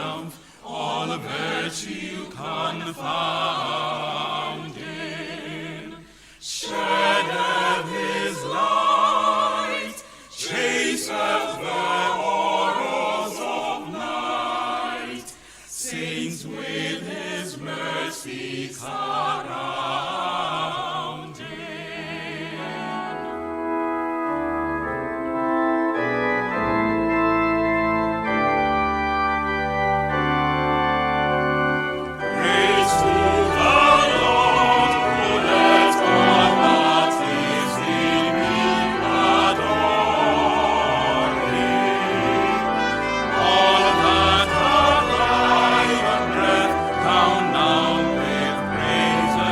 triumph, all virtue confounded. Sheddeth his light, chaseth the horrors of night, saints with his mercy surrounded. Praise to the Lord, who let all that is in me adore him. All that have life and breath, crown now with praises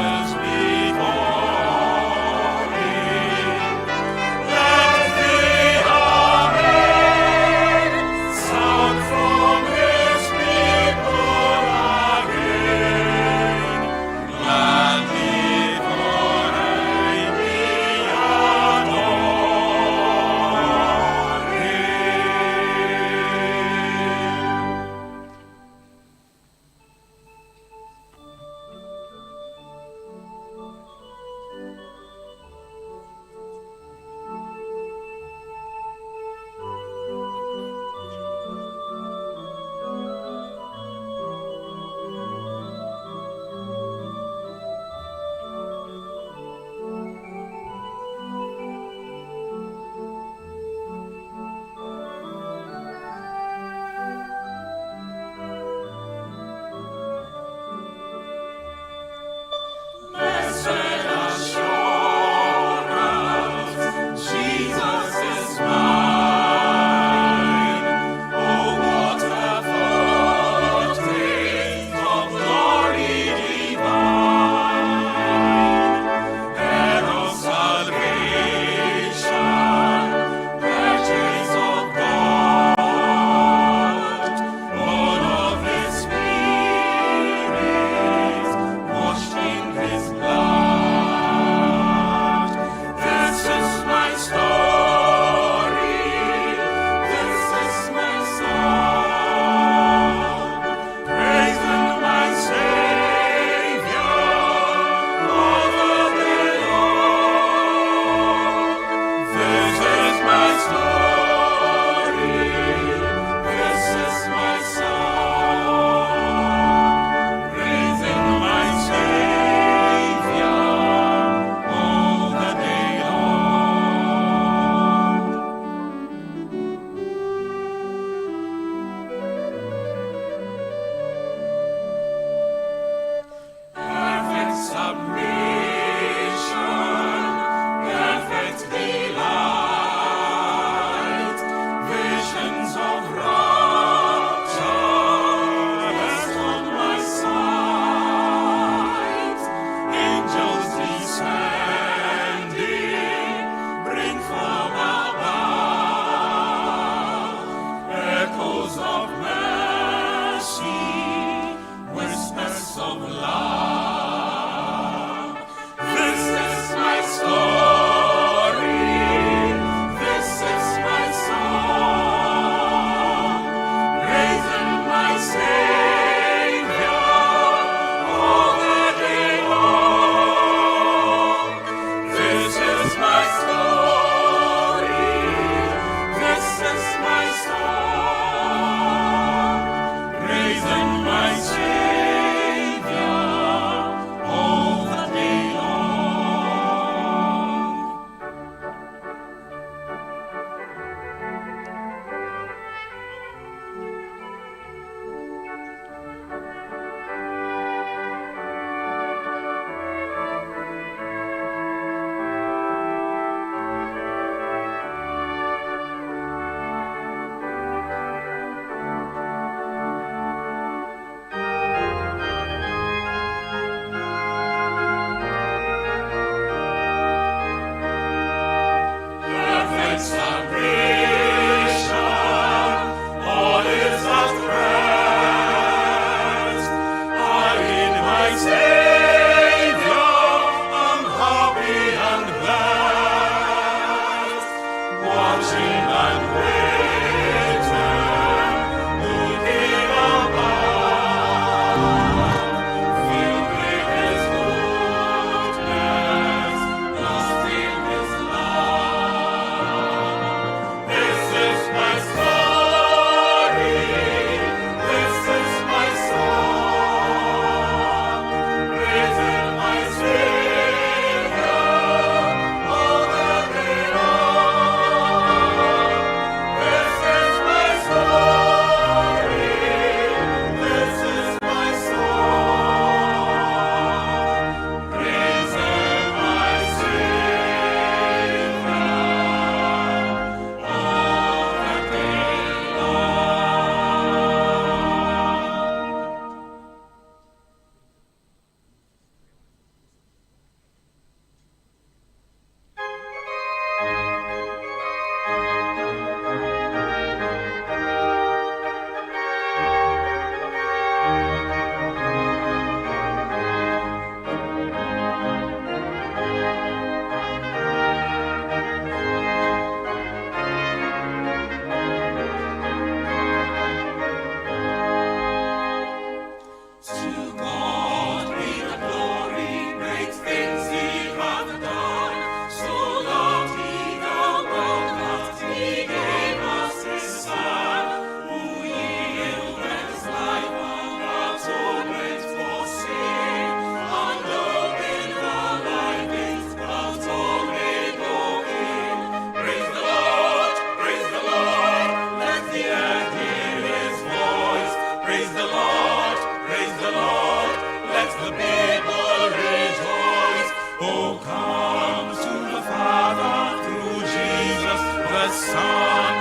Praise the Lord, praise the Lord, let the people rejoice. Oh, come to the Father through Jesus the Son,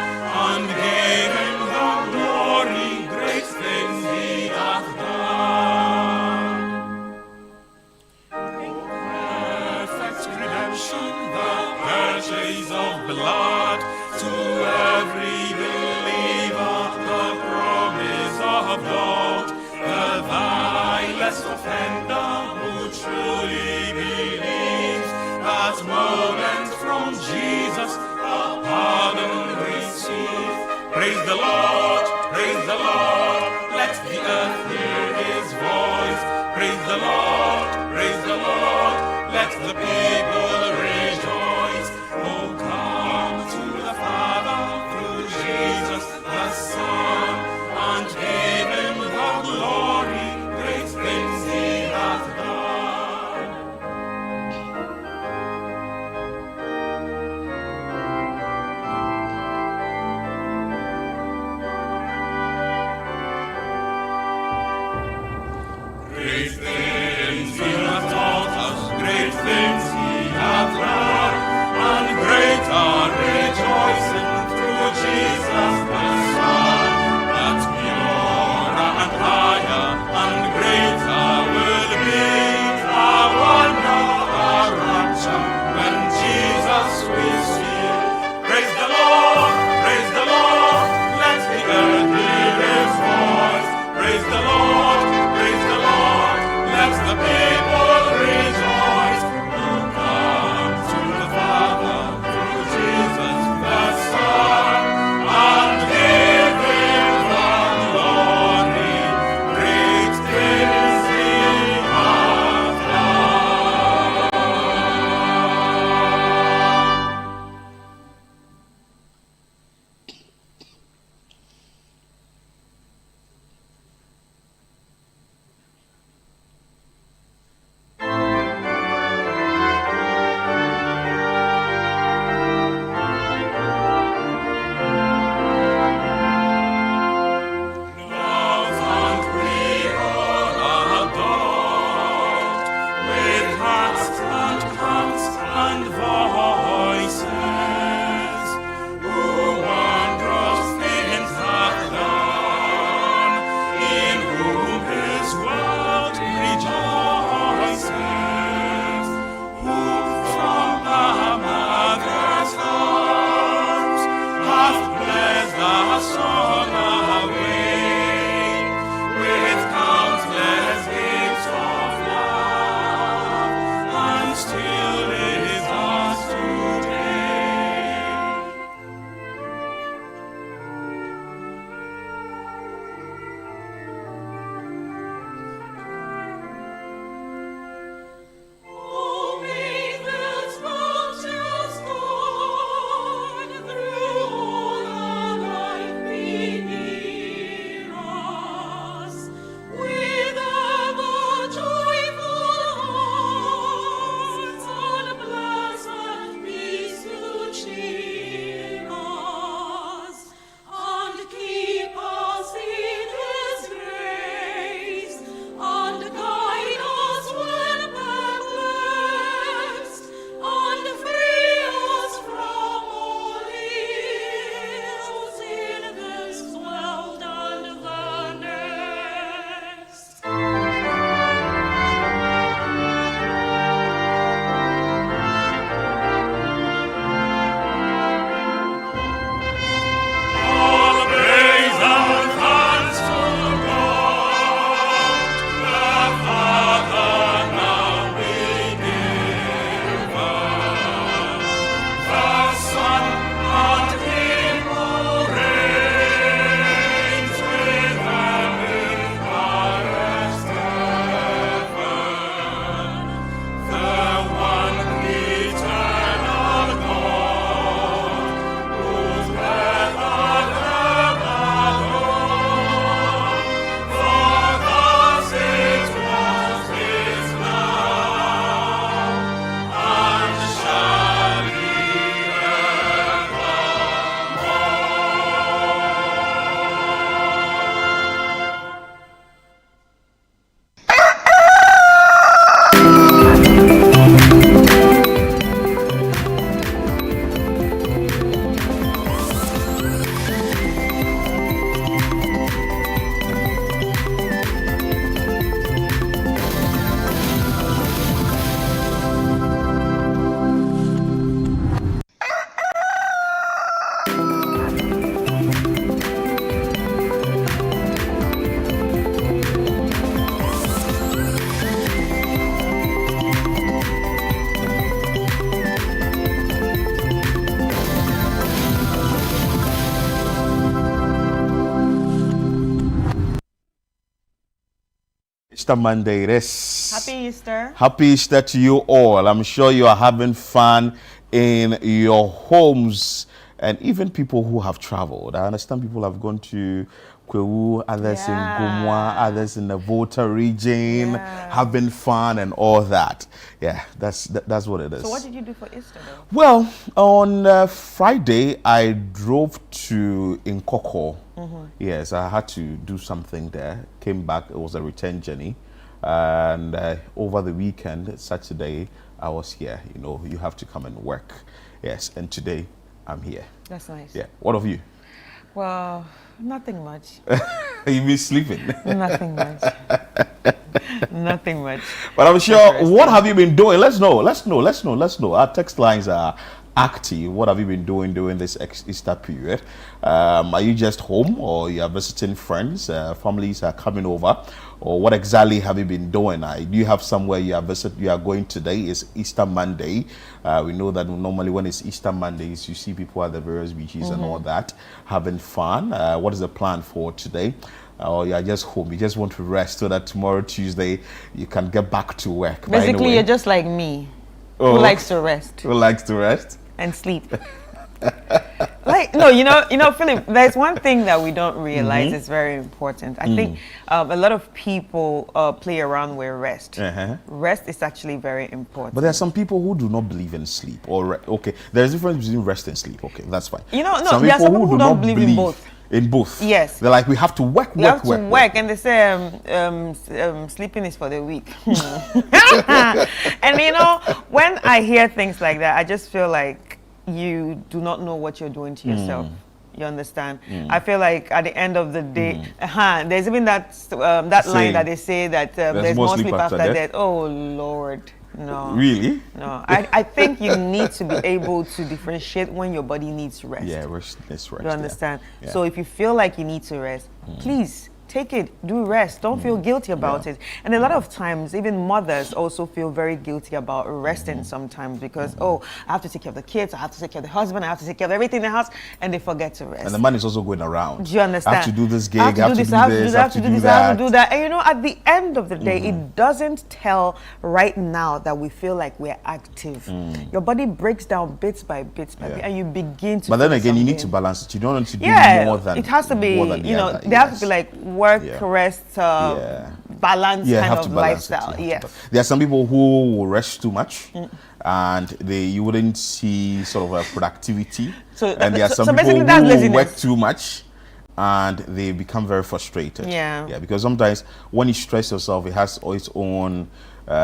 and give him the glory, great things he hath done. Perfect redemption, the purchase of blood, to every believer the promise of God, the vilest offender who truly believes, that moment from Jesus a pardon receive. Praise the Lord, let the earth hear his voice. Praise the Lord, let the people rejoice. Oh, come to the Father through Jesus the Son, and give him the glory, great things he hath done. Great things he hath taught us, great things he hath done, and great our rejoicing through Jesus the Son, that purer and higher and greater will be our wonder, our rapture, when Jesus we see. Praise the Lord, let the earth hear his voice. Praise the Lord, let the people rejoice. Oh, come to the Father through Jesus the Son, and give him the glory, great things he hath done. Easter Monday it is. Happy Easter. Happy Easter to you all. I'm sure you are having fun in your homes and even people who have traveled. I understand people have gone to Kwewu, others in Gumwa, others in the Volta region, having fun and all that. Yeah, that's what it is. So what did you do for Easter though? Well, on Friday, I drove to Nkoko. Yes, I had to do something there. Came back, it was a return journey. And over the weekend, Saturday, I was here. You know, you have to come and work. Yes, and today, I'm here. That's nice. Yeah, what of you? Well, nothing much. You been sleeping? Nothing much. Nothing much. But I'm sure, what have you been doing? Let's know. Our text lines are active. What have you been doing during this Easter period? Are you just home, or you are visiting friends? Families are coming over, or what exactly have you been doing? Do you have somewhere you are going today? It's Easter Monday. We know that normally when it's Easter Mondays, you see people at the various beaches and all that having fun. What is the plan for today? Or you are just home, you just want to rest so that tomorrow, Tuesday, you can get back to work. Basically, you're just like me, who likes to rest. Who likes to rest? And sleep. Like, no, you know, Philip, there's one thing that we don't realize is very important. I think a lot of people play around with rest. Rest is actually very important. But there are some people who do not believe in sleep. Okay, there's a difference between rest and sleep. Okay, that's fine. You know, no, there are some people who don't believe in both. In both. Yes. They're like, we have to work. And they say sleeping is for the weak. And you know, when I hear things like that, I just feel like you do not know what you're doing to yourself. You understand? I feel like at the end of the day, there's even that line that they say that there's more sleep after death. Oh Lord. No. Really? No. I think you need to be able to differentiate when your body needs rest. Yeah, rest. You understand? Yeah. So if you feel like you need to rest, please take it, do rest. Don't feel guilty about it. And a lot of times, even mothers also feel very guilty about resting sometimes because, oh, I have to take care of the kids, I have to take care of the husband, I have to take care of everything in the house, and they forget to rest. And the money is also going around. Do you understand? I have to do this gig, I have to do this, I have to do that. And you know, at the end of the day, it doesn't tell right now that we feel like we're active. Your body breaks down bits by bits, and you begin to. But then again, you need to balance it. You don't want to do more than. It has to be. You know, there has to be like work, rest, balance kind of lifestyle. Yes. There are some people who will rest too much, and you wouldn't see sort of a productivity. And there are some people who work too much, and they become very frustrated. Yeah. Because sometimes when you stress yourself, it has its own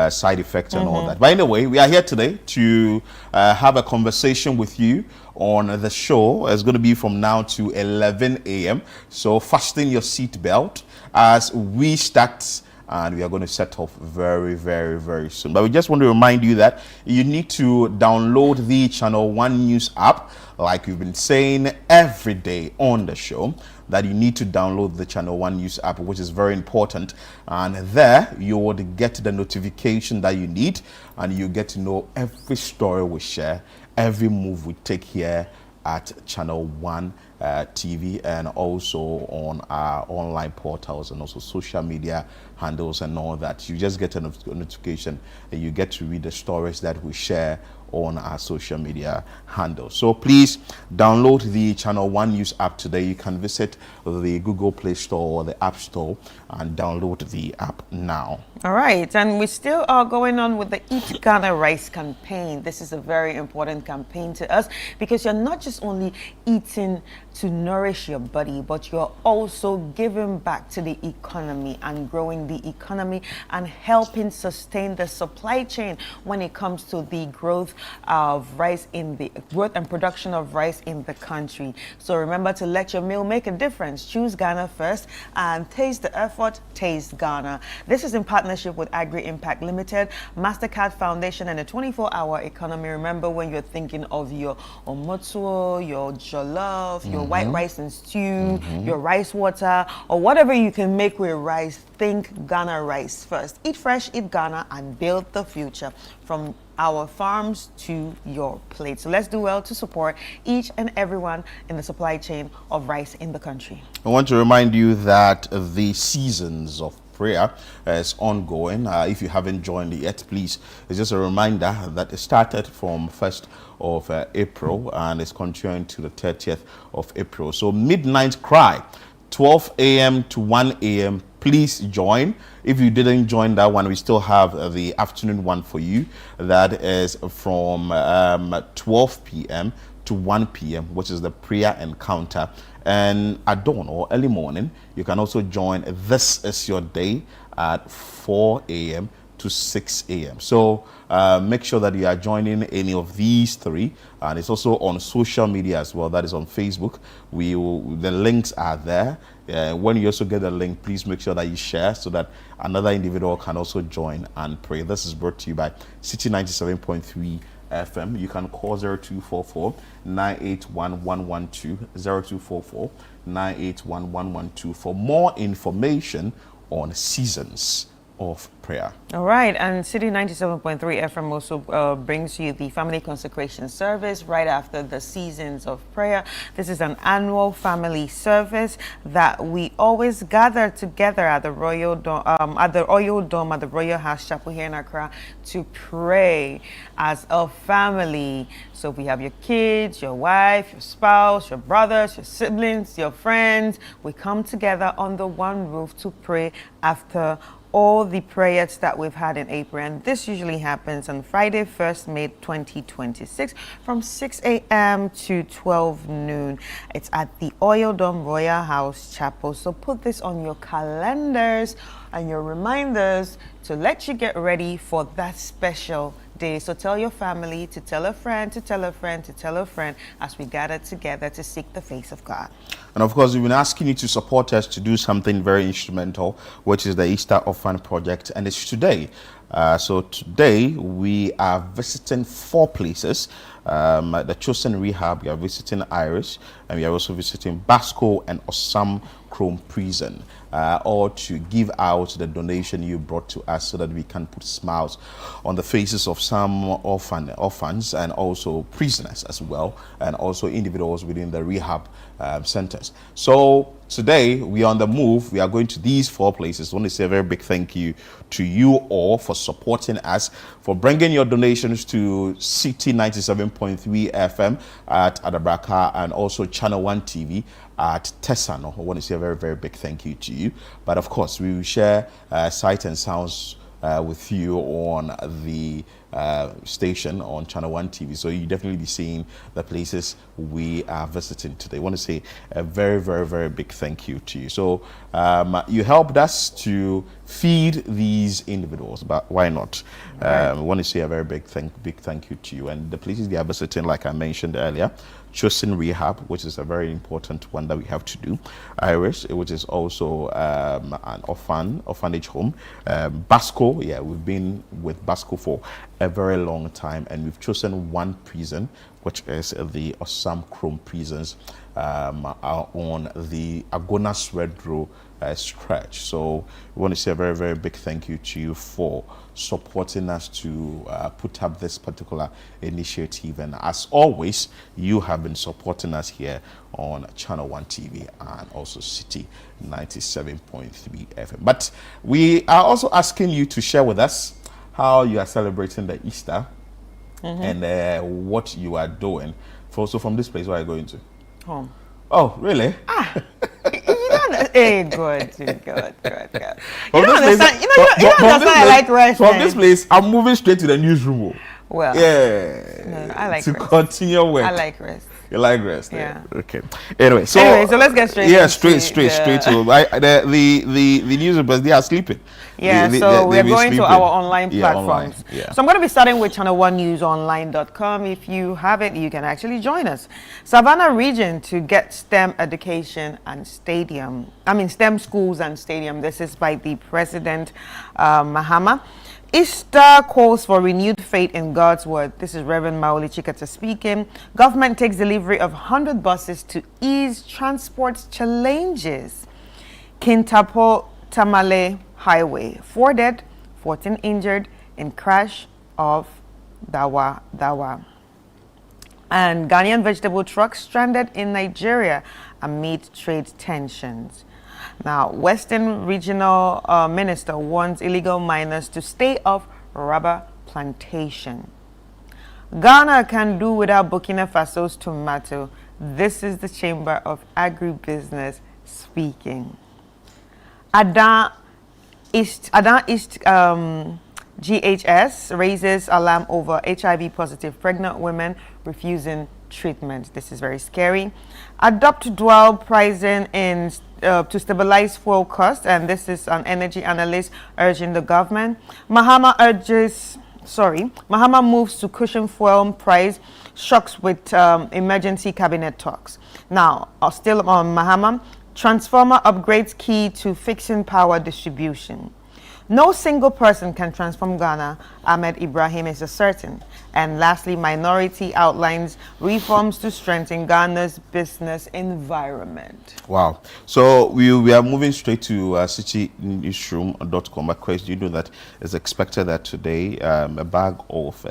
side effects and all that. But anyway, we are here today to have a conversation with you on the show. It's going to be from now to 11 a.m. So fasten your seat belt as we start, and we are going to set off very, very, very soon. But we just want to remind you that you need to download the Channel One News app, like we've been saying every day on the show, that you need to download the Channel One News app, which is very important. And there you would get the notification that you need, and you get to know every story we share, every move we take here at Channel One TV, and also on our online portals and also social media handles and all that. You just get a notification and you get to read the stories that we share on our social media handles. So please download the Channel One News app today. You can visit the Google Play Store or the App Store and download the app now. All right, and we still are going on with the Eat Ghana Rice campaign. This is a very important campaign to us because you're not just only eating to nourish your body, but you're also giving back to the economy and growing the economy and helping sustain the supply chain when it comes to the growth of rice in the growth and production of rice in the country. So remember to let your meal make a difference. Choose Ghana first and taste the effort, taste Ghana. This is in partnership with Agri Impact Limited, MasterCard Foundation, and the 24-hour economy. Remember, when you're thinking of your omotuo, your jollof, your white rice and stew, your rice water, or whatever you can make with rice, think Ghana rice first. Eat fresh, eat Ghana, and build the future. From our farms to your plate. So let's do well to support each and everyone in the supply chain of rice in the country. I want to remind you that the seasons of prayer is ongoing. If you haven't joined it yet, please, it's just a reminder that it started from 1st of April and it's continuing to the 30th of April. So midnight cry, 12 a.m. to 1 a.m. Please join. If you didn't join that one, we still have the afternoon one for you. That is from 12 p.m. to 1 p.m., which is the prayer encounter. And at dawn or early morning, you can also join This Is Your Day at 4 a.m. to 6 a.m. So make sure that you are joining any of these three, and it's also on social media as well. That is on Facebook. The links are there. When you also get the link, please make sure that you share so that another individual can also join and pray. This is brought to you by City 97.3 FM. You can call 0244 981 112 0244 981 112 for more information on seasons of prayer. All right, and City 97.3 FM also brings you the family consecration service right after the seasons of prayer. This is an annual family service that we always gather together at the Royal Dome, at the Royal House Chapel here in Accra to pray as a family. So we have your kids, your wife, your spouse, your brothers, your siblings, your friends. We come together under one roof to pray after all the prayers that we've had in April, and this usually happens on Friday, 1st May 2026 from 6 a.m. to 12 noon. It's at the Oil Dome Royal House Chapel. So put this on your calendars and your reminders to let you get ready for that special day. So tell your family to tell a friend, to tell a friend, to tell a friend as we gather together to seek the face of God. And of course, we've been asking you to support us to do something very instrumental, which is the Easter Orphan Project, and it's today. So today we are visiting 4 places. The Chosen Rehab, we are visiting Iris, and we are also visiting Basco and Osam Chrome Prison, or to give out the donation you brought to us so that we can put smiles on the faces of some orphans and also prisoners as well, and also individuals within the rehab centers. So today we are on the move. We are going to these 4 places. I want to say a very big thank you to you all for supporting us, for bringing your donations to City 97.3 FM at Adabraka and also Channel 1 TV at Tesano. I want to say a very, very big thank you to you. But of course, we will share sight and sounds with you on the station on Channel 1 TV. So you definitely be seeing the places we are visiting today. I want to say a very, very, very big thank you to you. So you helped us to feed these individuals, but why not? I want to say a very big thank you to you. And the places we are visiting, like I mentioned earlier, Chosen Rehab, which is a very important one that we have to do. Iris, which is also an orphanage home. Basco, yeah, we've been with Basco for a very long time, and we've chosen one prison, which is the Osam Chrome prisons on the Agonas Redro stretch. So we want to say a very, very big thank you to you for supporting us to put up this particular initiative. And as always, you have been supporting us here on Channel 1 TV and also City 97.3 FM. But we are also asking you to share with us how you are celebrating the Easter and what you are doing. So from this place, where are you going to? Home. Oh, really? Hey, good. You don't understand. I like rest. From this place, I'm moving straight to the newsroom. Well, yeah. No, I like to rest. Continue work. I like rest. You like rest? Yeah. Okay. Anyway, so let's get straight. Yeah, straight to the newspapers. They are sleeping. Yeah, we're going to our online platforms. Yeah. So I'm going to be starting with channel1newsonline.com. If you have it, you can actually join us. Savannah region to get STEM education and STEM schools and stadium. This is by the President Mahama. Easter calls for renewed faith in God's word. This is Reverend Maoli Chikata speaking. Government takes delivery of 100 buses to ease transport challenges. Kintapo Tamale Highway. 4 dead, 14 injured in crash of Dawa. And Ghanaian vegetable truck stranded in Nigeria amid trade tensions. Now, Western Regional Minister warns illegal miners to stay off rubber plantation. Ghana can do without Burkina Faso's tomato. This is the Chamber of Agribusiness speaking. Adan East GHS raises alarm over HIV-positive pregnant women refusing treatment. This is very scary. Adopt dual pricing to stabilize fuel costs, and this is an energy analyst urging the government. Mahama moves to cushion fuel price, shocks with emergency cabinet talks. Now, still on Mahama, transformer upgrades key to fixing power distribution. No single person can transform Ghana, Ahmed Ibrahim is certain. And lastly, Minority outlines reforms to strengthen Ghana's business environment. Wow. So we are moving straight to citynewsroom.com. Of course, you know that it's expected that today a bag of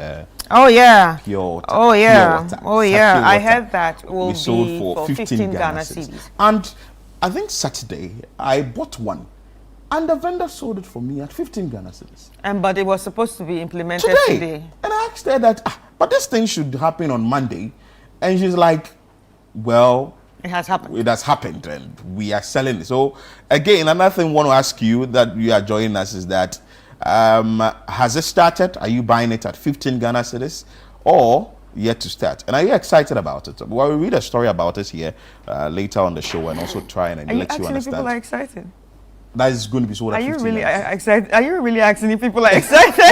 oh yeah, pure water, oh yeah, water, oh yeah, I heard that will be sold for 15 Ghana cedis. And I think Saturday I bought one. And the vendor sold it for me at 15 Ghana cedis. But it was supposed to be implemented today. And I asked her that, but this thing should happen on Monday. And she's like, well, it has happened. It has happened, and we are selling it. So again, another thing I want to ask you that you are joining us is that, has it started? Are you buying it at 15 Ghana cedis or yet to start? And are you excited about it? Well, we'll read a story about it here later on the show and also try and let you understand. People are excited. That is going to be sold at 15 really excited? Are you really asking if people are excited?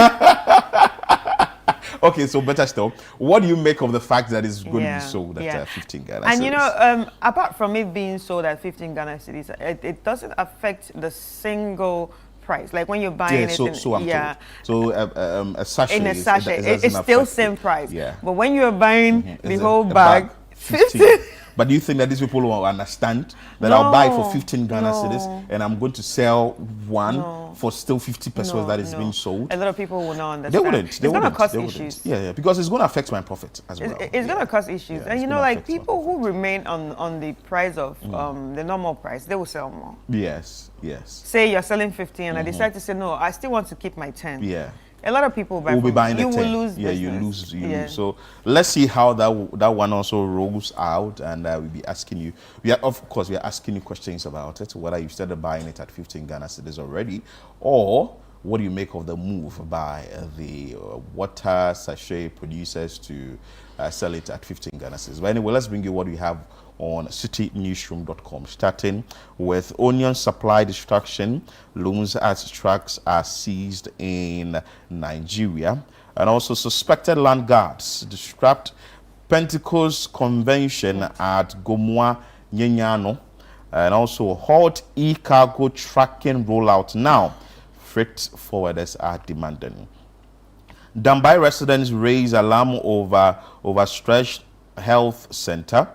Okay, so better still, what do you make of the fact that it's going to be sold at 15 Ghana cedis? And you know, apart from it being sold at 15 Ghana cedis, it doesn't affect the single price. Like when you're buying So a sachet. In a sachet, it's still same price. Yeah. But when you're buying the whole bag, 15. But do you think that these people will understand that I'll buy it for 15 Ghana cedis and I'm going to sell one for still 50 pesos that is being sold? A lot of people will not understand. They wouldn't. It's going to cause issues. Yeah, because it's going to affect my profit as well. It's going to cause issues. And you know, like people who remain on the price of the normal price, they will sell more. Yes. Say you're selling 50 and I decide to say, no, I still want to keep my 10. Yeah. A lot of people will be buying you the 10. Will lose business. You lose. So let's see how that one also rolls out, and we'll be asking you. We are asking you questions about it. Whether you started buying it at 15 Ghana cedis already, or what do you make of the move by the water sachet producers to sell it at 15 Ghana cedis? But anyway, let's bring you what we have on citynewsroom.com, starting with onion supply destruction. Looms as trucks are seized in Nigeria, and also suspected land guards disrupt Pentecost convention at Gomwa Nyenyano, and also halt e-cargo tracking rollout now. Freight forwarders are demanding. Dambai residents raise alarm over overstretched health center.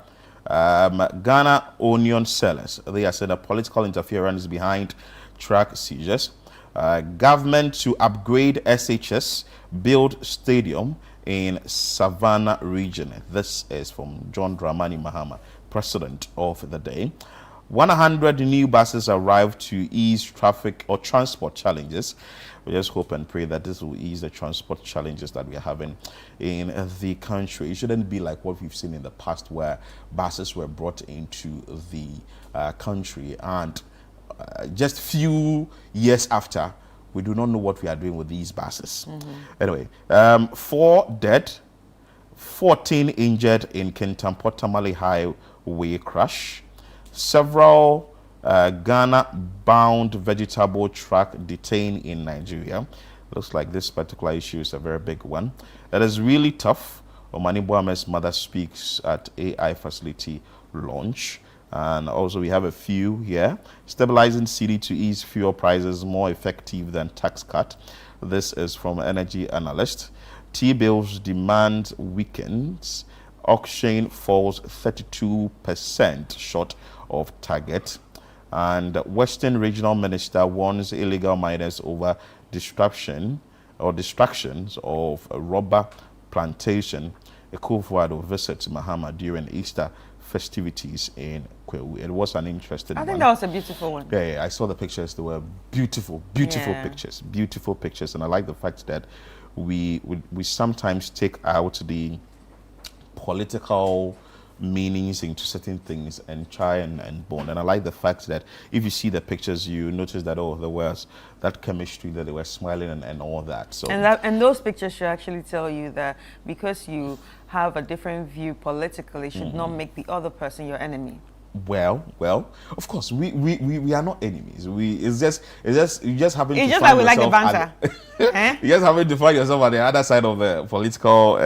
Ghana onion sellers, they are saying that political interference behind track seizures. Government to upgrade SHS, build stadium in Savannah region. This is from John Dramani Mahama, president of the day. 100 new buses arrived to ease traffic or transport challenges. We just hope and pray that this will ease the transport challenges that we are having in the country. It shouldn't be like what we've seen in the past, where buses were brought into the country and just few years after, we do not know what we are doing with these buses. Anyway, 4 dead, 14 injured in Kintampo Tamale Highway crash. Several Ghana-bound vegetable truck detained in Nigeria. Looks like this particular issue is a very big one. It is really tough. Omani Boame's mother speaks at AI facility launch. And also we have a few here. Stabilizing city to ease fuel prices more effective than tax cut. This is from energy analyst. T-bills demand weakens. Auction falls 32% short of target. And Western Regional Minister warns illegal miners over distractions of a rubber plantation. Akufo-Addo visits Mahama during Easter festivities in Kwewu. It was an interesting one. I think that was a beautiful one. Yeah, I saw the pictures. They were beautiful pictures. And I like the fact that we sometimes take out the political meanings into certain things and try and bond. And I like the fact that if you see the pictures, you notice that, oh, there was that chemistry, that they were smiling and all that. So and those pictures should actually tell you that because you have a different view politically, should not make the other person your enemy. Well, of course, we are not enemies. You just happen to find like we like the yourself banter. You just happen to find yourself on the other side of the political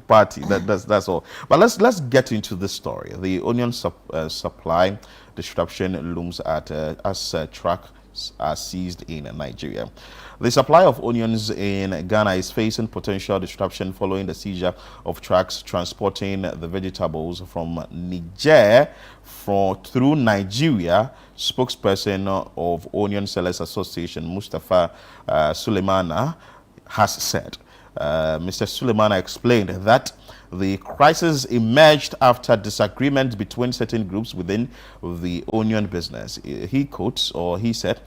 party. That's all. But let's get into this story. The onion supply disruption looms as trucks are seized in Nigeria. The supply of onions in Ghana is facing potential disruption following the seizure of trucks transporting the vegetables from Niger through Nigeria. Spokesperson of Onion Sellers Association, Mustafa Suleimana, has said. Mr. Suleimana explained that the crisis emerged after disagreement between certain groups within the onion business. He said,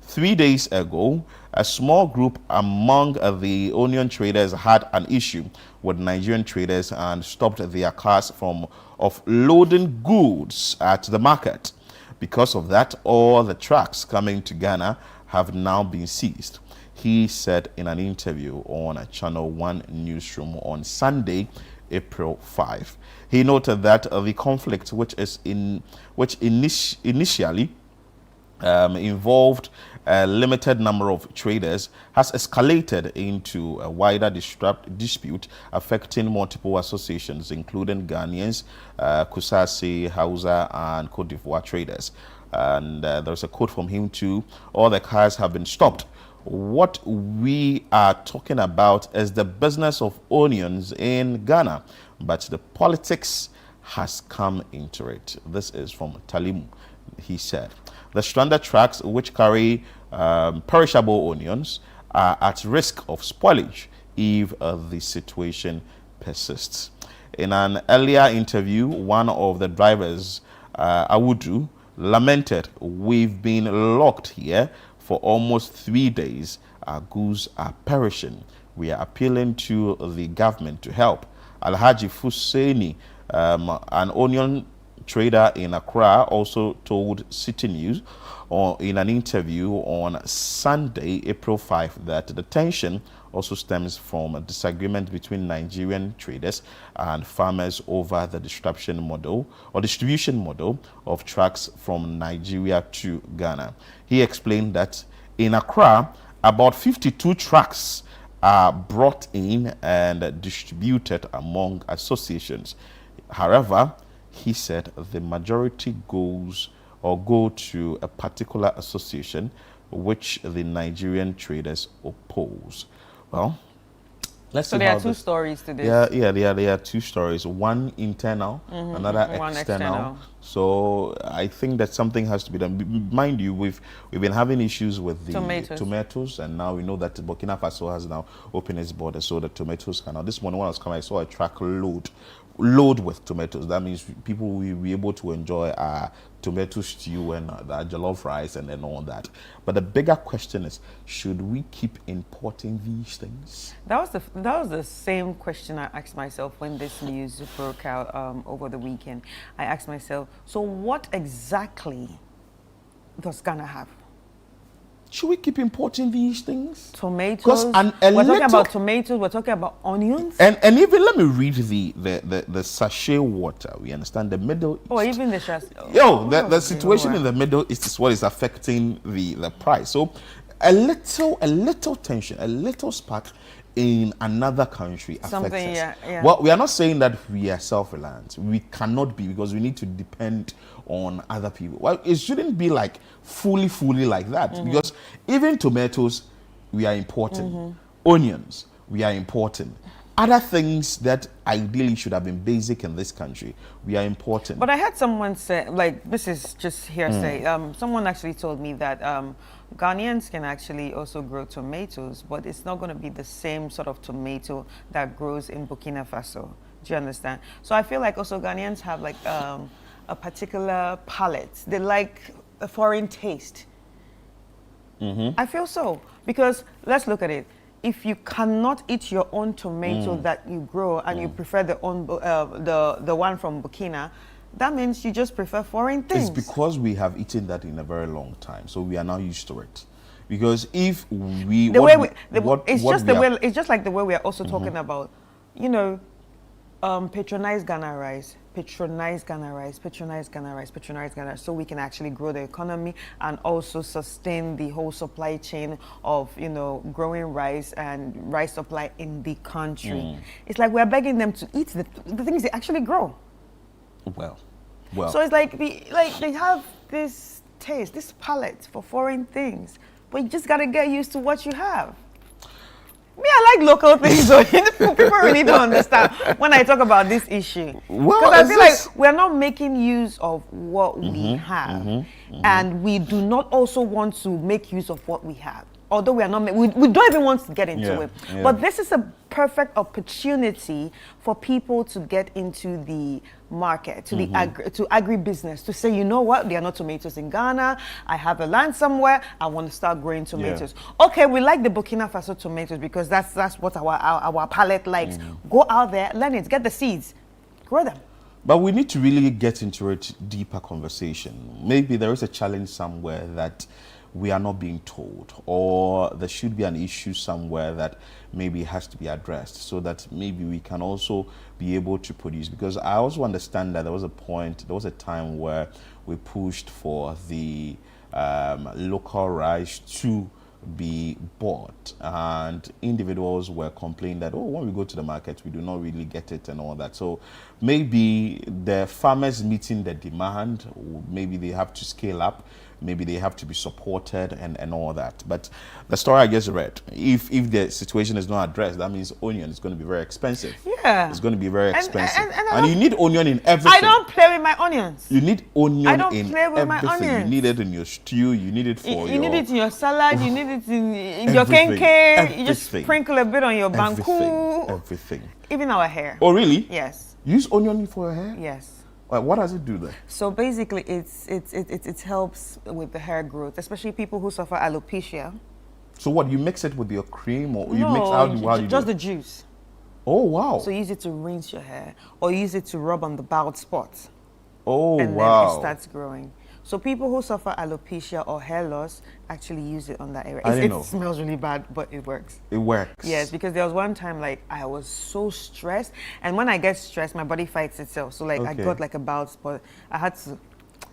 3 days ago, a small group among the onion traders had an issue with Nigerian traders and stopped their cars from offloading goods at the market. Because of that, all the trucks coming to Ghana have now been seized. He said in an interview on a Channel 1 newsroom on Sunday, April 5. He noted that the conflict, which initially involved a limited number of traders, has escalated into a wider dispute affecting multiple associations, including Ghanaians, Kusasi, Hausa, and Cote d'Ivoire traders. And there's a quote from him too: all the cars have been stopped. What we are talking about is the business of onions in Ghana, but the politics has come into it. This is from Talimu. He said, the stranded trucks, which carry perishable onions, are at risk of spoilage if the situation persists. In an earlier interview, one of the drivers, Awudu, lamented, we've been locked here for almost 3 days. Our goods are perishing. We are appealing to the government to help. Alhaji Fuseni, an onion trader in Accra, also told City News in an interview on Sunday, April 5, that the tension also stems from a disagreement between Nigerian traders and farmers over the distribution model of trucks from Nigeria to Ghana. He explained that in Accra, about 52 trucks are brought in and distributed among associations. However, he said the majority go to a particular association which the Nigerian traders oppose. Well, let's see. So there are two stories to this. Yeah, there are two stories. One internal, another external. So I think that something has to be done. Mind you, we've been having issues with the tomatoes, and now we know that Burkina Faso has now opened its border, so the tomatoes can now. This morning when I was coming, I saw a truck load with tomatoes. That means people will be able to enjoy our tomato stew and the jollof rice and all that. But the bigger question is, should we keep importing these things? That was the same question I asked myself when this news broke out over the weekend. I asked myself, so what exactly does Ghana have? Should we keep importing these things? Tomatoes. We're talking about tomatoes. We're talking about onions. And even let me read the sachet water. We understand the Middle East. Oh, even the sachet. The situation in the Middle East is what is affecting the price. So a little tension, a little spark in another country affects us. Yeah. Well, we are not saying that we are self-reliant. We cannot be, because we need to depend on other people. Well, it shouldn't be like fully like that, because even tomatoes, we are importing. Onions, we are importing. Other things that ideally should have been basic in this country, we are importing. But I had someone say, like, this is just hearsay. Someone actually told me that Ghanaians can actually also grow tomatoes, but it's not going to be the same sort of tomato that grows in Burkina Faso. Do you understand? So I feel like also Ghanaians have like a particular palate. They like a foreign taste. I feel so, because let's look at it. If you cannot eat your own tomato that you grow and you prefer the one from Burkina, that means you just prefer foreign things. It's because we have eaten that in a very long time, so we are now used to it. Because if we it's just like the way we are also talking about, you know, patronize Ghana rice, patronize Ghana rice, patronize Ghana rice, patronize Ghana rice, so we can actually grow the economy and also sustain the whole supply chain of, you know, growing rice and rice supply in the country. It's like we're begging them to eat the things they actually grow. Well. So it's like they have this taste, this palate for foreign things, but you just gotta get used to what you have. Me, I like local things, so people really don't understand when I talk about this issue. Because I feel like we're not making use of what we have, and we do not also want to make use of what we have. Although we are not, we don't even want to get into it. But this is a perfect opportunity for people to get into the market, to the agribusiness, to say, you know what, there are no tomatoes in Ghana. I have a land somewhere. I want to start growing tomatoes. Okay, we like the Burkina Faso tomatoes because that's what our palate likes. Go out there, learn it, get the seeds, grow them. But we need to really get into a deeper conversation. Maybe there is a challenge somewhere that we are not being told, or there should be an issue somewhere that maybe has to be addressed, so that maybe we can also be able to produce. Because I also understand that there was a time where we pushed for the local rice to be bought, and individuals were complaining that, oh, when we go to the market we do not really get it and all that. So maybe the farmers meeting the demand, maybe they have to scale up, maybe they have to be supported and all that. But the story I just read, if the situation is not addressed, that means onion is going to be very expensive. Yeah. It's going to be very expensive. And you need onion in everything. I don't play with my onions. You need onion I don't in play with everything. my onions. You need it in your stew, you need it for you need it in your salad, you need it in your kenke, you just sprinkle a bit on your banku. Everything. Even our hair. Oh, really? Yes. You use onion for your hair? Yes. What does it do there? So basically, it helps with the hair growth, especially people who suffer alopecia. So what, you mix it with your cream, or you no, mix how you just do the juice. Oh wow! So use it to rinse your hair, or use it to rub on the bald spots. Oh and wow! And then it starts growing. So people who suffer alopecia or hair loss actually use it on that area. It smells really bad, but it works. It works. Yes, because there was one time like I was so stressed, and when I get stressed, my body fights itself. So like I got like a bald spot. I had to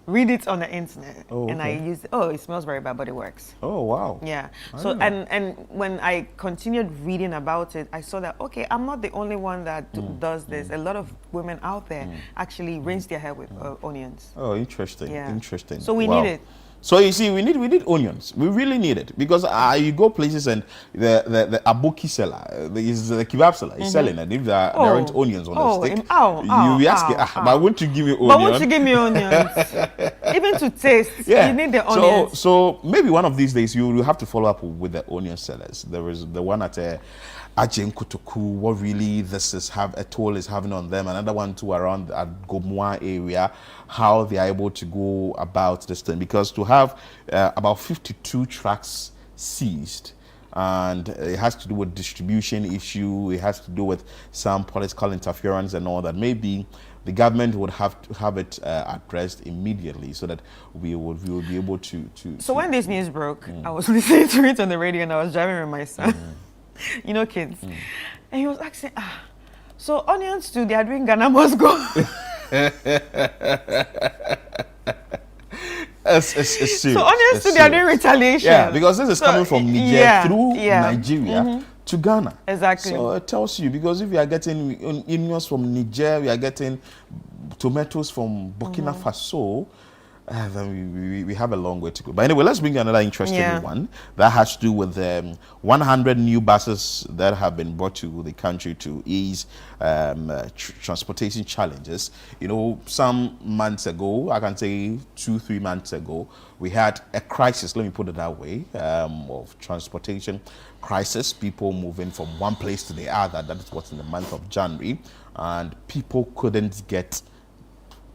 read it on the internet, and I used it. Oh, it smells very bad, but it works. Oh wow! Yeah. So and when I continued reading about it, I saw that okay, I'm not the only one that does this. A lot of women out there actually rinse their hair with onions. Oh, interesting. Yeah. Interesting. So we need it. So you see, we need onions. We really need it, because you go places and the abuki seller, the kebab seller is selling it. If there aren't onions on the stick, you be asking, but won't you give me onions? But won't you give me onions? Even to taste, you need the onions. So maybe one of these days you will have to follow up with the onion sellers. There is the one at Ajen Kutuku, what really this is a toll is having on them. Another one too around at Gomwa area, how they are able to go about this thing. Because to have about 52 trucks seized, and it has to do with distribution issue, it has to do with some political interference and all that. Maybe the government would have to have it addressed immediately, so that we will be able to. So when this news broke, I was listening to it on the radio, and I was driving with my son. You know, kids. And he was asking, so onions too, they are doing Ghana must go. It's serious. So onions too, they are doing retaliation. Yeah, because this is coming from Niger through Nigeria to Ghana. Exactly. So it tells you, because if you are getting onions from Niger, we are getting tomatoes from Burkina Faso, Then we have a long way to go. But anyway, let's bring another interesting one that has to do with 100 new buses that have been brought to the country to ease transportation challenges. You know, some months ago, I can say 2-3 months ago, we had a crisis, let me put it that way, of transportation crisis, people moving from one place to the other. That is what's in the month of January, and people couldn't get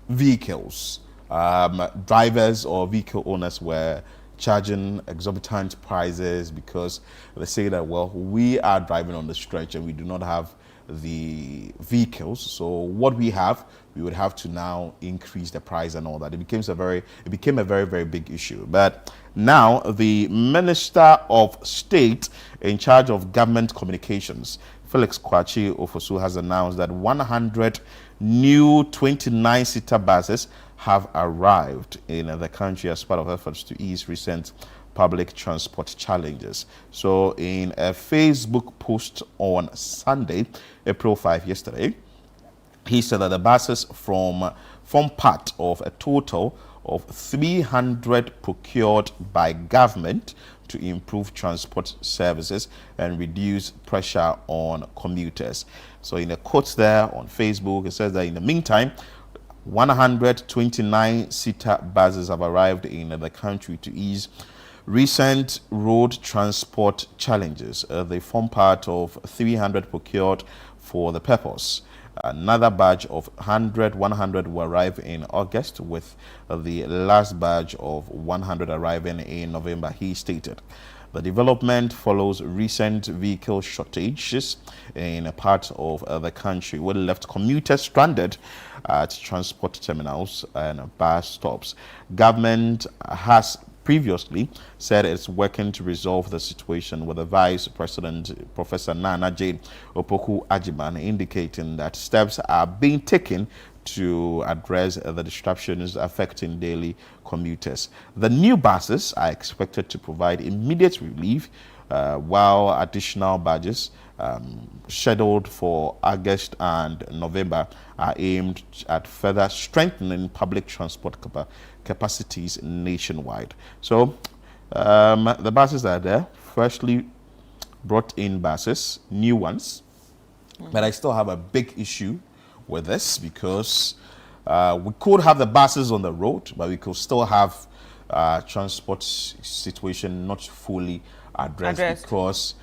vehicles. Drivers or vehicle owners were charging exorbitant prices because they say that, well, we are driving on the stretch and we do not have the vehicles, so what we have, we would have to now increase the price and all that. It became a very, very big issue. But now the Minister of State in charge of government communications, Felix Kwakye Ofosu, has announced that 100 new 29-seater buses have arrived in the country as part of efforts to ease recent public transport challenges. So in a Facebook post on Sunday, April 5, yesterday, he said that the buses form part of a total of 300 procured by government to improve transport services and reduce pressure on commuters. So in a quote there on Facebook, it says that in the meantime, 129-seater buses have arrived in the country to ease recent road transport challenges. They form part of 300 procured for the purpose. Another batch of 100 will arrive in August, with the last batch of 100 arriving in November, he stated. The development follows recent vehicle shortages in a part of the country, which left commuters stranded at transport terminals and bus stops. Government has previously said it's working to resolve the situation, with the Vice President, Professor Nana Jane Opoku-Agyeman, indicating that steps are being taken to address the disruptions affecting daily commuters. The new buses are expected to provide immediate relief, while additional badges scheduled for August and November are aimed at further strengthening public transport capacities nationwide. So the buses are there, freshly brought in buses, new ones, but I still have a big issue with this, because we could have the buses on the road, but we could still have transport situation not fully addressed. Because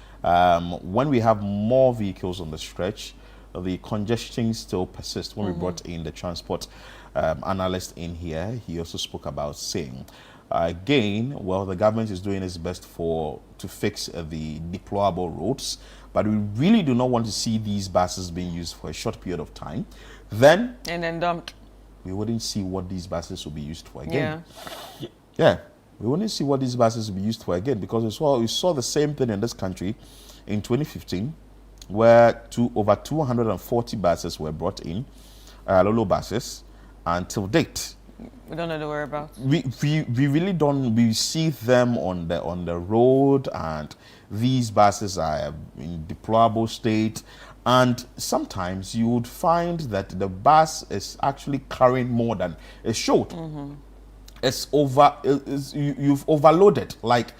when we have more vehicles on the stretch, the congestion still persists. When we brought in the transport analyst in here, he also spoke about saying, again, well, the government is doing its best to fix the deplorable roads, but we really do not want to see these buses being used for a short period of time. And then dumped. We wouldn't see what these buses will be used for again. Yeah. We wouldn't see what these buses will be used for again, because we saw the same thing in this country in 2015, where over 240 buses were brought in, Lolo buses, until date. We don't know the whereabouts. We really don't. We see them on the road, and these buses are in deplorable state. And sometimes you would find that the bus is actually carrying more than it should. You've overloaded. Like,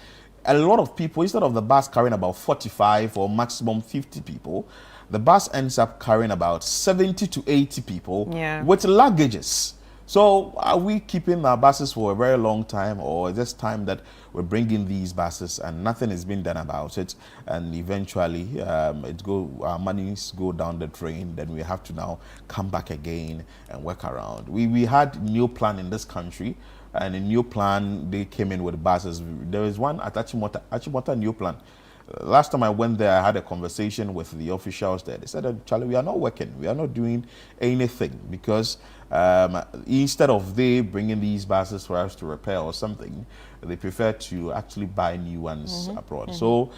a lot of people, instead of the bus carrying about 45 or maximum 50 people, the bus ends up carrying about 70 to 80 people with luggages. So are we keeping our buses for a very long time, or is this time that we're bringing these buses and nothing is being done about it, and eventually our monies go down the drain, then we have to now come back again and work around. We had new plan in this country, and in new plan they came in with buses. There is one at Achimota new plan. Last time I went there, I had a conversation with the officials there. They said, Charlie, we are not working. We are not doing anything, because instead of they bringing these buses for us to repair or something, they prefer to actually buy new ones abroad. So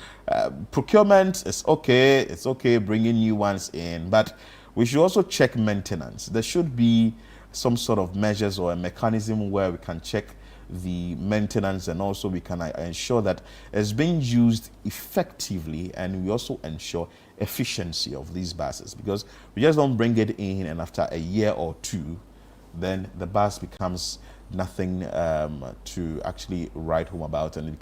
procurement is okay. It's okay bringing new ones in, but we should also check maintenance. There should be some sort of measures or a mechanism where we can check the maintenance, and also we can ensure that it's being used effectively, and we also ensure efficiency of these buses, because we just don't bring it in and after a year or two then the bus becomes nothing to actually write home about, and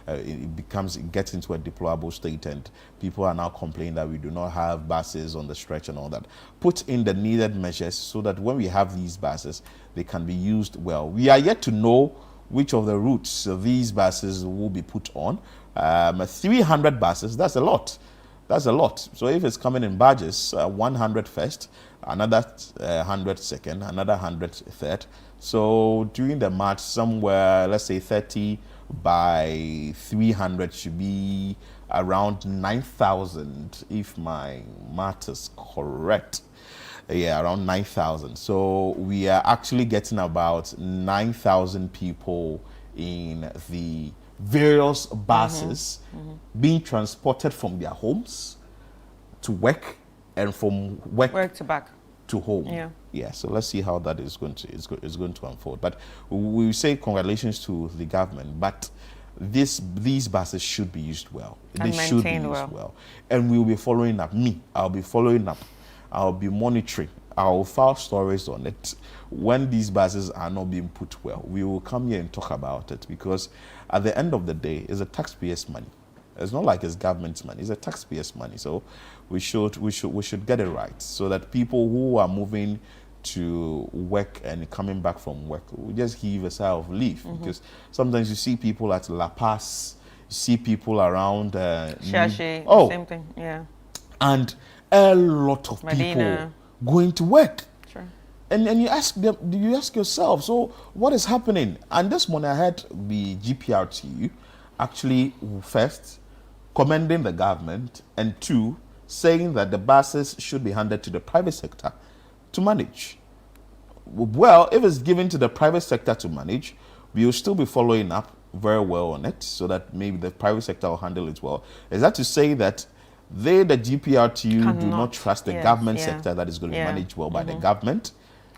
it gets into a deplorable state, and people are now complaining that we do not have buses on the stretch and all that. Put in the needed measures so that when we have these buses, they can be used well. We are yet to know which of the routes these buses will be put on. 300 buses, that's a lot. That's a lot. So if it's coming in batches, 100 first, another 100 second, another 100 third. So during the march, somewhere, let's say 30 by 300 should be around 9,000, if my math is correct. Yeah, around 9,000. So we are actually getting about 9,000 people in the various buses being transported from their homes to work, and from work to back to home. Yeah. So let's see how that is going to unfold. But we say congratulations to the government, but these buses should be used well. And they should be used well. And we will be following up. I'll be following up. I'll be monitoring. I'll file stories on it. When these buses are not being put well, we will come here and talk about it, because at the end of the day, it's a taxpayers' money. It's not like it's government's money. It's a taxpayers' money. So we should get it right, so that people who are moving to work and coming back from work will just give a sigh of relief. Because sometimes you see people at La Paz, you see people around Shashi, same thing. Yeah. And a lot of Medina. People going to work. Sure. And you ask them, you ask yourself, so what is happening? And this morning I heard the GPRTU actually, first, commending the government, and two, saying that the buses should be handed to the private sector to manage. Well, if it's given to the private sector to manage, we will still be following up very well on it, so that maybe the private sector will handle it well. Is that to say that the GPRTU do not trust the government sector that is going to be managed well by the government?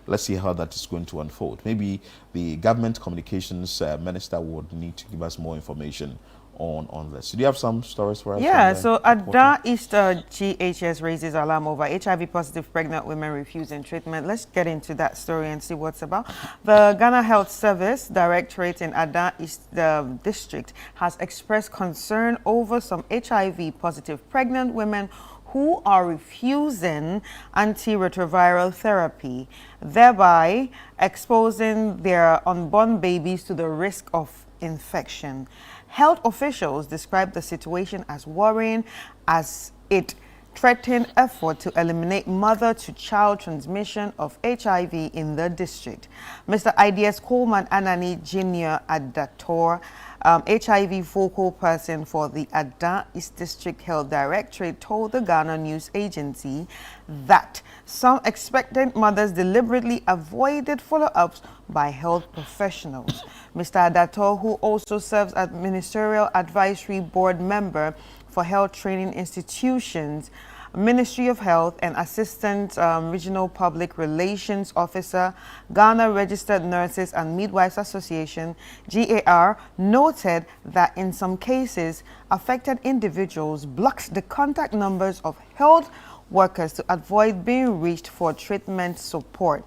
Let's see how that is going to unfold. Maybe the government communications minister would need to give us more information on this. Do you have some stories for us? Yeah, so Ada East GHS raises alarm over HIV-positive pregnant women refusing treatment. Let's get into that story and see what's about. The Ghana Health Service Directorate in Ada East District has expressed concern over some HIV-positive pregnant women who are refusing antiretroviral therapy, thereby exposing their unborn babies to the risk of infection. Health officials describe the situation as worrying, as it threatened effort to eliminate mother-to-child transmission of HIV in the district. Mr. IDS Coleman Anani Jr. Adator, HIV focal person for the Ada East District Health Directorate, told the Ghana News Agency that some expectant mothers deliberately avoided follow-ups by health professionals. Mr. Adator, who also serves as Ministerial Advisory Board member for Health Training Institutions, Ministry of Health, and Assistant Regional Public Relations Officer, Ghana Registered Nurses and Midwives Association, GAR, noted that in some cases, affected individuals blocked the contact numbers of health workers to avoid being reached for treatment support.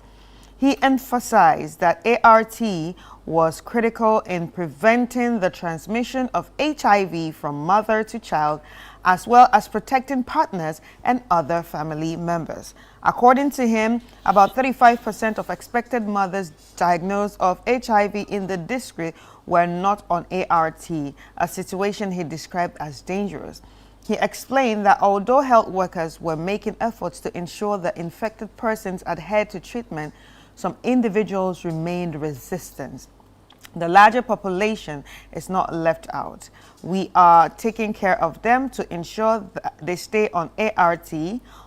He emphasized that ART was critical in preventing the transmission of HIV from mother to child, as well as protecting partners and other family members. According to him, about 35% of expected mothers diagnosed of HIV in the district were not on ART, a situation he described as dangerous. He explained that although health workers were making efforts to ensure that infected persons adhered to treatment, some individuals remained resistant. The larger population is not left out. We are taking care of them to ensure that they stay on ART,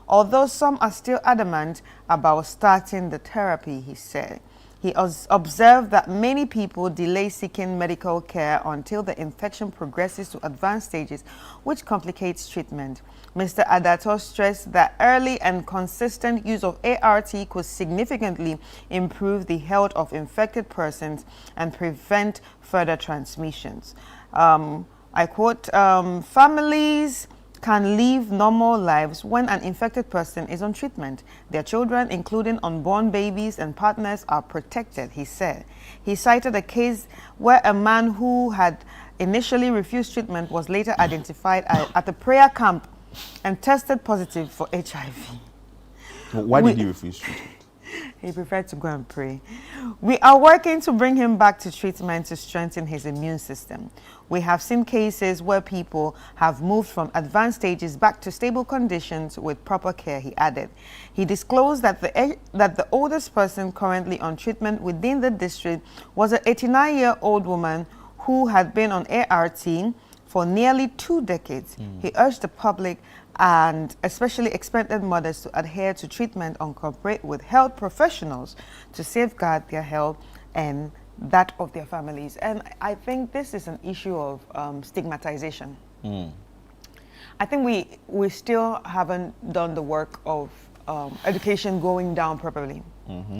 although some are still adamant about starting the therapy, he said. He observed that many people delay seeking medical care until the infection progresses to advanced stages, which complicates treatment. Mr. Adator stressed that early and consistent use of ART could significantly improve the health of infected persons and prevent further transmissions. I quote, families can live normal lives when an infected person is on treatment. Their children, including unborn babies and partners, are protected, he said. He cited a case where a man who had initially refused treatment was later identified at a prayer camp and tested positive for HIV. Why did he refuse treatment? He preferred to go and pray. We are working to bring him back to treatment to strengthen his immune system. We have seen cases where people have moved from advanced stages back to stable conditions with proper care, he added. He disclosed that the oldest person currently on treatment within the district was an 89-year-old woman who had been on ART for nearly 2 decades. He urged the public and especially expectant mothers to adhere to treatment and cooperate with health professionals to safeguard their health and that of their families. And I think this is an issue of stigmatization. I think we still haven't done the work of education going down properly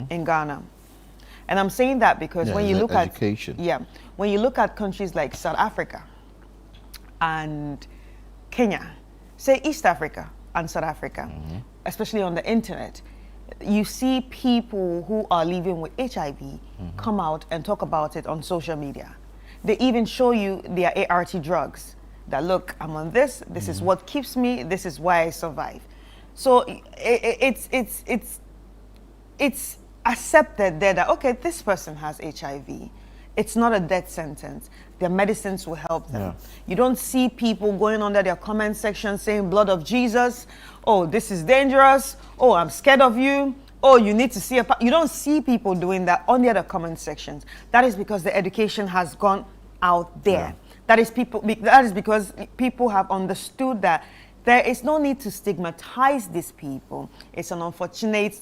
in Ghana. And I'm saying that because when you look when you look at countries like South Africa and Kenya, say East Africa and South Africa, especially on the internet, you see people who are living with HIV come out and talk about it on social media. They even show you their ART drugs. That look, I'm on this. This is what keeps me. This is why I survive. So it's accepted there that okay, this person has HIV. It's not a death sentence. Their medicines will help them. You don't see people going under their comment section saying, blood of Jesus, oh, this is dangerous, oh, I'm scared of you, oh, you need to see a... You don't see people doing that on the other comment sections. That is because the education has gone out there. That is because people have understood that there is no need to stigmatize these people. It's an unfortunate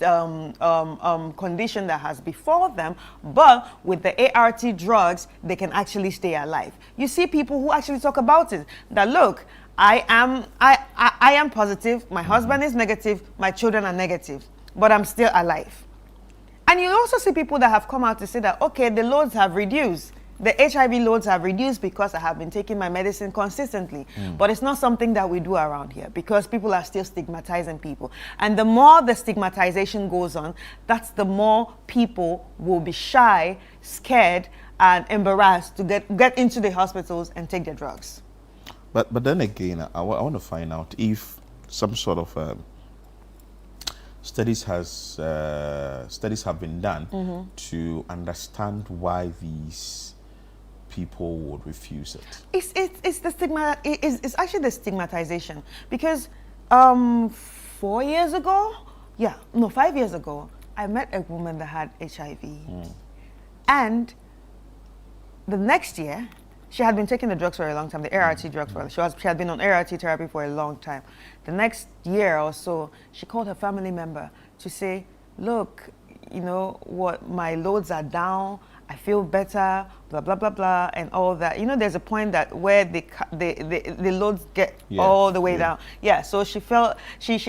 condition that has before them, but with the ART drugs, they can actually stay alive. You see people who actually talk about it, that look, I am positive, my husband is negative, my children are negative, but I'm still alive. And you also see people that have come out to say that, okay, the loads have reduced. The HIV loads have reduced because I have been taking my medicine consistently. But it's not something that we do around here because people are still stigmatizing people. And the more the stigmatization goes on, that's the more people will be shy, scared, and embarrassed to get into the hospitals and take their drugs. But then again, I want to find out if some sort of studies have been done to understand why these people would refuse it. It's the stigma. It's actually the stigmatization because 5 years ago, I met a woman that had HIV, and the next year she had been taking the drugs for a long time, the ART drugs for she had been on ART therapy for a long time. The next year or so, she called her family member to say, look, you know what, my loads are down, I feel better, blah, blah, blah, blah, and all that. You know, there's a point that where the loads get all the way down. Yeah, so she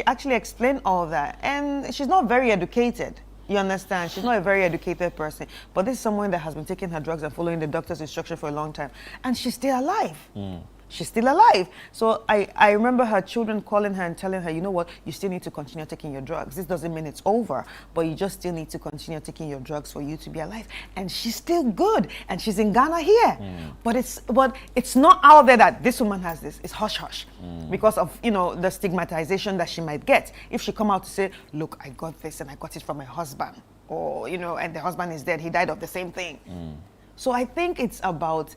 actually explained all that. And she's not very educated. You understand? She's not a very educated person. But this is someone that has been taking her drugs and following the doctor's instruction for a long time. And she's still alive. She's still alive. So I remember her children calling her and telling her, you know what, you still need to continue taking your drugs. This doesn't mean it's over, but you just still need to continue taking your drugs for you to be alive. And she's still good. And she's in Ghana here. But it's not out there that this woman has this. It's hush-hush because of, you know, the stigmatization that she might get. If she come out to say, look, I got this and I got it from my husband. Or, you know, and the husband is dead. He died of the same thing. So I think it's about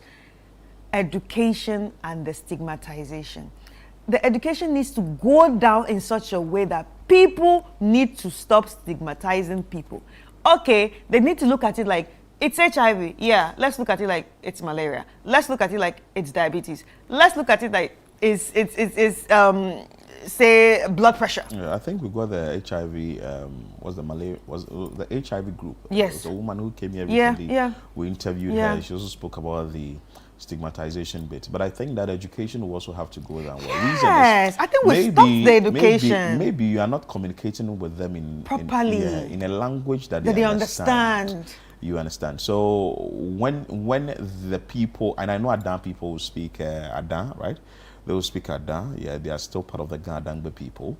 education and the stigmatization. The education needs to go down in such a way that people need to stop stigmatizing people. Okay, they need to look at it like it's HIV. Yeah, let's look at it like it's malaria. Let's look at it like it's diabetes. Let's look at it like it's say blood pressure. Yeah, I think we got the HIV. Was the HIV group? Yes. It was a woman who came here recently. We interviewed her. She also spoke about the stigmatization bit, but I think that education will also have to go down. Yes, I think we stopped the education. Maybe you are not communicating with them properly in a language that they understand. You understand. So when the people, and I know Adan people will speak Adan, right? They will speak Ada. Yeah, they are still part of the Gadangbe people.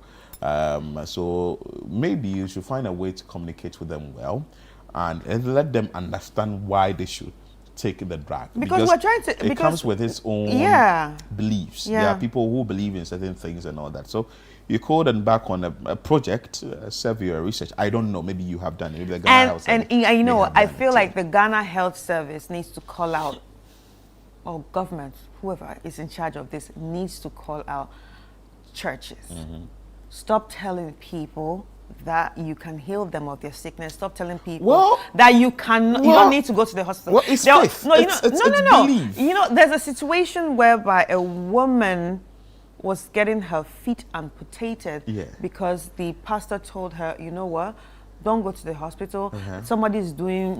So maybe you should find a way to communicate with them well, and let them understand why they should take the drug. Because we're trying to. It comes with its own beliefs. Yeah. There are people who believe in certain things and all that. So you call them back on a project, serve your research. I don't know. Maybe you have done it. Maybe the Ghana Health Service, you know, I feel like the Ghana Health Service needs to call out, or government, whoever is in charge of this, needs to call out churches. Stop telling people that you can heal them of their sickness. Stop telling people that you can. You don't need to go to the hospital. Well, it's faith. No, no. Belief. You know, there's a situation whereby a woman was getting her feet amputated because the pastor told her, you know what, don't go to the hospital. Somebody's jujuing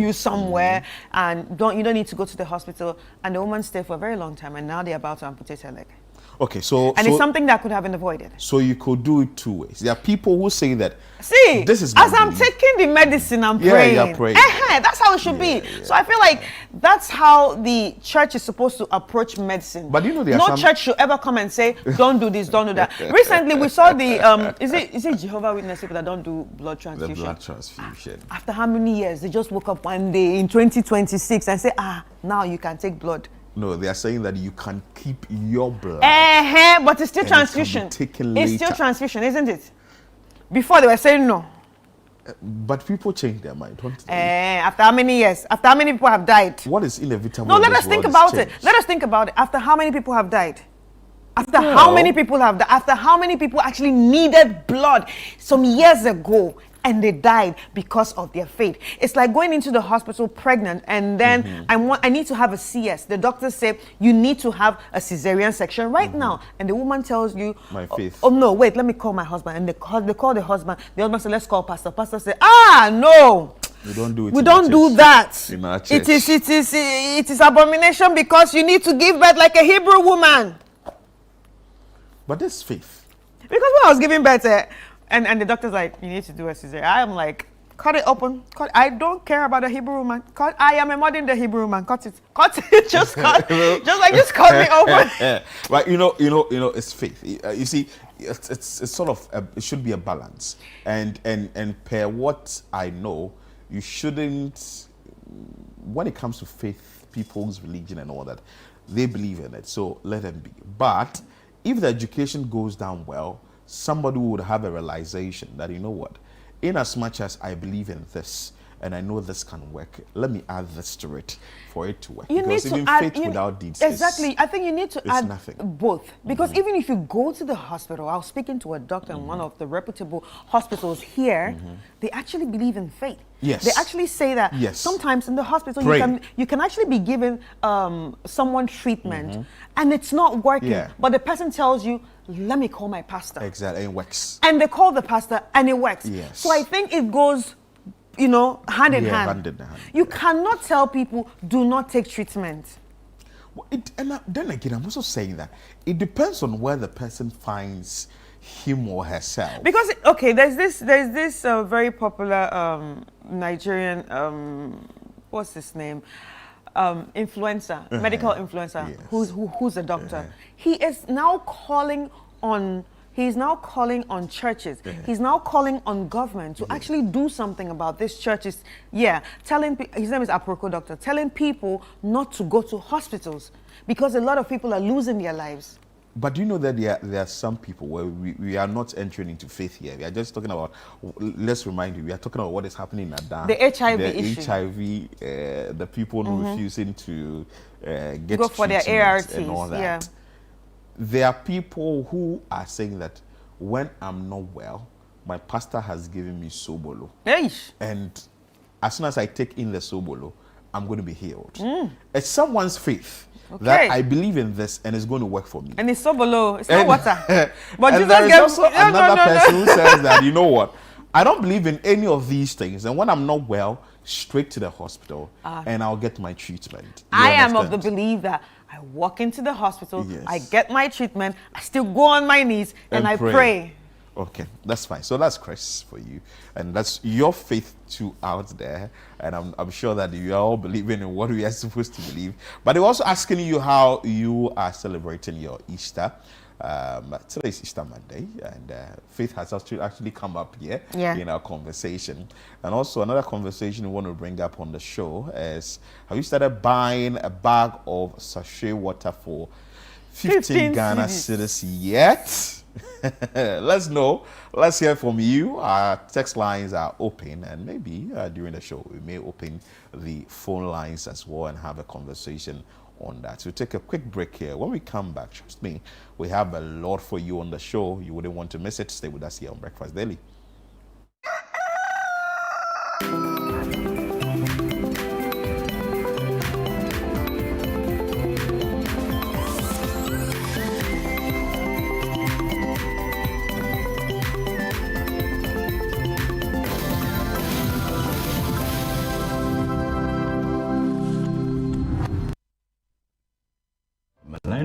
you somewhere, and you don't need to go to the hospital. And the woman stayed for a very long time, and now they're about to amputate her leg. Okay, so it's something that could have been avoided. So you could do it two ways. There are people who say that. See, this is as I'm taking the medicine, I'm praying. Yeah, you're praying. That's how it should be. Yeah. So I feel like that's how the church is supposed to approach medicine. But you know, no church should ever come and say, "Don't do this, don't do that." Recently, we saw the is it Jehovah's Witness people that don't do blood transfusion? The blood transfusion. After how many years? They just woke up one day in 2026 and say, now you can take blood. No, they are saying that you can keep your blood. But it's still transfusion. It's still transfusion, isn't it? Before they were saying no. But people change their mind, don't they? After how many years? After how many people have died? What is inevitable? No, let us think about it. Let us think about it. After how many people have died? After how many people have died? After how many people actually needed blood some years ago? And they died because of their faith. It's like going into the hospital pregnant, and then I need to have a CS. The doctors say you need to have a cesarean section right now, and the woman tells you, "My faith." Oh no, wait, let me call my husband. And they call the husband. The husband said, "Let's call pastor." Pastor said, no. We don't do it. We don't do that. In our church. It is abomination because you need to give birth like a Hebrew woman. But that's faith. Because when I was giving birth, and the doctor's like, you need to do a cesarean. I'm like, cut it open. I don't care about the Hebrew woman. I am a modern day Hebrew woman. Cut it. Just cut me open. Right. You know, it's faith. You see, it's sort of it should be a balance. And per what I know, you shouldn't. When it comes to faith, people's religion and all that, they believe in it. So let them be. But if the education goes down well, somebody would have a realization that, you know what, in as much as I believe in this and I know this can work, let me add this to it for it to work. Because even faith without deeds exactly. I think you need to add nothing. Both. Because even if you go to the hospital, I was speaking to a doctor in one of the reputable hospitals here, they actually believe in faith. Yes. They actually say that sometimes in the hospital you can actually be given someone treatment and it's not working, but the person tells you, let me call my pastor. Exactly, it works. And they call the pastor and it works. Yes. So I think it goes, hand in hand. You cannot tell people, do not take treatment. Well, then again, I'm also saying that it depends on where the person finds him or herself. Because there's this very popular Nigerian what's his name, influencer, medical influencer, who's a doctor. He is now calling on churches. He's now calling on government to actually do something about these churches. Telling his name is Aproko Doctor, telling people not to go to hospitals because a lot of people are losing their lives. But you know that there are some people where we are not entering into faith here. We are just talking about, let's remind you, we are talking about what is happening in Adan. The HIV issue. The people refusing to get go for their ARTs and all that. There are people who are saying that when I'm not well, my pastor has given me Sobolo. And as soon as I take in the Sobolo, I'm going to be healed. It's someone's faith. That I believe in this and it's going to work for me. And it's so below. It's not water. But and there is also another person who says that, you know what, I don't believe in any of these things. And when I'm not well, straight to the hospital and I'll get my treatment. I am of the belief that I walk into the hospital, I get my treatment, I still go on my knees and I pray. Okay, that's fine. So that's Chris for you, and that's your faith too out there. And I'm sure that you are all believing in what we are supposed to believe. But they're also asking you how you are celebrating your Easter. Today is Easter Monday, and faith has actually come up here in our conversation. And also another conversation we want to bring up on the show is: have you started buying a bag of sachet water for 15 Ghana cedis yet? Let's know. Let's hear from you. Our text lines are open, and maybe during the show we may open the phone lines as well and have a conversation on that. So we'll take a quick break here. When we come back, trust me, we have a lot for you on the show. You wouldn't want to miss it. Stay with us here on Breakfast Daily.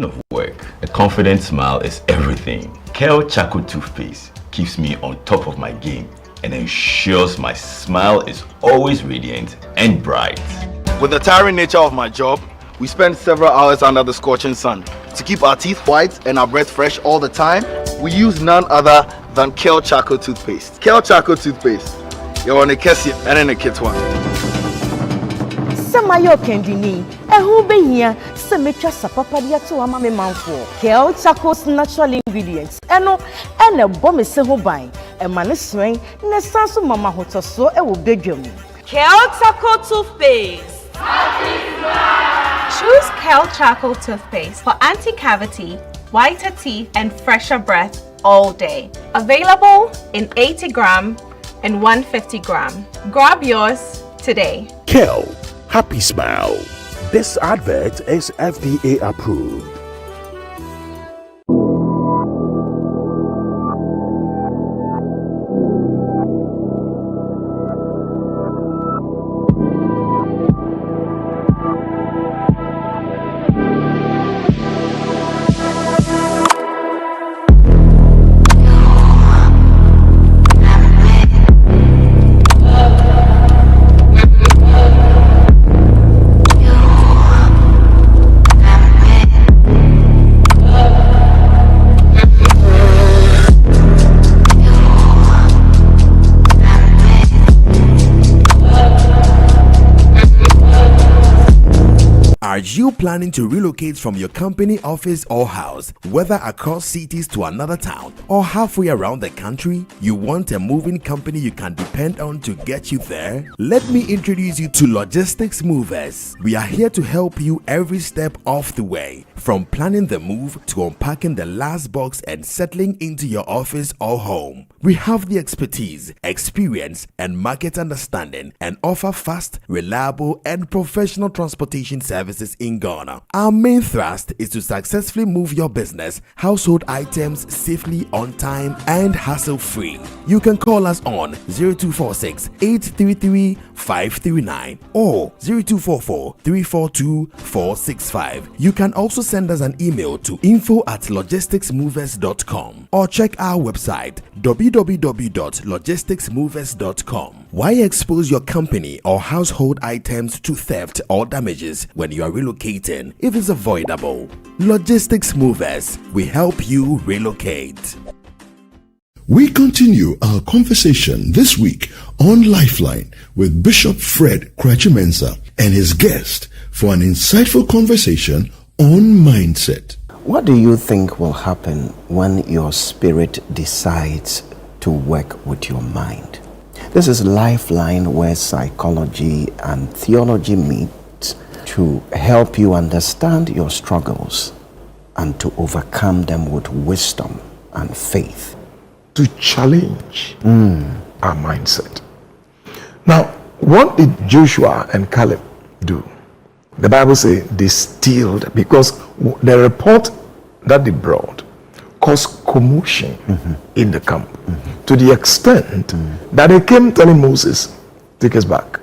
Of work, a confident smile is everything. Kale Charcoal Toothpaste keeps me on top of my game and ensures my smile is always radiant and bright. With the tiring nature of my job, we spend several hours under the scorching sun. To keep our teeth white and our breath fresh all the time, we use none other than Kale Charcoal Toothpaste. Kale Charcoal Toothpaste. You're on a Kessie and in a kit one. Samayo kendini ehu behia semecha sapapadia to ama me manfo Kale Charcoal's natural ingredients eno ene bome se ho ban e mane swen ne sanso mama hotoso e wo bedwam. Kale Charcoal Toothpaste. Choose Kale Charcoal Toothpaste for anti-cavity, whiter teeth and fresher breath all day. Available in 80 gram and 150 gram. Grab yours today. Kale, happy smile. This advert is FDA approved. Are you planning to relocate from your company office or house, whether across cities to another town or halfway around the country? You want a moving company you can depend on to get you there? Let me introduce you to Logistics Movers. We are here to help you every step of the way, from planning the move to unpacking the last box and settling into your office or home. We have the expertise, experience, and market understanding and offer fast, reliable, and professional transportation services in Ghana. Our main thrust is to successfully move your business, household items safely, on time, and hassle-free. You can call us on 0246 833 539 or 0244 342 465. You can also send us an email to info@logisticsmovers.com or check our website www.logisticsmovers.com. Why expose your company or household items to theft or damages when you are relocating if it's avoidable? Logistics Movers, we help you relocate. We continue our conversation this week on Lifeline with Bishop Fred Krachimensa and his guest for an insightful conversation on mindset. What do you think will happen when your spirit decides to work with your mind? This is Lifeline, where psychology and theology meet to help you understand your struggles and to overcome them with wisdom and faith. To challenge our mindset. Now, what did Joshua and Caleb do? The Bible says they stealed, because the report that they brought caused commotion in the camp, to the extent that they came telling Moses, take us back.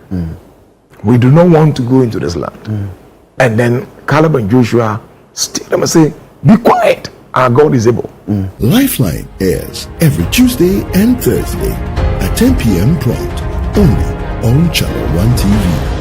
We do not want to go into this land. And then Caleb and Joshua steal them and say, be quiet, our God is able. Lifeline airs every Tuesday and Thursday at 10 p.m. prompt, only on Channel 1 TV.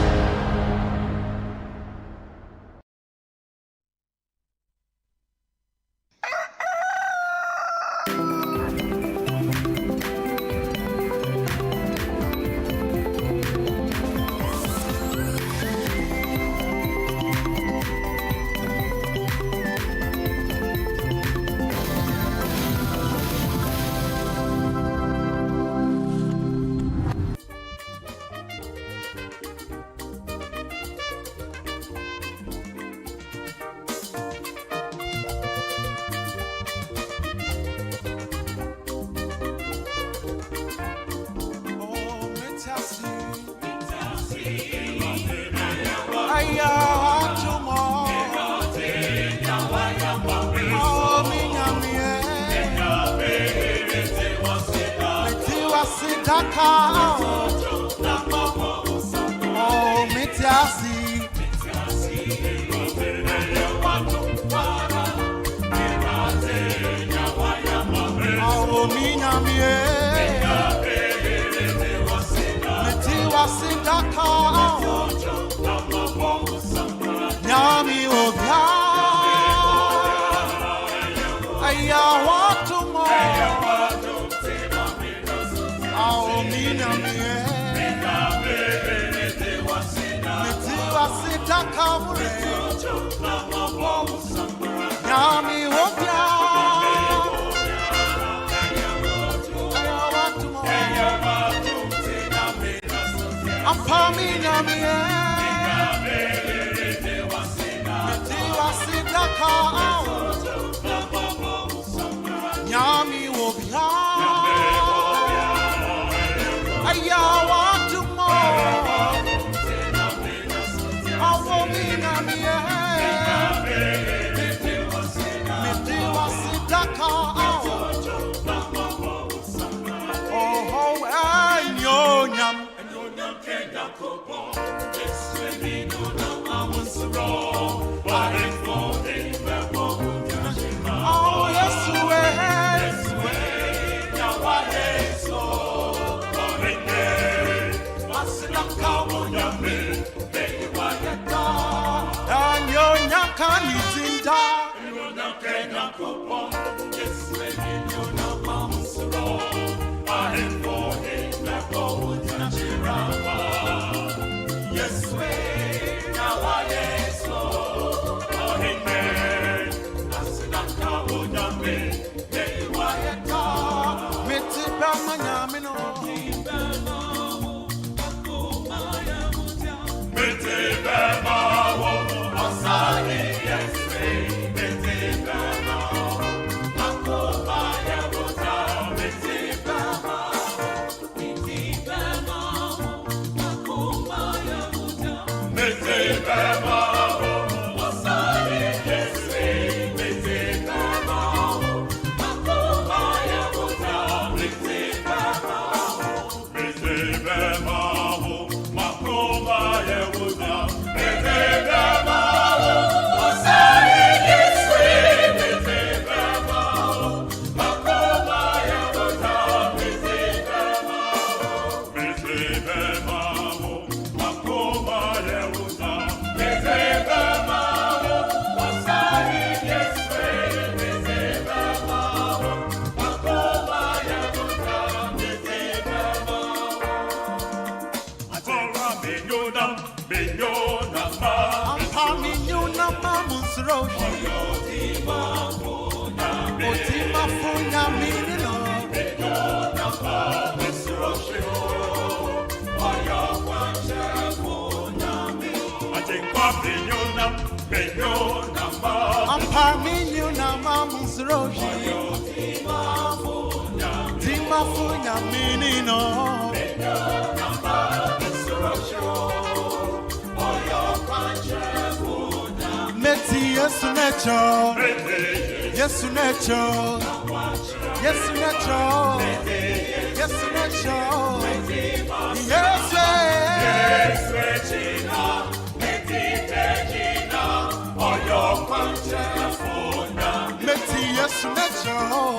Yes, natural.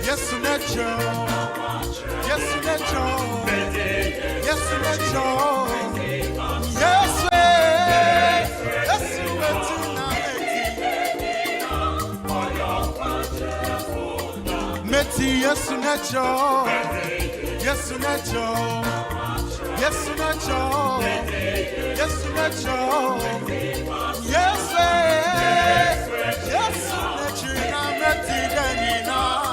Yes, natural. Yes, natural. Yes, natural. Yes, Meti, yes, natural. Yes, natural. Yes, natural. Yes, natural. Yes, yes, natural. Meti, Danina.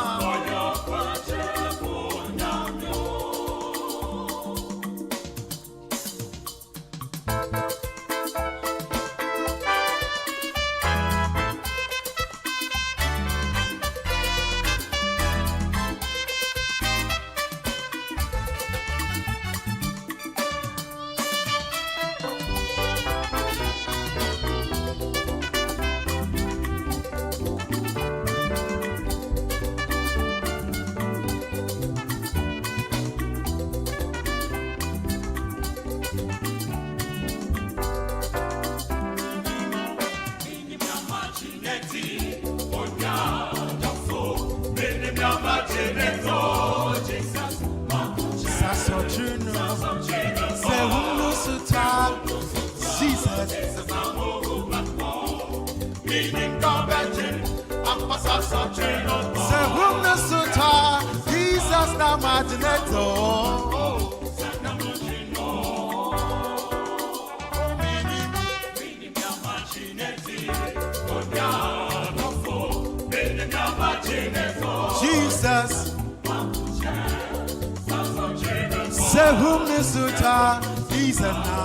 Jesus, Sehum Nisuta, he's a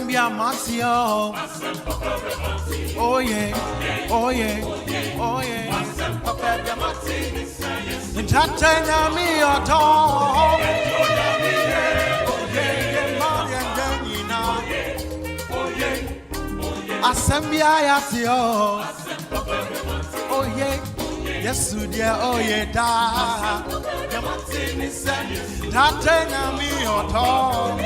Asembia Matio. Oh yeah, oh yeah, oh yeah. Entertain me your dog. Asembia Yatio. Oh yeah, yes, dear, oh yeah, da. Entertain me your dog.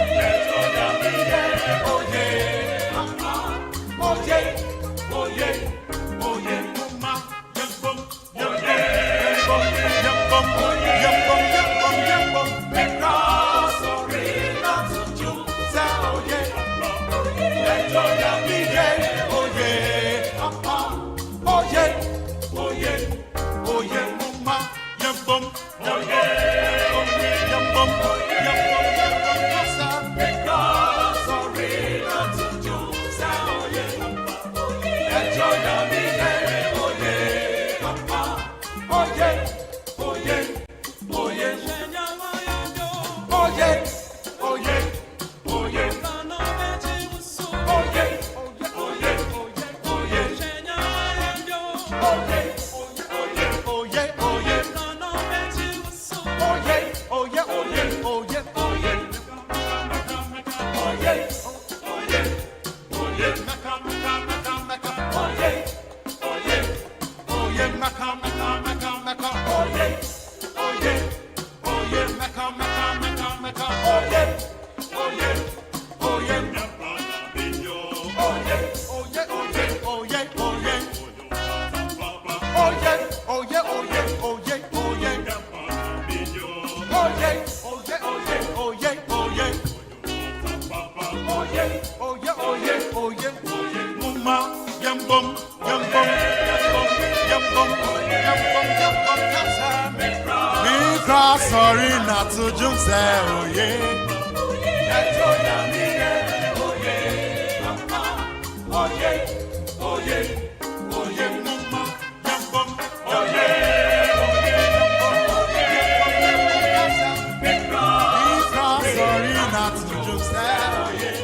Oh yeah, oh yeah, oh yeah, oh yeah, mama, yum bum, yum bum, yum bum, yum bum, yum bum, yum bum, because sorry not to do, oh yeah, oh yeah, oh yeah, oh yeah, oh yeah, mama, yum bum, yum bum, yum bum, yum bum, because sorry not to do, oh yeah. Sorry not to jump, oh yeah. Oh yeah, oh yeah, oh yeah, mama, yum bum, oh yeah, oh yeah, sorry not to jump, oh yeah.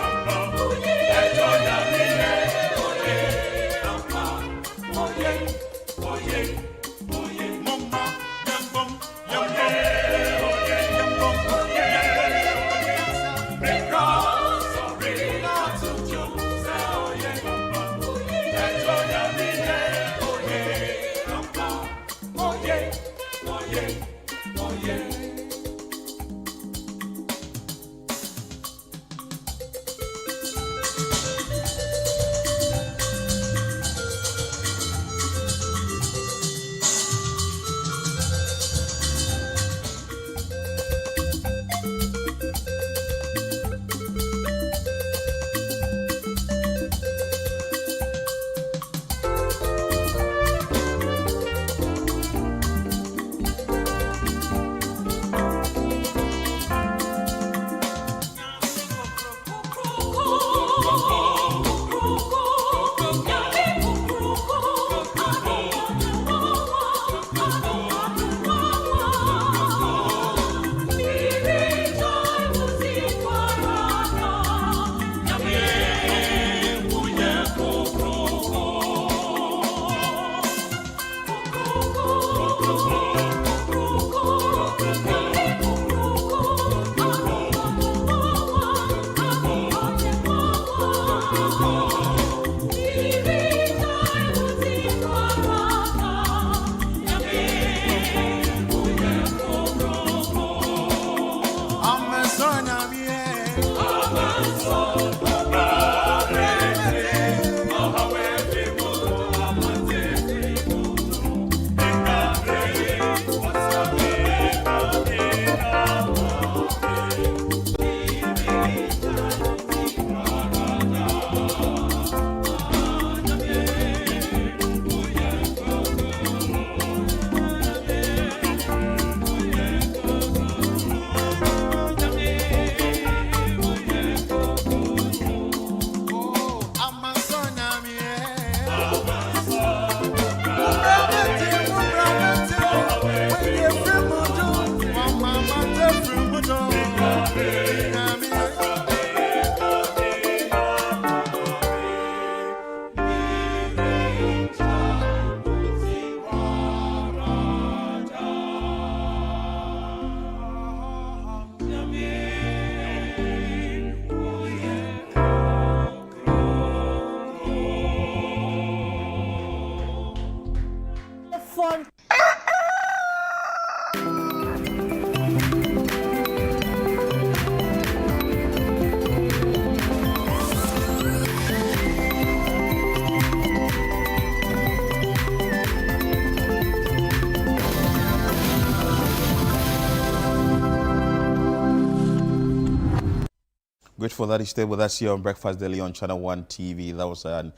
grateful that you stayed with us here on Breakfast Daily on Channel 1 TV. That was a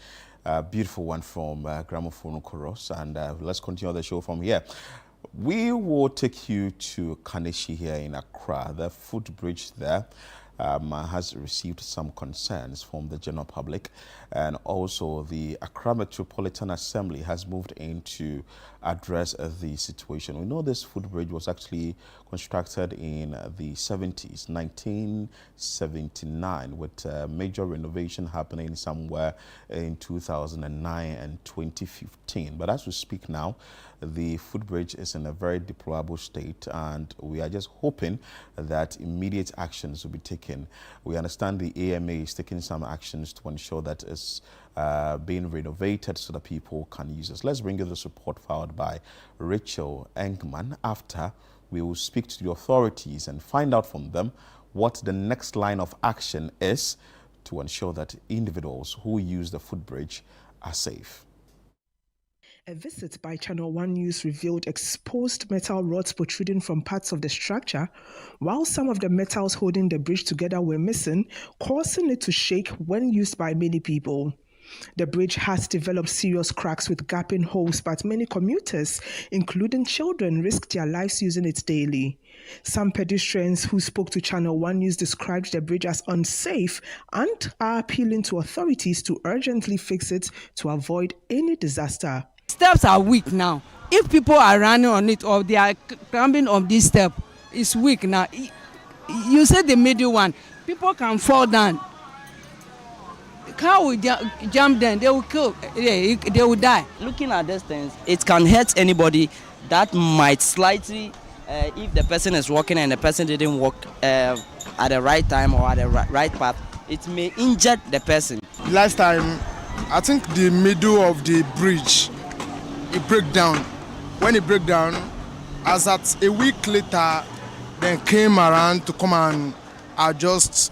beautiful one from Gramophone Koros. And let's continue the show from here. We will take you to Kaneshie here in Accra. The footbridge there has received some concerns from the general public, and also the Accra Metropolitan Assembly has moved in to address the situation. We know this footbridge was actually constructed in the 70s, 1979, with major renovation happening somewhere in 2009 and 2015. But as we speak now, the footbridge is in a very deplorable state, and we are just hoping that immediate actions will be taken. We understand the AMA is taking some actions to ensure that it's being renovated so that people can use it. Let's bring you this report filed by Rachel Engman. After, we will speak to the authorities and find out from them what the next line of action is to ensure that individuals who use the footbridge are safe. A visit by Channel 1 News revealed exposed metal rods protruding from parts of the structure, while some of the metals holding the bridge together were missing, causing it to shake when used by many people. The bridge has developed serious cracks with gaping holes, but many commuters, including children, risk their lives using it daily. Some pedestrians who spoke to Channel 1 News described the bridge as unsafe and are appealing to authorities to urgently fix it to avoid any disaster. Steps are weak now. If people are running on it or they are climbing on this step, it's weak now. You said the middle one, people can fall down. Car will jump them, they will kill, they will die. Looking at this things, it can hurt anybody that might slightly, if the person is walking and the person didn't walk at the right time or at the right path, it may injure the person. Last time, I think the middle of the bridge, it broke down. When it broke down, as at a week later, then came around to come and adjust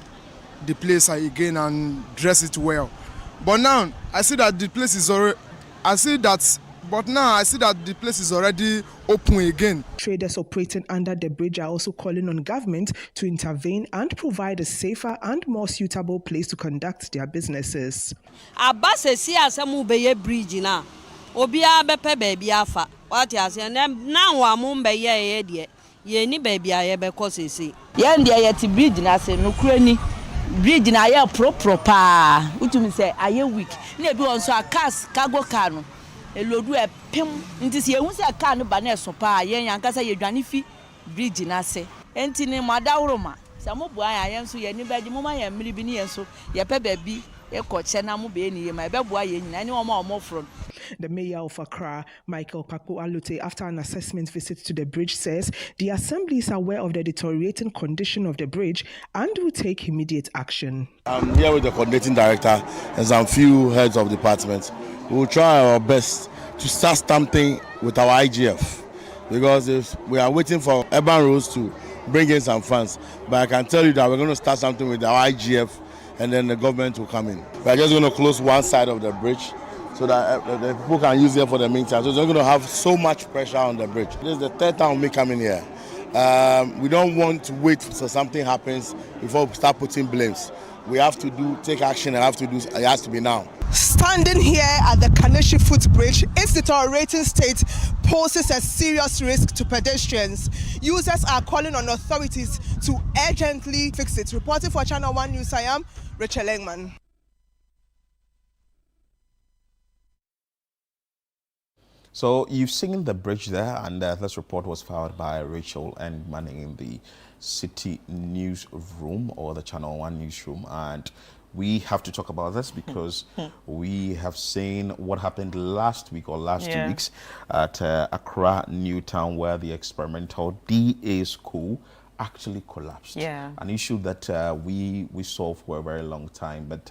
the place again and dress it well. But now I see that the place is already. I see that the place is already open again. Traders operating under the bridge are also calling on government to intervene and provide a safer and more suitable place to conduct their businesses. Abase si asemu beye bridge na. Obia bepe baby afa. What you say na wa mu be ye de. Ye ni baby aye be ko sese. Ye ndia ye ti bridge na se no kura ni. Bridge na ye pro pa. Utumi say aye weak. Na bi won so a cars cargo car no. Elodu e pem. Nti se ehun se car no ba na so pa ye yankasa ye dwane fi bridge na se. Enti ni madawroma. Se mo bua ya nso ye ni baji mo ma ye mmiri bi ni ye so ye pe baby. The mayor of Accra, Michael Paku Alute, after an assessment visit to the bridge, says the assembly is aware of the deteriorating condition of the bridge and will take immediate action. I'm here with the coordinating director and some few heads of departments. We will try our best to start something with our IGF, because if we are waiting for urban roads to bring in some funds, but I can tell you that we're going to start something with our IGF, and then the government will come in. We're just going to close one side of the bridge so that the people can use it for the meantime. So they're going to have so much pressure on the bridge. This is the third time we coming here. We don't want to wait so something happens before we start putting blames. We have to take action and it has to be now. Standing here at the Kaneshie footbridge, its deteriorating state poses a serious risk to pedestrians. Users are calling on authorities to urgently fix it. Reporting for Channel 1 News, I am Rachel Engman. So you've seen the bridge there, and this report was filed by Rachel Engman in the City Newsroom or the Channel 1 Newsroom, and we have to talk about this because we have seen what happened last week or last 2 weeks at Accra Newtown, where the experimental DA school actually collapsed. An issue that we solved for a very long time. But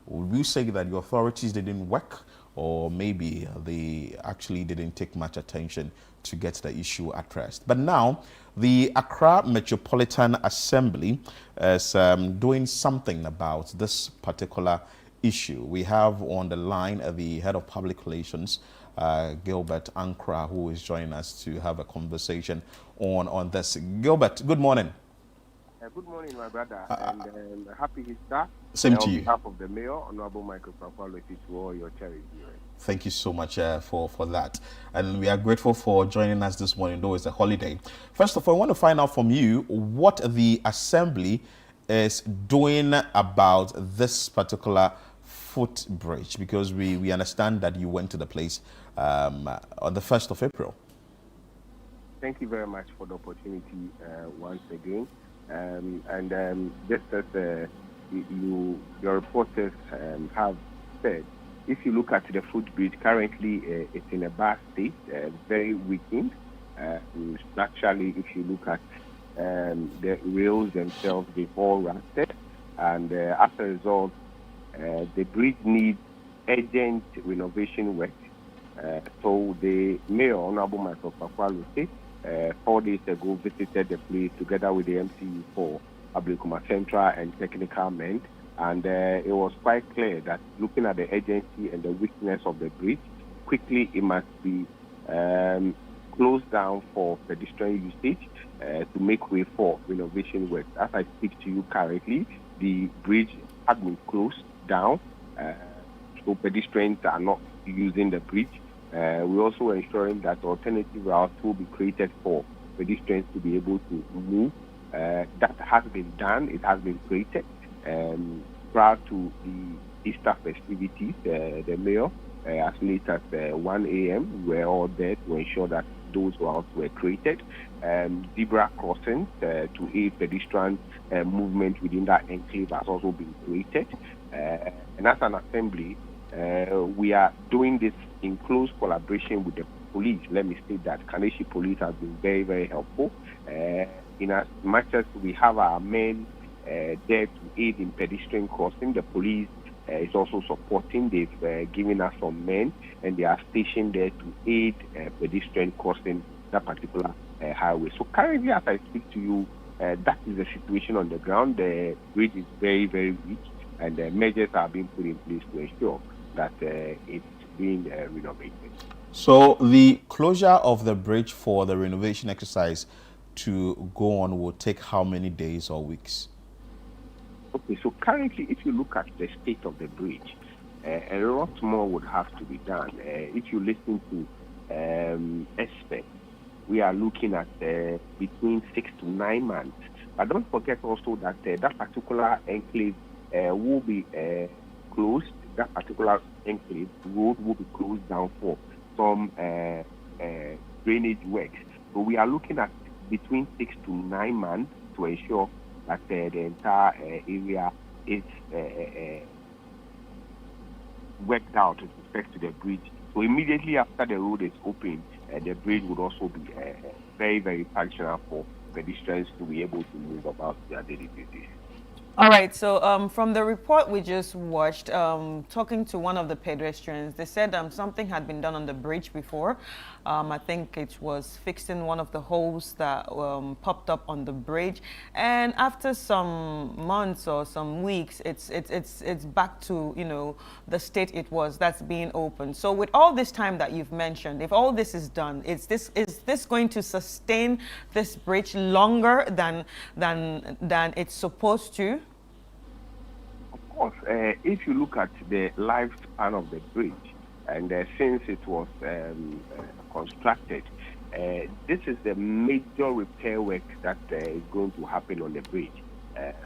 would you say that the authorities didn't work, or maybe they actually didn't take much attention to get the issue addressed? But now the Accra Metropolitan Assembly is doing something about this particular issue. We have on the line the head of public relations, Gilbert Ankra, who is joining us to have a conversation on this. Gilbert, good morning. Good morning, my brother, and happy Easter. Same to you. On behalf of the Mayor, Honorable Michael Pakwalo, to all your charity viewers. Thank you so much for that. And we are grateful for joining us this morning, though it's a holiday. First of all, I want to find out from you what the Assembly is doing about this particular footbridge, because we understand that you went to the place on the 1st of April. Thank you very much for the opportunity once again. Just as your reporters have said, if you look at the footbridge, currently it's in a bad state, very weakened. Structurally, if you look at the rails themselves, they've all rusted. And as a result, the bridge needs urgent renovation work. So the Mayor, Honorable Michael Pakwalo, 4 days ago visited the place together with the MCU for Ablekuma Central and Technical Men, and it was quite clear that looking at the urgency and the weakness of the bridge, quickly it must be closed down for pedestrian usage to make way for renovation work. As I speak to you currently, the bridge has been closed down, so pedestrians are not using the bridge. We're also ensuring that alternative routes will be created for pedestrians to be able to move. That has been done. It has been created. Prior to the Easter festivities, the Mayor, as late as 1 a.m., we were all there to ensure that those routes were created. Zebra crossings to aid pedestrian movement within that enclave has also been created. And as an assembly, we are doing this in close collaboration with the police. Let me state that Kaneshie Police has been very, very helpful. In as much as we have our men there to aid in pedestrian crossing, the police is also supporting. They've given us some men, and they are stationed there to aid pedestrian crossing that particular highway. So currently, as I speak to you, that is the situation on the ground. The bridge is very, very weak, and measures are being put in place to ensure that it's being renovated. So the closure of the bridge for the renovation exercise to go on will take how many days or weeks? Okay, so currently, if you look at the state of the bridge, a lot more would have to be done. If you listen to experts, we are looking at between 6 to 9 months. But don't forget also that that particular enclave will be closed. That particular enclave road will be closed down for some drainage works. So we are looking at between 6 to 9 months to ensure that the entire area is worked out with respect to the bridge. So immediately after the road is open, the bridge would also be very, very functional for pedestrians to be able to move about their daily duties. All right, so from the report we just watched, talking to one of the pedestrians, they said something had been done on the bridge before. I think it was fixing one of the holes that popped up on the bridge, and after some months or some weeks, it's back to, you know, the state it was, that's being open. So with all this time that you've mentioned, if all this is done, is this going to sustain this bridge longer than it's supposed to? Of course, if you look at the lifespan of the bridge, and since it was constructed, this is the major repair work that is going to happen on the bridge.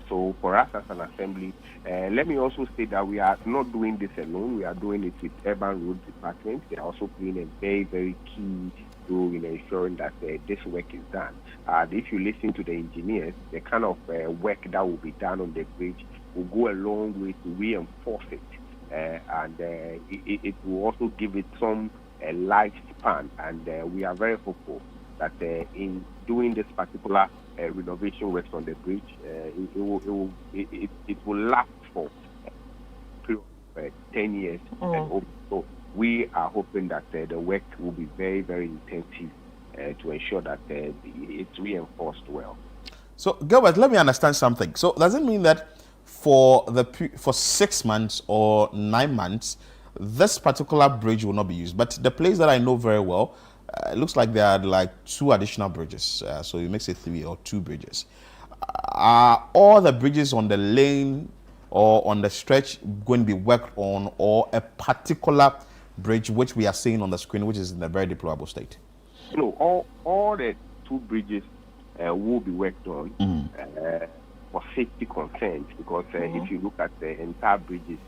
So for us as an assembly, let me also say that we are not doing this alone. We are doing it with Urban Road Department. They are also playing a very, very key role in ensuring that this work is done. If you listen to the engineers, the kind of work that will be done on the bridge will go a long way to reinforce it. And it will also give it some lifespan. And we are very hopeful that in doing this particular renovation works on the bridge, it will last for a period of 10 years. And so we are hoping that the work will be very, very intensive to ensure that it's reinforced well. So, Gilbert, let me understand something. So, does it mean that for 6 months or 9 months, this particular bridge will not be used? But the place that I know very well, it looks like there are like 2 additional bridges. So it makes it 3 or 2 bridges. are all the bridges on the lane or on the stretch going to be worked on, or a particular bridge which we are seeing on the screen, which is in a very deplorable state? No, all the 2 bridges will be worked on for safety concerns, because if you look at the entire bridges,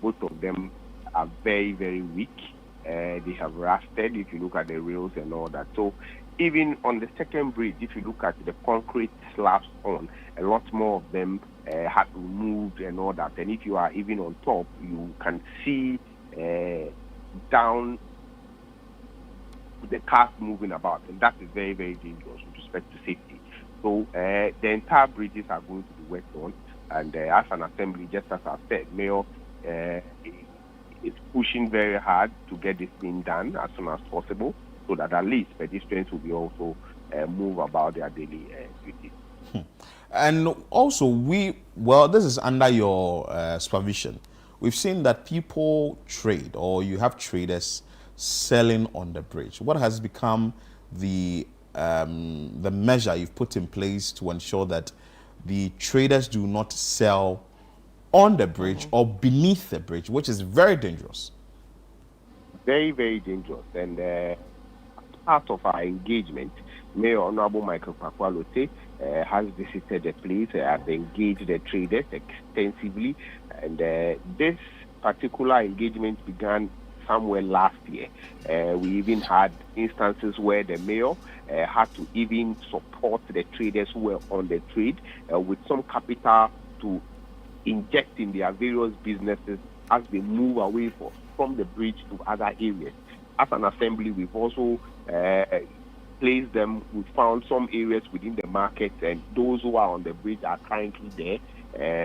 both of them are very, very weak. They have rusted if you look at the rails and all that. So even on the second bridge, if you look at the concrete slabs on, a lot more of them had removed and all that. And if you are even on top, you can see down the cars moving about, and that is very, very dangerous with respect to safety. So the entire bridges are going to be worked on, and as an assembly, just as I said, Mayor is pushing very hard to get this thing done as soon as possible, so that at least pedestrians will be also move about their daily duties. And also, this is under your supervision. We've seen that people trade, or you have traders selling on the bridge. What has become the measure you've put in place to ensure that the traders do not sell on the bridge or beneath the bridge, which is very dangerous? Very, very dangerous. And as part of our engagement, Mayor Honorable Michael Pakwalote has visited the place, has engaged the traders extensively, and this particular engagement began somewhere last year. We even had instances where the mayor had to even support the traders who were on the trade with some capital to inject in their various businesses as they move away from the bridge to other areas. As an assembly, we've also placed them. We found some areas within the market, and those who are on the bridge are currently there.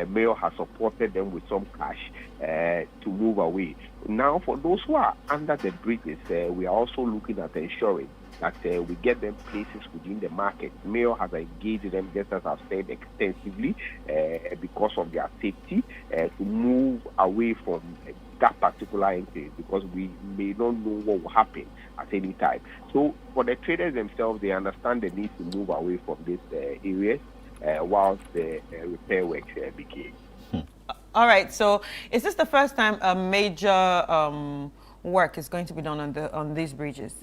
Mayor has supported them with some cash to move away. Now, for those who are under the bridges, we are also looking at ensuring that we get them places within the market. Mayor has engaged them, just as I've said, extensively because of their safety, to move away from that particular entry, because we may not know what will happen at any time. So for the traders themselves, they understand the need to move away from these areas whilst the repair works begin. All right, so is this the first time a major work is going to be done on these bridges?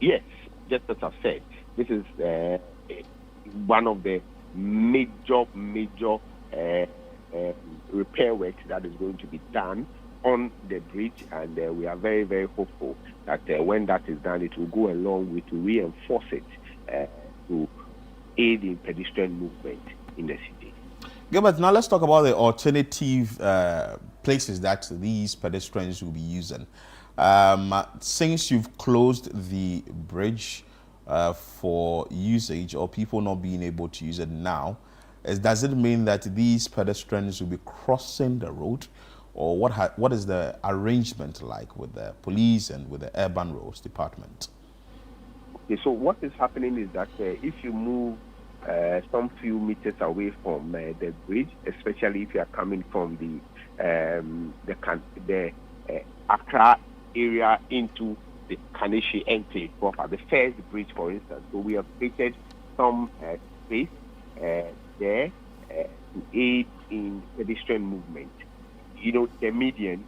Yes, just as I've said, this is one of the major repair works that is going to be done on the bridge, and we are very, very hopeful that when that is done, it will go along with to reinforce it to aid in pedestrian movement in the city. Gilbert, now let's talk about the alternative places that these pedestrians will be using. Since you've closed the bridge for usage, or people not being able to use it now, does it mean that these pedestrians will be crossing the road? Or what is the arrangement like with the police and with the urban roads department? Okay, so what is happening is that if you move some few meters away from the bridge, especially if you are coming from the Accra area into the Kaneshie enclave proper, the first bridge, for instance. So we have created some space there to aid in pedestrian movement. You know, the median,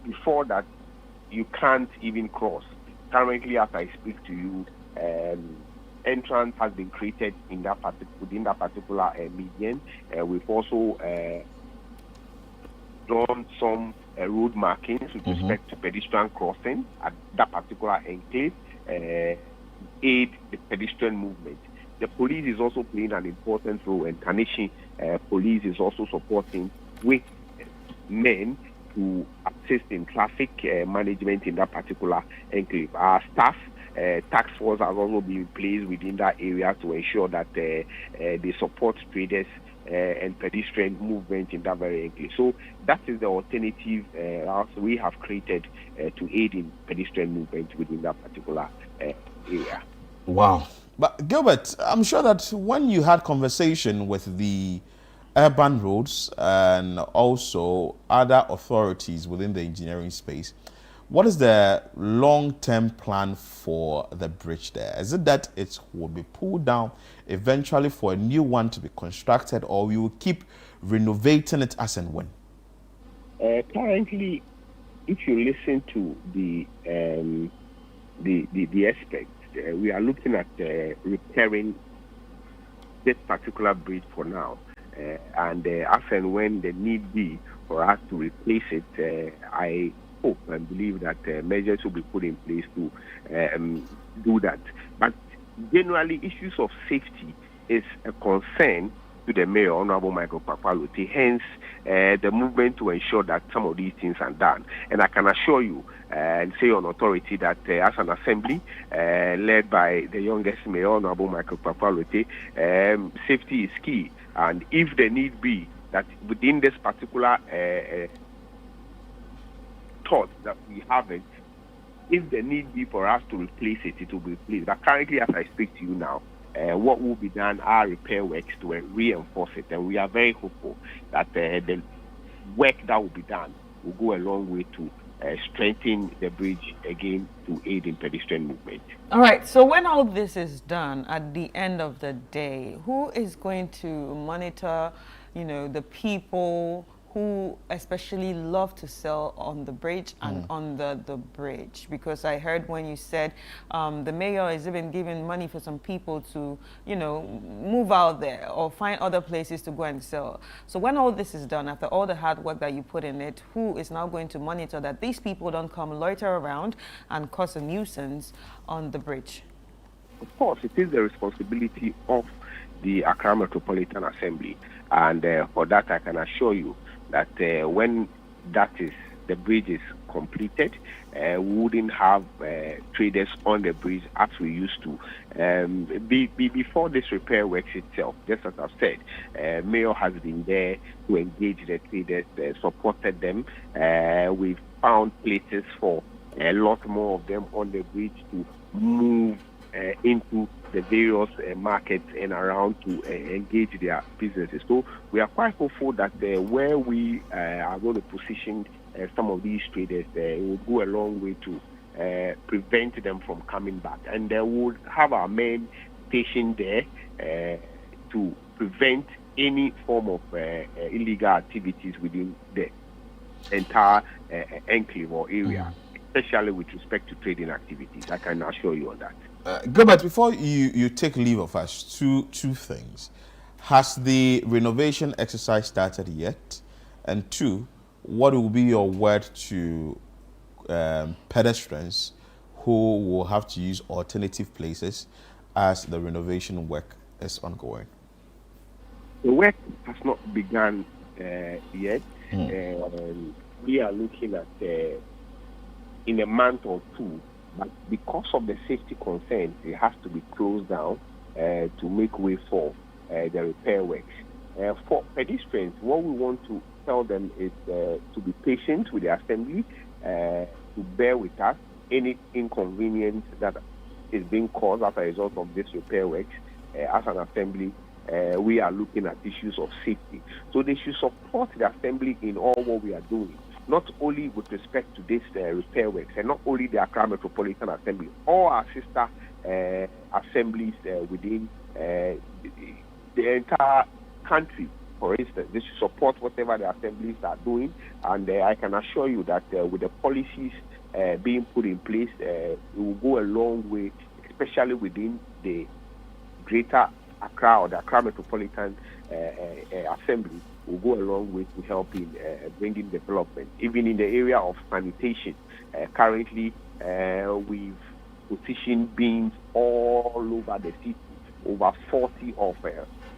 before that, you can't even cross. Currently, as I speak to you, entrance has been created in within that particular median. We've also drawn some road markings with respect to pedestrian crossing at that particular enclave, aid the pedestrian movement. The police is also playing an important role, and Kaneshie police is also supporting with men to assist in traffic management in that particular enclave. Our staff, task force, has also been placed within that area to ensure that they support traders and pedestrian movement in that very enclave. So that is the alternative route we have created to aid in pedestrian movement within that particular area. Wow. But Gilbert, I'm sure that when you had conversation with the urban roads and also other authorities within the engineering space, What is the long-term plan for the bridge there? Is it that it will be pulled down eventually for a new one to be constructed, or we will keep renovating it as and when? Currently, if you listen to the experts, we are looking at repairing this particular bridge for now, and as and when the need be for us to replace it, I hope and believe that measures will be put in place to do that. But generally, issues of safety is a concern to the Mayor, Honorable Michael Kpakpa-Lotey, hence the movement to ensure that some of these things are done. And I can assure you and say on authority that as an assembly led by the youngest Mayor, Honorable Michael Kpakpa-Lotey, safety is key. And if the need be that within this particular thought that we have it, if the need be for us to replace it, it will be replaced. But currently, as I speak to you now, what will be done are repair works to reinforce it, and we are very hopeful that the work that will be done will go a long way to strengthen the bridge again to aid in pedestrian movement. All right, so when all this is done, at the end of the day, who is going to monitor, the people who especially love to sell on the bridge and on the bridge? Because I heard when you said the mayor is even giving money for some people to, move out there or find other places to go and sell. So when all this is done, after all the hard work that you put in it, who is now going to monitor that these people don't come loiter around and cause a nuisance on the bridge? Of course, it is the responsibility of the Accra Metropolitan Assembly. And for that, I can assure you that when the bridge is completed, we wouldn't have traders on the bridge as we used to. Before this repair works itself, just as I've said, Mayor has been there to engage the traders, supported them. We've found places for a lot more of them on the bridge to move into the various markets and around to engage their businesses. So we are quite hopeful that where we are going to position some of these traders, it will go a long way to prevent them from coming back. And we'll have our men stationed there to prevent any form of illegal activities within the entire enclave or area, especially with respect to trading activities. I can assure you on that. Gilbert, before you take leave of us, two things. Has the renovation exercise started yet? And two, what will be your word to pedestrians who will have to use alternative places as the renovation work is ongoing? The work has not begun yet. We are looking at in a month or two. But because of the safety concerns, it has to be closed down to make way for the repair works. For pedestrians, what we want to tell them is to be patient with the assembly, to bear with us any inconvenience that is being caused as a result of this repair works. As an assembly, we are looking at issues of safety. So they should support the assembly in all what we are doing. Not only with respect to this repair works, and not only the Accra Metropolitan Assembly, all our sister assemblies within the entire country, for instance, they should support whatever the assemblies are doing. And I can assure you that with the policies being put in place, it will go a long way, especially within the greater Accra or the Accra Metropolitan Assembly. Will go a long way to help in bringing development. Even in the area of sanitation, currently we've positioned bins all over the city. Over 40 of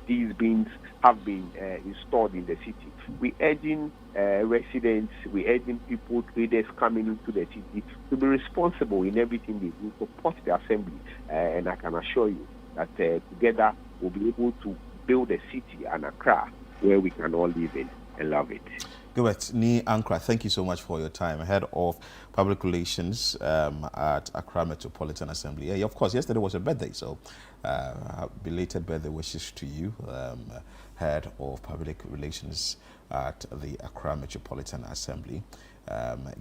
these bins have been installed in the city. We're urging residents, we're urging people, traders coming into the city to be responsible in everything they do, support the assembly, and I can assure you that together we'll be able to build a city and Accra where we can all live in and love it. Gilbert Ni Ankra, thank you so much for your time. Head of Public Relations at Accra Metropolitan Assembly. Yeah, of course, yesterday was a birthday, so belated birthday wishes to you, Head of Public Relations at the Accra Metropolitan Assembly.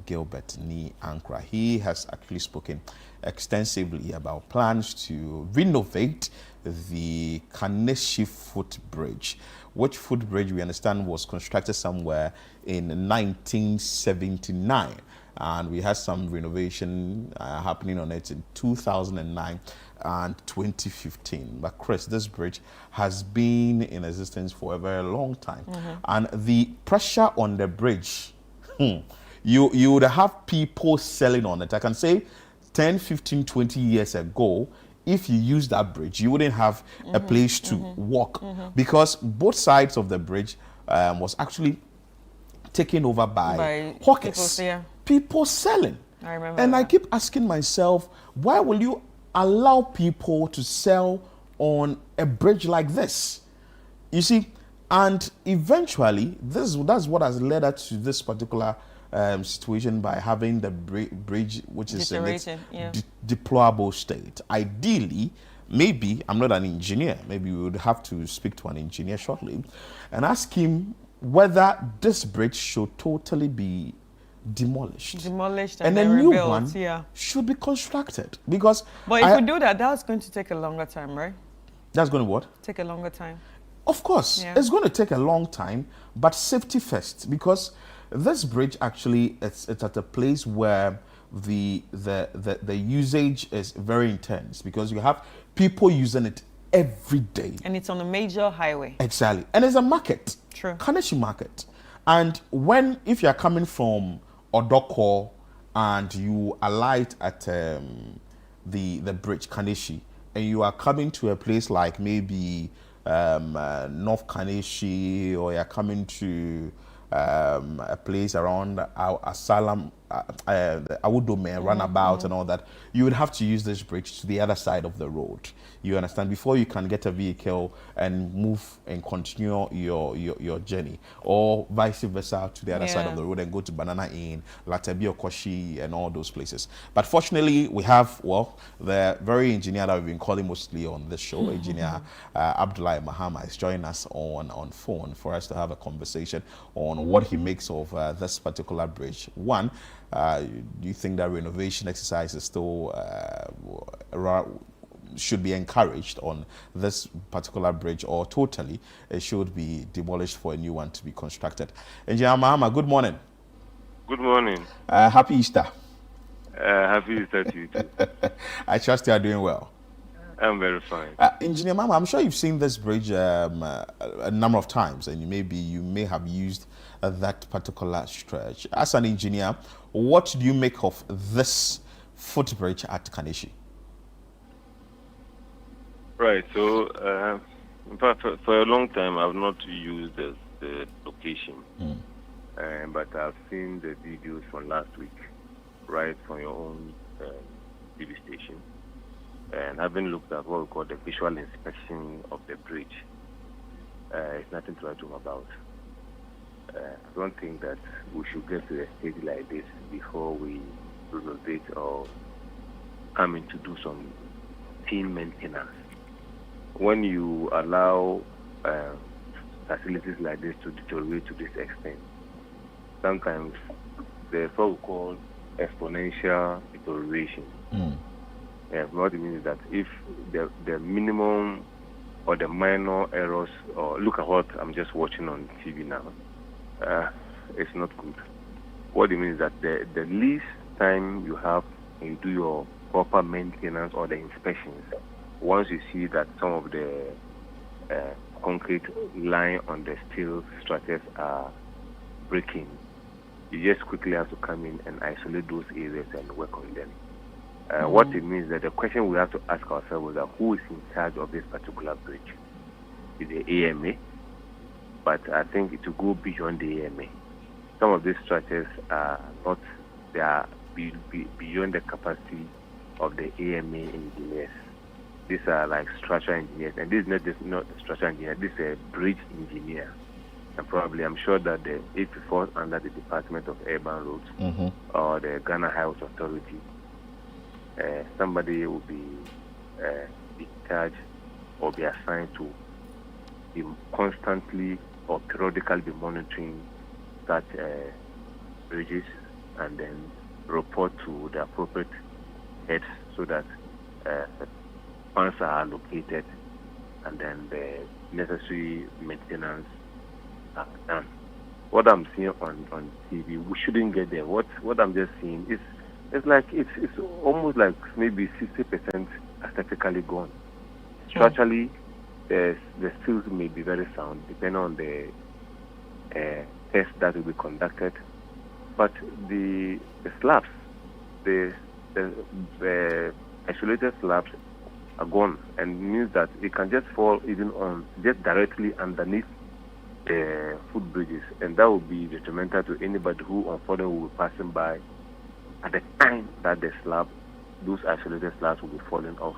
Gilbert Ni Ankra. He has actually spoken extensively about plans to renovate the Kaneshie footbridge, which footbridge we understand was constructed somewhere in 1979. And we had some renovation happening on it in 2009 and 2015. But Chris, this bridge has been in existence for a very long time. And the pressure on the bridge, you would have people selling on it. I can say 10, 15, 20 years ago, if you use that bridge, you wouldn't have a place to walk because both sides of the bridge was actually taken over by hawkers. People selling. I remember. And I keep asking myself, why will you allow people to sell on a bridge like this? You see, and eventually, that's what has led us to this particular situation by having the bridge, which is in its deplorable state. Ideally, maybe, I'm not an engineer, maybe we would have to speak to an engineer shortly and ask him whether this bridge should totally be demolished and a new one should be constructed. Because but if we do that, that's going to take a longer time, right? That's going to what? Take a longer time. Of course, it's going to take a long time, but safety first, because this bridge actually it's at a place where the usage is very intense, because you have people using it every day. And it's on a major highway. Exactly. And it's a market. True. Kaneshie market. And if you're coming from Odoko and you alight at the bridge Kaneshie, and you are coming to a place like maybe North Kaneshie, or you're coming to a place around Asylum, Awudome, runabout and all that, you would have to use this bridge to the other side of the road. You understand? Before you can get a vehicle and move and continue your journey, or vice versa to the other side of the road and go to Banana Inn, Latabi Okoshi and all those places. But fortunately, we have, the very engineer that we've been calling mostly on this show, Engineer Abdullahi Mahama, is joining us on phone for us to have a conversation on what he makes of this particular bridge. One, do you think that renovation exercise is still should be encouraged on this particular bridge, or totally it should be demolished for a new one to be constructed? Engineer Mahama, good morning. Good morning. Happy Easter. Happy Easter to you too. I trust you are doing well. I'm very fine. Engineer Mahama, I'm sure you've seen this bridge a number of times, and you may have used that particular stretch. As an engineer, what do you make of this footbridge at Kaneshie? Right, so in fact, for a long time I've not used the location, but I've seen the videos from last week, right, from your own TV station, and having looked at what we call the visual inspection of the bridge, it's nothing to write home about. I don't think that we should get to a stage like this before we renovate or come in to do some team maintenance. When you allow facilities like this to deteriorate to this extent, sometimes there's what we call exponential deterioration. What it means is that if the minimum or the minor errors, or look at what I'm just watching on TV now, it's not good. What it means is that the least time you have when you do your proper maintenance or the inspections, once you see that some of the concrete line on the steel structures are breaking, you just quickly have to come in and isolate those areas and work on them. What it means is that the question we have to ask ourselves is that who is in charge of this particular bridge? Is the AMA? But I think it will go beyond the AMA. Some of these structures are not, they are beyond the capacity of the AMA engineers. These are like structural engineers, and this is not just not a structural engineer, this is a bridge engineer. And probably, I'm sure that if it falls under the Department of Urban Roads or the Ghana Highways Authority, somebody will be in charge or be assigned to be constantly or periodically be monitoring such bridges and then report to the appropriate heads so that funds are allocated and then the necessary maintenance are done. What I'm seeing on TV, we shouldn't get there. What I'm just seeing is it's almost like maybe 60% aesthetically gone. Structurally, the stills may be very sound depending on the test that will be conducted, but the slabs, the isolated slabs are gone, and means that it can just fall even on just directly underneath the footbridges, and that will be detrimental to anybody who unfortunately will be passing by at the time that those isolated slabs will be falling off.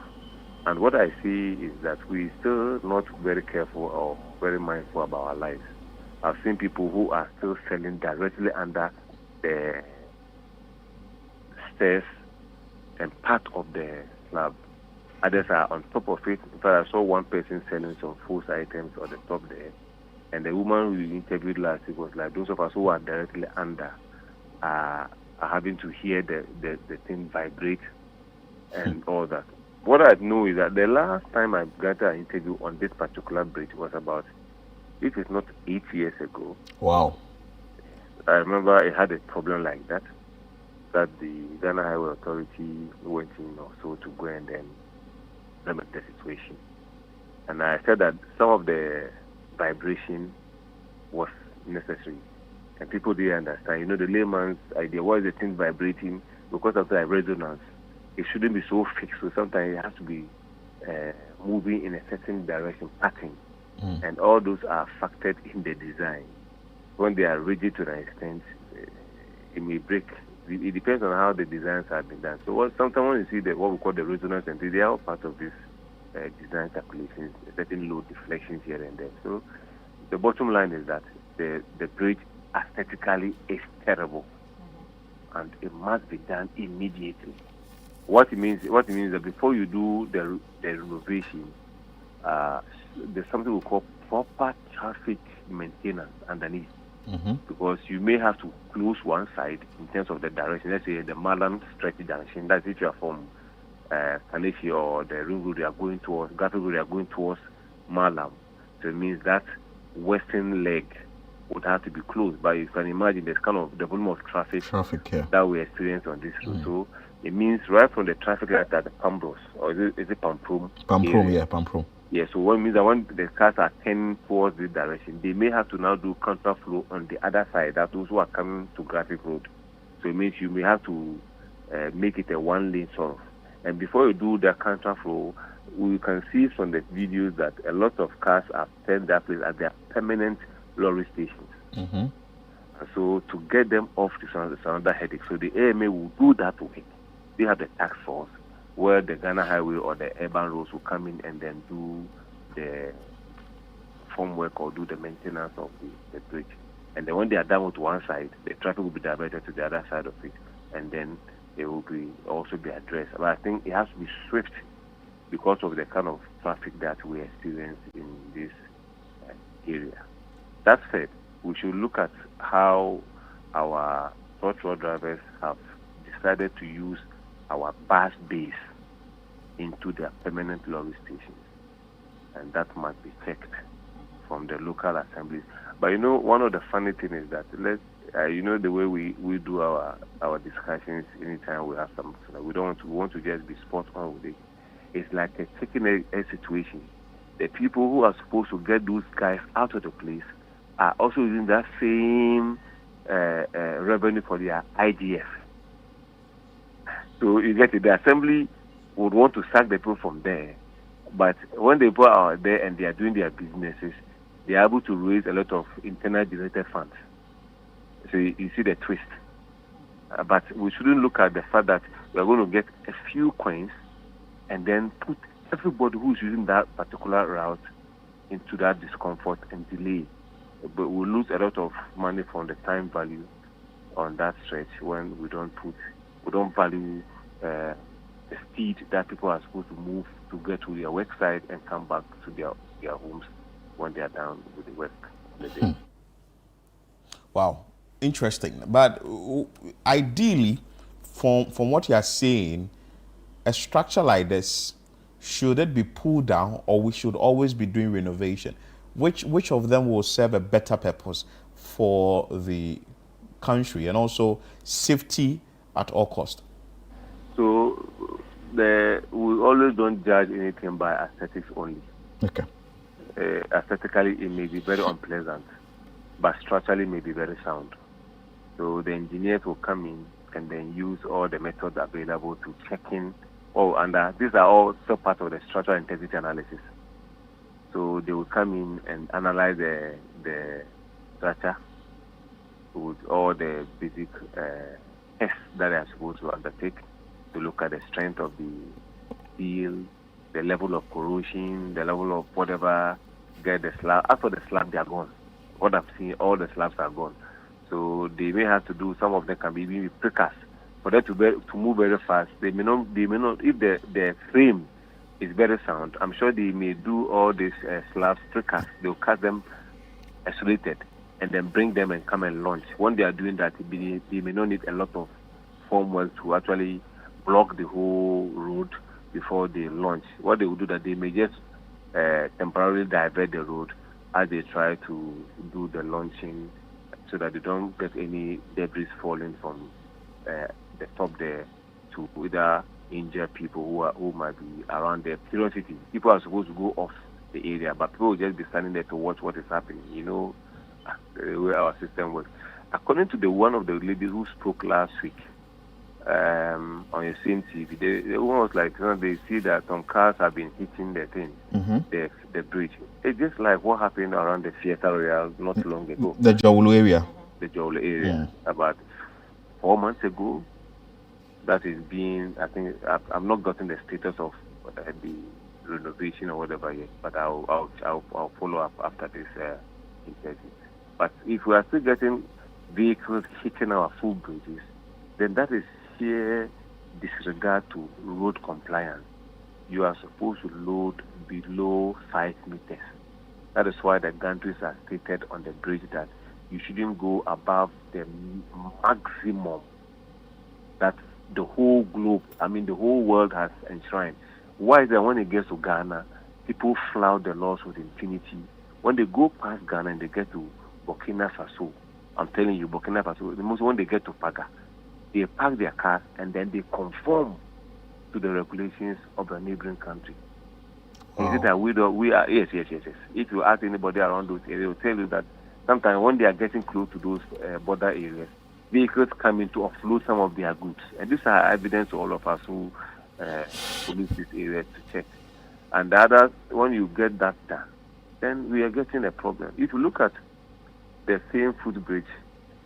And what I see is that we still not very careful or very mindful about our lives. I've seen people who are still selling directly under the stairs and part of the slab. Others are on top of it. In fact, I saw one person selling some food items on the top there. And the woman we interviewed last week was like, those of us who are directly under are having to hear the thing vibrate and all that. What I know is that the last time I got an interview on this particular bridge was about, if it's not 8 years ago. Wow. I remember it had a problem like that the Ghana Highway Authority went in also to go and then limit the situation. And I said that some of the vibration was necessary. And people didn't understand. The layman's idea, why is the thing vibrating? Because of the resonance. It shouldn't be so fixed. So sometimes it has to be moving in a certain direction, pattern. And all those are factored in the design. When they are rigid to an extent, it may break. It depends on how the designs have been done. So sometimes when you see what we call the resonance, and they are all part of this design calculations, certain load deflections here and there. So the bottom line is that the bridge aesthetically is terrible, and it must be done immediately. What it means is that before you do the renovation, there's something we call proper traffic maintenance underneath. Because you may have to close one side in terms of the direction. Let's say the Malam stretch junction, that's if you are from Kaneshie or the Ring Road, you are going towards Graphic Road, you are going towards Malam. So it means that western leg would have to be closed. But you can imagine there's kind of the volume of traffic that we experience on this road. So it means right from the traffic light at the Pambros, or is it Pamprom? Pamprom, yeah, Pamprom. Yeah, so what it means that when the cars are turning towards this direction, they may have to now do counterflow on the other side, that those who are coming to Graphic Road. So it means you may have to make it a one-lane sort of. And before you do the counterflow, we can see from the videos that a lot of cars have turned that place at their permanent lorry stations. And so to get them off is another headache. So the AMA will do that way. They have the task force where the Ghana Highway or the urban roads will come in and then do the form work or do the maintenance of the bridge. And then when they are done with one side, the traffic will be diverted to the other side of it, and then it will also be addressed. But I think it has to be swift because of the kind of traffic that we experience in this area. That said, we should look at how our truck drivers have decided to use our bus base into their permanent lorry stations, and that must be checked from the local assemblies. But one of the funny things is that the way we do our discussions anytime we have something, we want to just be spot on with it. It's like a chicken egg situation. The people who are supposed to get those guys out of the place are also using that same revenue for their IGF. So you get it. The assembly would want to sack the people from there, but when they go out there and they are doing their businesses, they are able to raise a lot of internal generated funds. So you see the twist. But we shouldn't look at the fact that we are going to get a few coins and then put everybody who's using that particular route into that discomfort and delay. But we'll lose a lot of money from the time value on that stretch when we don't value the speed that people are supposed to move to get to their work site and come back to their homes when they are done with the work of the day. Wow. interesting. But ideally, from what you are saying, a structure like this, should it be pulled down, or we should always be doing renovation? Which of them will serve a better purpose for the country and also safety at all cost? So we always don't judge anything by aesthetics only. Okay. Aesthetically, it may be very unpleasant, but structurally may be very sound. So the engineers will come in and then use all the methods available to check in. These are all still part of the structural integrity analysis. So they will come in and analyze the structure with all the basic tests that they are supposed to undertake to look at the strength of the steel, the level of corrosion, the level of whatever. Get the slab. After the slab, they are gone. What I've seen, all the slabs are gone. So they may have to do, some of them can be even precast. For them to move very fast, they may not. If the frame is very sound, I'm sure they may do all these slabs precast. They'll cut them isolated and then bring them and come and launch. When they are doing that, they may not need a lot of formwork to actually block the whole road before they launch. What they will do that they may just temporarily divert the road as they try to do the launching, so that they don't get any debris falling from the top there to either injure people who might be around there. Curiosity, people are supposed to go off the area, but people will just be standing there to watch what is happening. You know the way our system works. According to one of the ladies who spoke last week on your same TV, they was like, they see that some cars have been hitting the thing, the bridge. It's just like what happened around the Theatre Royal not long ago. The Jowolo area. The Jowolo area. About 4 months ago. That is being, I think, I've not gotten the status of the renovation or whatever yet, but I'll follow up after this interview. But if we are still getting vehicles hitting our full bridges, then that is sheer disregard to road compliance. You are supposed to load below 5 meters. That is why the gantries are stated on the bridge that you shouldn't go above the maximum that the whole globe, the whole world has enshrined. Why is that when it gets to Ghana, people flout the laws with impunity? When they go past Ghana and they get to Burkina Faso, I'm telling you, Burkina Faso, when they get to Paga, they park their cars and then they conform to the regulations of the neighboring country. Is it that we are? Yes. If you ask anybody around those areas, they'll tell you that sometimes when they are getting close to those border areas, vehicles come in to offload some of their goods. And these are evidence to all of us who police this area to check. And the other, when you get that done, then we are getting a problem. If you look at the same footbridge,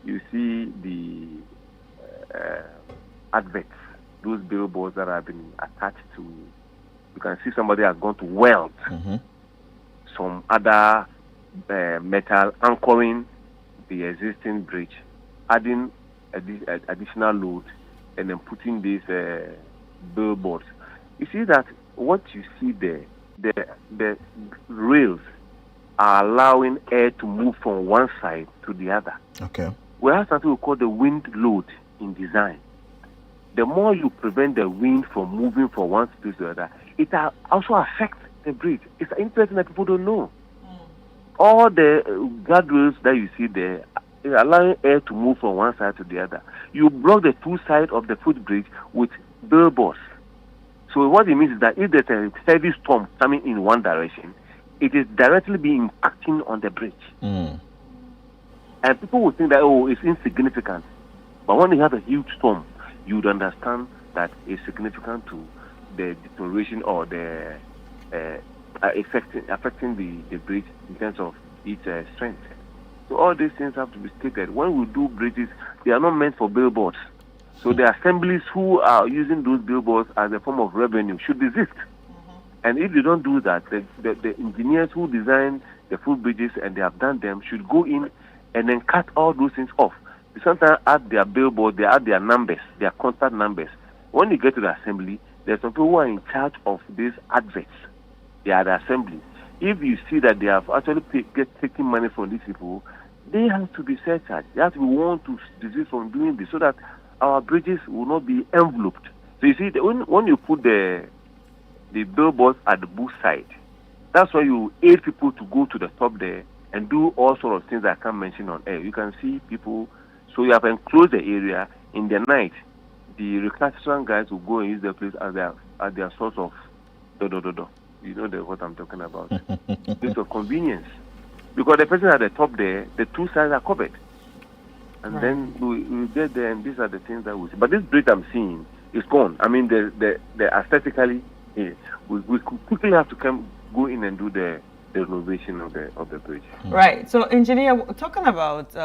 you see the adverts, those billboards that have been attached to, you can see somebody has gone to weld some other metal anchoring the existing bridge, adding additional load, and then putting these billboards. You see that what you see there, the rails are allowing air to move from one side to the other. Okay. We have something we call the wind load in design. The more you prevent the wind from moving from one space to the other, it also affects the bridge. It's interesting that people don't know. All the guardrails that you see there is allowing air to move from one side to the other. You block the two sides of the footbridge with billboards. So what it means is that if there's a heavy storm coming in one direction, it is directly being impacting on the bridge. And people will think that, it's insignificant. But when you have a huge storm, you would understand that it's significant to the deterioration or the affecting the bridge in terms of its strength. So all these things have to be stated. When we do bridges, they are not meant for billboards. So the assemblies who are using those billboards as a form of revenue should desist. And if you don't do that, the engineers who design the full bridges and they have done them should go in and then cut all those things off. They sometimes add their billboard, they add their numbers, their contact numbers. When you get to the assembly, there's some people who are in charge of these adverts. They are the assembly. If you see that they have actually taken money from these people, they have to be surcharged. They have to be warned to desist from doing this so that our bridges will not be enveloped. So you see, when you put the billboards at the bush side, that's why you aid people to go to the top there and do all sorts of things I can't mention on air. You can see people, so you have enclosed the area. In the night, the recalcitrant guys will go and use the place as their source of do. You know what I'm talking about. Place of convenience. Because the person at the top there, the two sides are covered. And then we get there, and these are the things that we see. But this bridge I'm seeing is gone. I mean, the aesthetically, we quickly have to go in and do the renovation of the bridge. Right. So, engineer, talking about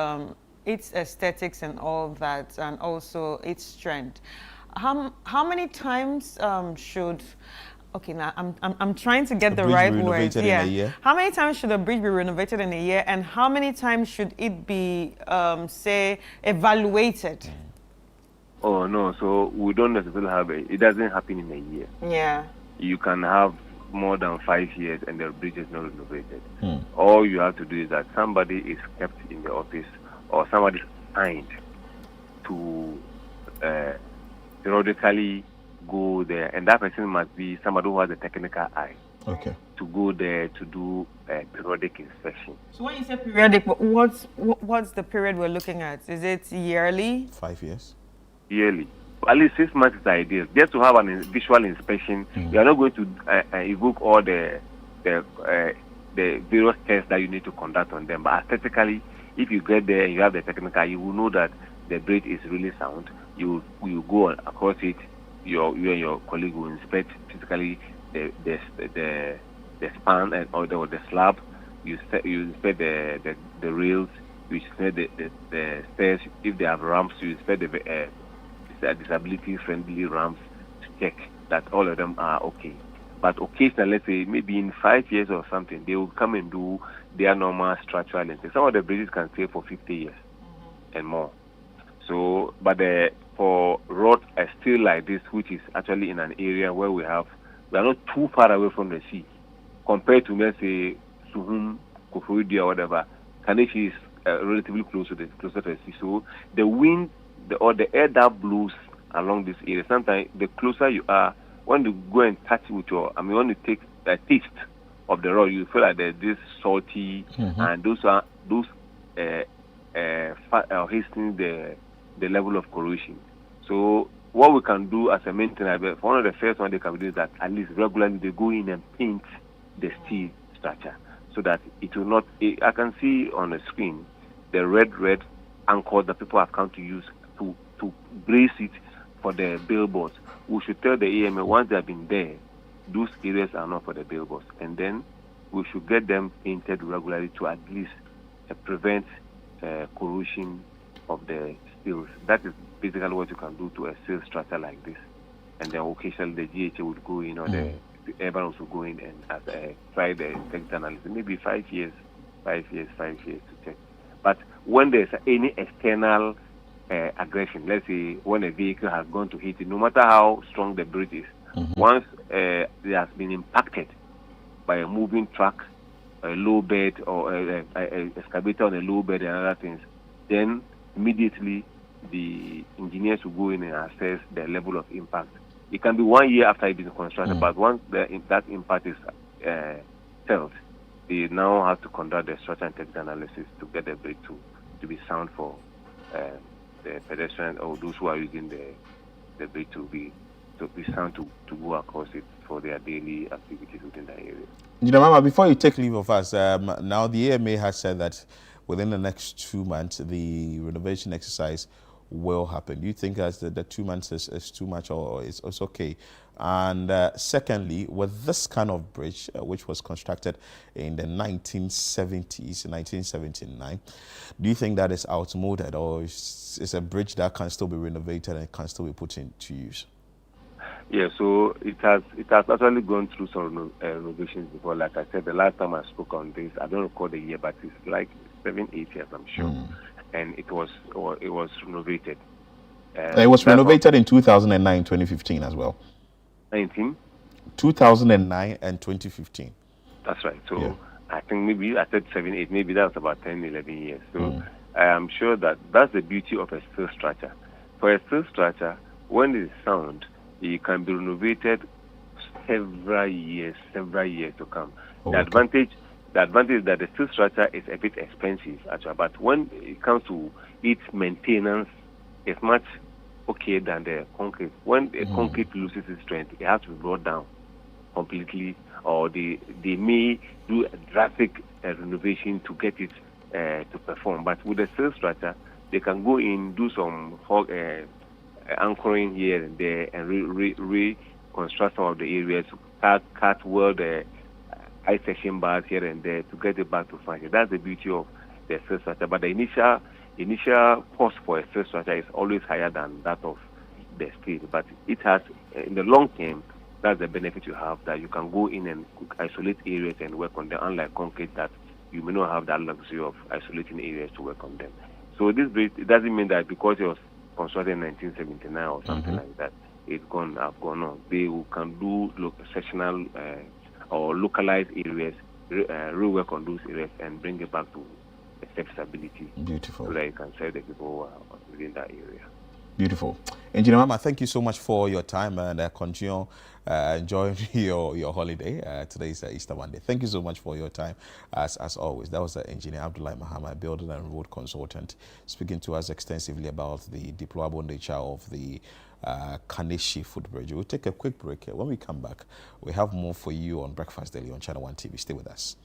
its aesthetics and all that, and also its strength, how many times should... Okay, now I'm trying to get the right words. Yeah. How many times should a bridge be renovated in a year, and how many times should it be, say, evaluated? Oh no, so we don't necessarily have it doesn't happen in a year. Yeah. You can have more than 5 years and the bridge is not renovated. All you have to do is that somebody is kept in the office or somebody is assigned to periodically go there, and that person must be somebody who has a technical eye. Okay. To go there to do a periodic inspection. So when you say periodic, what's the period we're looking at? Is it yearly? 5 years. Yearly. At least 6 months is ideal. Just to have a visual inspection. You are not going to evoke all the various tests that you need to conduct on them. But aesthetically, if you get there and you have the technical, you will know that the bridge is really sound. You go across it. You and your colleague will inspect physically the span and or the slab. You inspect the rails. You inspect the stairs. If they have ramps, you inspect the disability-friendly ramps to check that all of them are okay. But occasionally, let's say maybe in 5 years or something, they will come and do their normal structural things. Some of the bridges can stay for 50 years and more. So, but for roads still like this, which is actually in an area where we are not too far away from the sea, compared to, let's say, Suhum, Koforidua, or whatever. Kaneshie is relatively closer to the sea. So the wind or the air that blows along this area, sometimes the closer you are, when you go and touch with when you take a taste of the road, you feel like there's this salty, and those hastening the level of corrosion. So what we can do as a maintenance, one of the first one they can do is that at least regularly they go in and paint the steel structure so that it will not. I can see on the screen the red anchors that people have come to use to brace it for the billboards. We should tell the EMA once they have been there, those areas are not for the billboards, and then we should get them painted regularly to at least prevent corrosion of the steels. That is basically what you can do to a steel structure like this. And then occasionally the GHA would go in, or the Evans would go in and try the technical analysis. Maybe 5 years to check. But when there's any external aggression, let's say when a vehicle has gone to hit it, no matter how strong the bridge is, once it has been impacted by a moving truck, a low bed, or a excavator on a low bed and other things, then immediately the engineers will go in and assess the level of impact. It can be 1 year after it's been constructed, but once that impact is felt, they now have to conduct the structural and technical analysis to get the bridge to be sound for the pedestrian or those who are using the bridge to be sound to go across it for their daily activities within the area. Mama, before you take leave of us, now the AMA has said that within the next 2 months, the renovation exercise will happen. Do you think that the 2 months is too much, or it's okay? And secondly, with this kind of bridge, which was constructed in the 1970s, 1979, do you think that is outmoded, or is a bridge that can still be renovated and can still be put into use? Yeah, so it has actually gone through some renovations before. Like I said, the last time I spoke on this, I don't recall the year, but it's like 7-8 years, I'm sure. And it was renovated. It was renovated in 2009, 2015 as well. 2009 and 2015. That's right. So I think maybe I said 7, 8, maybe that was about 10, 11 years. So I am sure that that's the beauty of a steel structure. For a steel structure, when it is sound, it can be renovated several years to come. The advantage is that the steel structure is a bit expensive, actually, but when it comes to its maintenance, it's much okay than the concrete. When the concrete loses its strength, it has to be brought down completely, or they may do a drastic renovation to get it to perform. But with the steel structure, they can go in, do some anchoring here and there, and reconstruct some of the areas, cut weld the high section bars here and there to get it back to function. That's the beauty of the steel structure. But the initial cost for a steel structure is always higher than that of the steel. But it has, in the long term, that's the benefit you have, that you can go in and isolate areas and work on them, unlike concrete that you may not have that luxury of isolating areas to work on them. So this bridge, it doesn't mean that because it was constructed in 1979 or something like that, it's gone on. They can do sectional or localized areas, rework on those areas and bring it back to serviceability. Beautiful. So that you can serve the people within that area. Beautiful. Engineer Mama, thank you so much for your time, and continue enjoying your holiday. Today is Easter Monday. Thank you so much for your time, as always. That was Engineer Abdullahi Mahama, building and road consultant, speaking to us extensively about the deployable nature of the Kaneshie footbridge. We'll take a quick break. When we come back, we have more for you on Breakfast Daily on Channel One TV. Stay with us.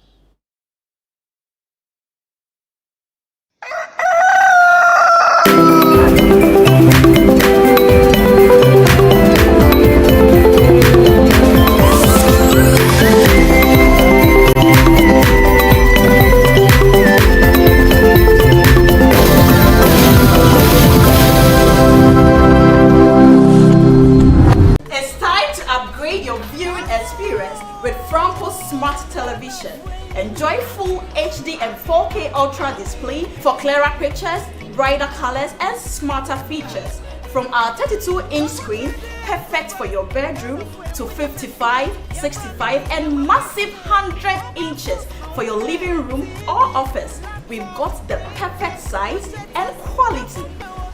Enjoy full HD and 4K Ultra display for clearer pictures, brighter colors, and smarter features. From our 32-inch screen, perfect for your bedroom, to 55, 65, and massive 100 inches for your living room or office. We've got the perfect size and quality.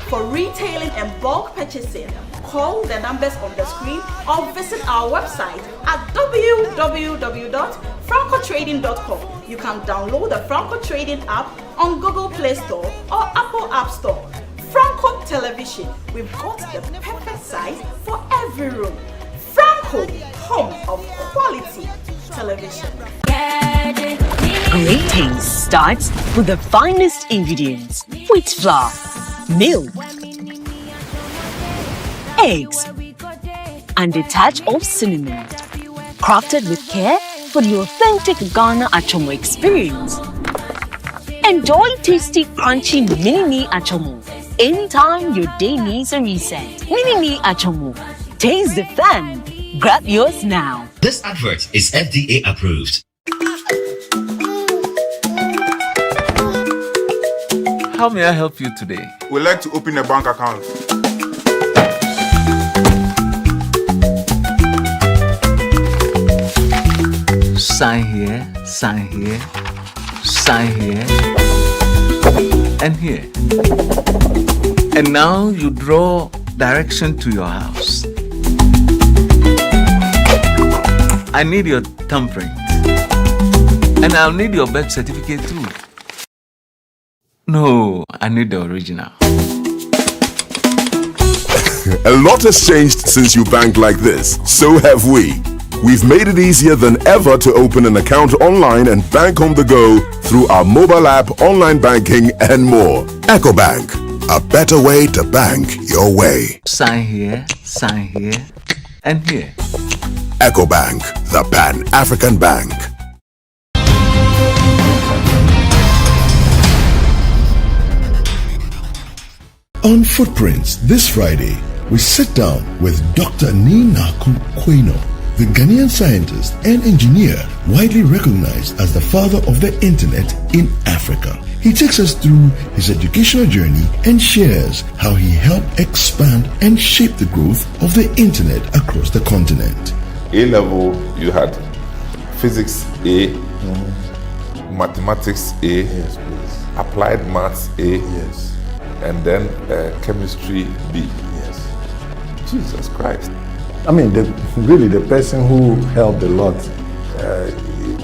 For retailing and bulk purchasing, call the numbers on the screen or visit our website at www.francotrading.com. You can download the Franco Trading app on Google Play Store or Apple App Store. Franco Television, we've got the perfect size for every room. Franco, home of quality television. Great taste starts with the finest ingredients: wheat flour, milk, eggs, and a touch of cinnamon. Crafted with care for the authentic Ghana Achomo experience. Enjoy tasty, crunchy Mini-Me Achomo anytime your day needs a reset. Mini-Me Achomo. Taste the fun. Grab yours now. This advert is FDA approved. How may I help you today? We'd like to open a bank account. Sign here, sign here, sign here, and here. And now you draw direction to your house. I need your thumbprint. And I'll need your birth certificate too. No, I need the original. A lot has changed since you bank like this. So have we. We've made it easier than ever to open an account online and bank on the go through our mobile app, online banking, and more. EcoBank, a better way to bank your way. Sign here, and here. EcoBank, the Pan-African Bank. On Footprints this Friday, we sit down with Dr. Ninaku Queno, the Ghanaian scientist and engineer widely recognized as the father of the internet in Africa. He takes us through his educational journey and shares how he helped expand and shape the growth of the internet across the continent. A level, you had physics A, mathematics A, yes, please. Applied maths A, yes, and then chemistry B. Yes. Jesus Christ. I mean, really, the person who helped a lot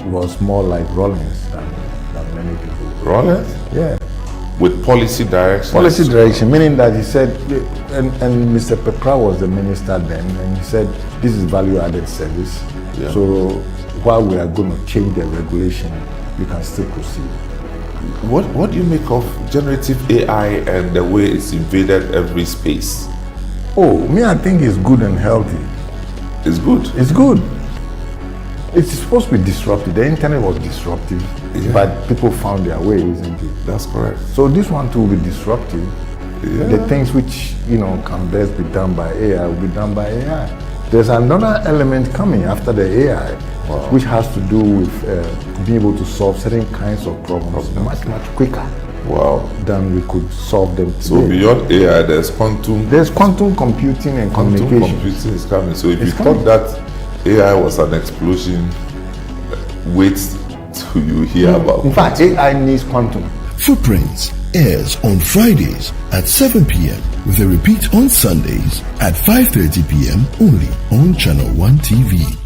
was more like Rollins than many people. Rollins? Yeah. With policy direction? Policy direction, meaning that he said, and Mr. Pepra was the minister then, and he said, this is value-added service. Yeah. So while we are going to change the regulation, you can still proceed. What do you make of generative AI and the way it's invaded every space? Oh, me, I think it's good and healthy. It's good? It's good. It's supposed to be disruptive. The internet was disruptive, but people found their way, isn't it? That's correct. So this one too will be disruptive. Yeah. The things which, can best be done by AI will be done by AI. There's another element coming after the AI, which has to do with being able to solve certain kinds of problems much, much quicker. Wow. Than we could solve them today. So beyond AI, there's quantum. There's quantum computing and communication. Quantum computing is coming. So if you thought that AI was an explosion, wait till you hear about. In fact, AI needs quantum. Footprints airs on Fridays at 7 p.m. with a repeat on Sundays at 5:30 p.m. only on Channel 1 TV.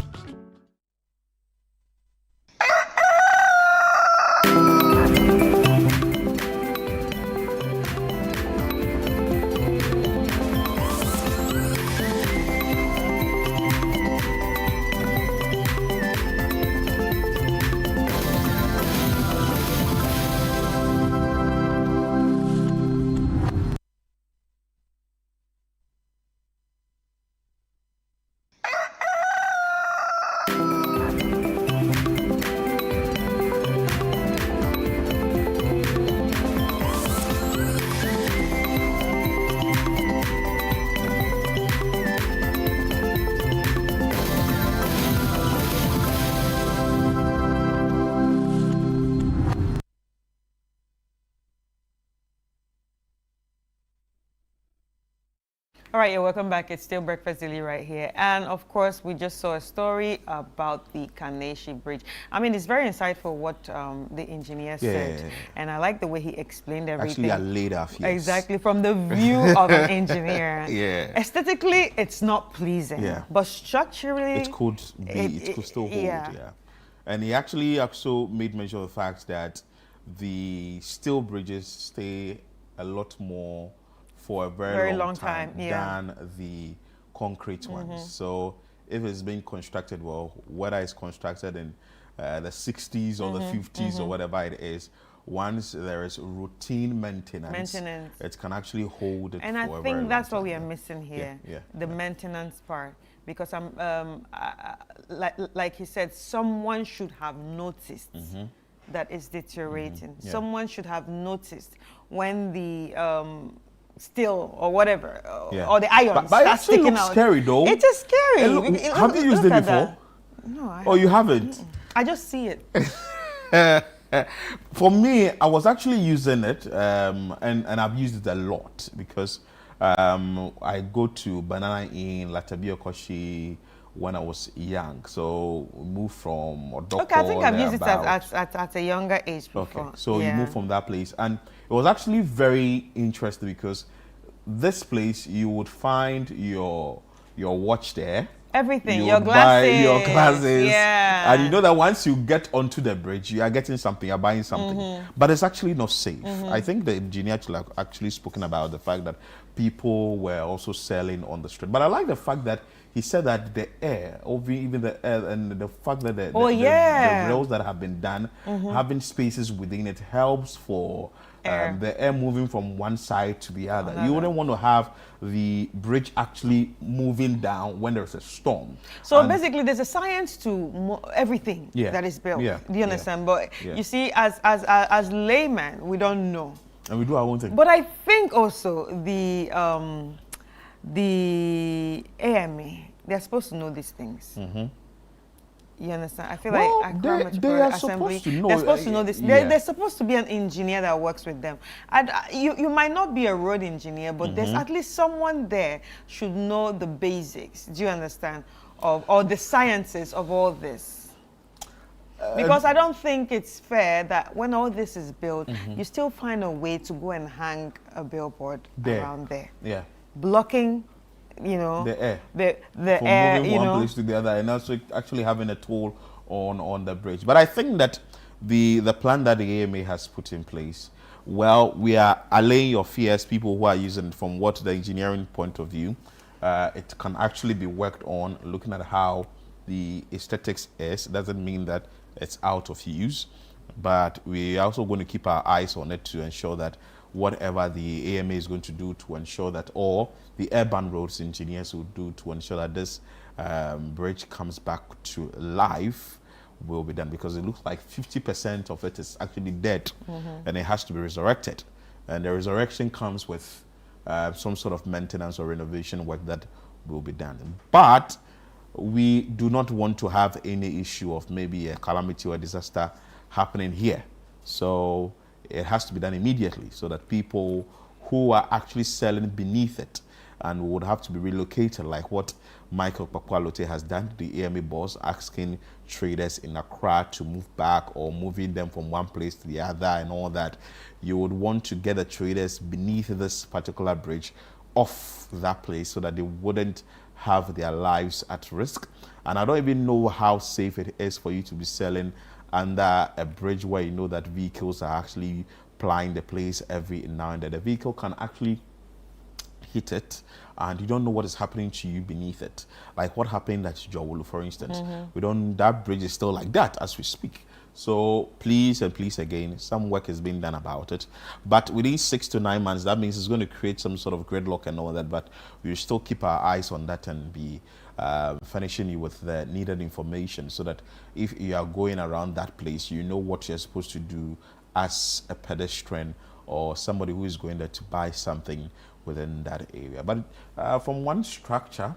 All right, you're welcome back. It's still Breakfast Daily right here. And of course, we just saw a story about the Kaneshie Bridge. I mean, it's very insightful what the engineer said. And I like the way he explained everything. Actually, I laid off, yes. Exactly, from the view of an engineer. Aesthetically, it's not pleasing. But structurally, it could still hold, And he actually also made mention of the fact that the steel bridges stay a lot more for a very long time than the concrete ones. So if it's being constructed well, whether it's constructed in the 60s or the 50s or whatever it is, once there is routine maintenance, it can actually hold it for a very long time. And I think that's what we are missing here, the maintenance part. Because like he said, someone should have noticed that it's deteriorating. Someone should have noticed when the steel or whatever, or the iron starts sticking out. Scary though. It is scary. Have you used it before? No, I haven't. You haven't? I just see it. For me, I was actually using it, and I've used it a lot because I go to Banana Inn, Latabia Koshi when I was young. So we moved from Odoko. Okay, I think I've used it at a younger age before. Okay, so you moved from that place, and it was actually very interesting because this place you would find your watch there. Everything, your glasses. And you know that once you get onto the bridge, you are getting something, you're buying something. But it's actually not safe. I think the engineer actually spoken about the fact that people were also selling on the street. But I like the fact that he said that the air, or even the air, and the fact that the rails that have been done, having spaces within it helps for the air moving from one side to the other. You wouldn't want to have the bridge actually moving down when there's a storm. So basically, there's a science to everything that is built. Do you understand? But you see, as laymen, we don't know. And we do our own thing. But I think also the AMA, they're supposed to know these things. You understand? I feel like they are supposed to know. They're supposed to know this. There's supposed to be an engineer that works with them. You might not be a road engineer, but there's at least someone there should know the basics. Do you understand? Or the sciences of all this. Because I don't think it's fair that when all this is built, you still find a way to go and hang a billboard around there. Yeah. Blocking, you know, the air. The from air, moving you one know. place to the other, and also actually having a toll on the bridge. But I think that the plan that the AMA has put in place, well, we are allaying your fears, people who are using it from what the engineering point of view. It can actually be worked on, looking at how the aesthetics is. It doesn't mean that it's out of use, but we are also going to keep our eyes on it to ensure that whatever the AMA is going to do to ensure that, or the urban roads engineers will do to ensure that this bridge comes back to life, will be done, because it looks like 50% of it is actually dead, and it has to be resurrected. And the resurrection comes with some sort of maintenance or renovation work that will be done. But we do not want to have any issue of maybe a calamity or a disaster happening here. So it has to be done immediately, so that people who are actually selling beneath it and would have to be relocated, like what Michael Pakwalote has done, the AMA boss, asking traders in Accra to move back or moving them from one place to the other and all that. You would want to get the traders beneath this particular bridge off that place so that they wouldn't have their lives at risk. And I don't even know how safe it is for you to be selling under a bridge where you know that vehicles are actually plying the place every now and then. The vehicle can actually hit it and you don't know what is happening to you beneath it. Like what happened at Jawulu, for instance. That bridge is still like that as we speak. So please and please again, some work is being done about it. But within 6 to 9 months, that means it's going to create some sort of gridlock and all that. But we still keep our eyes on that and be furnishing you with the needed information so that if you are going around that place, you know what you're supposed to do as a pedestrian or somebody who is going there to buy something within that area. But from one structure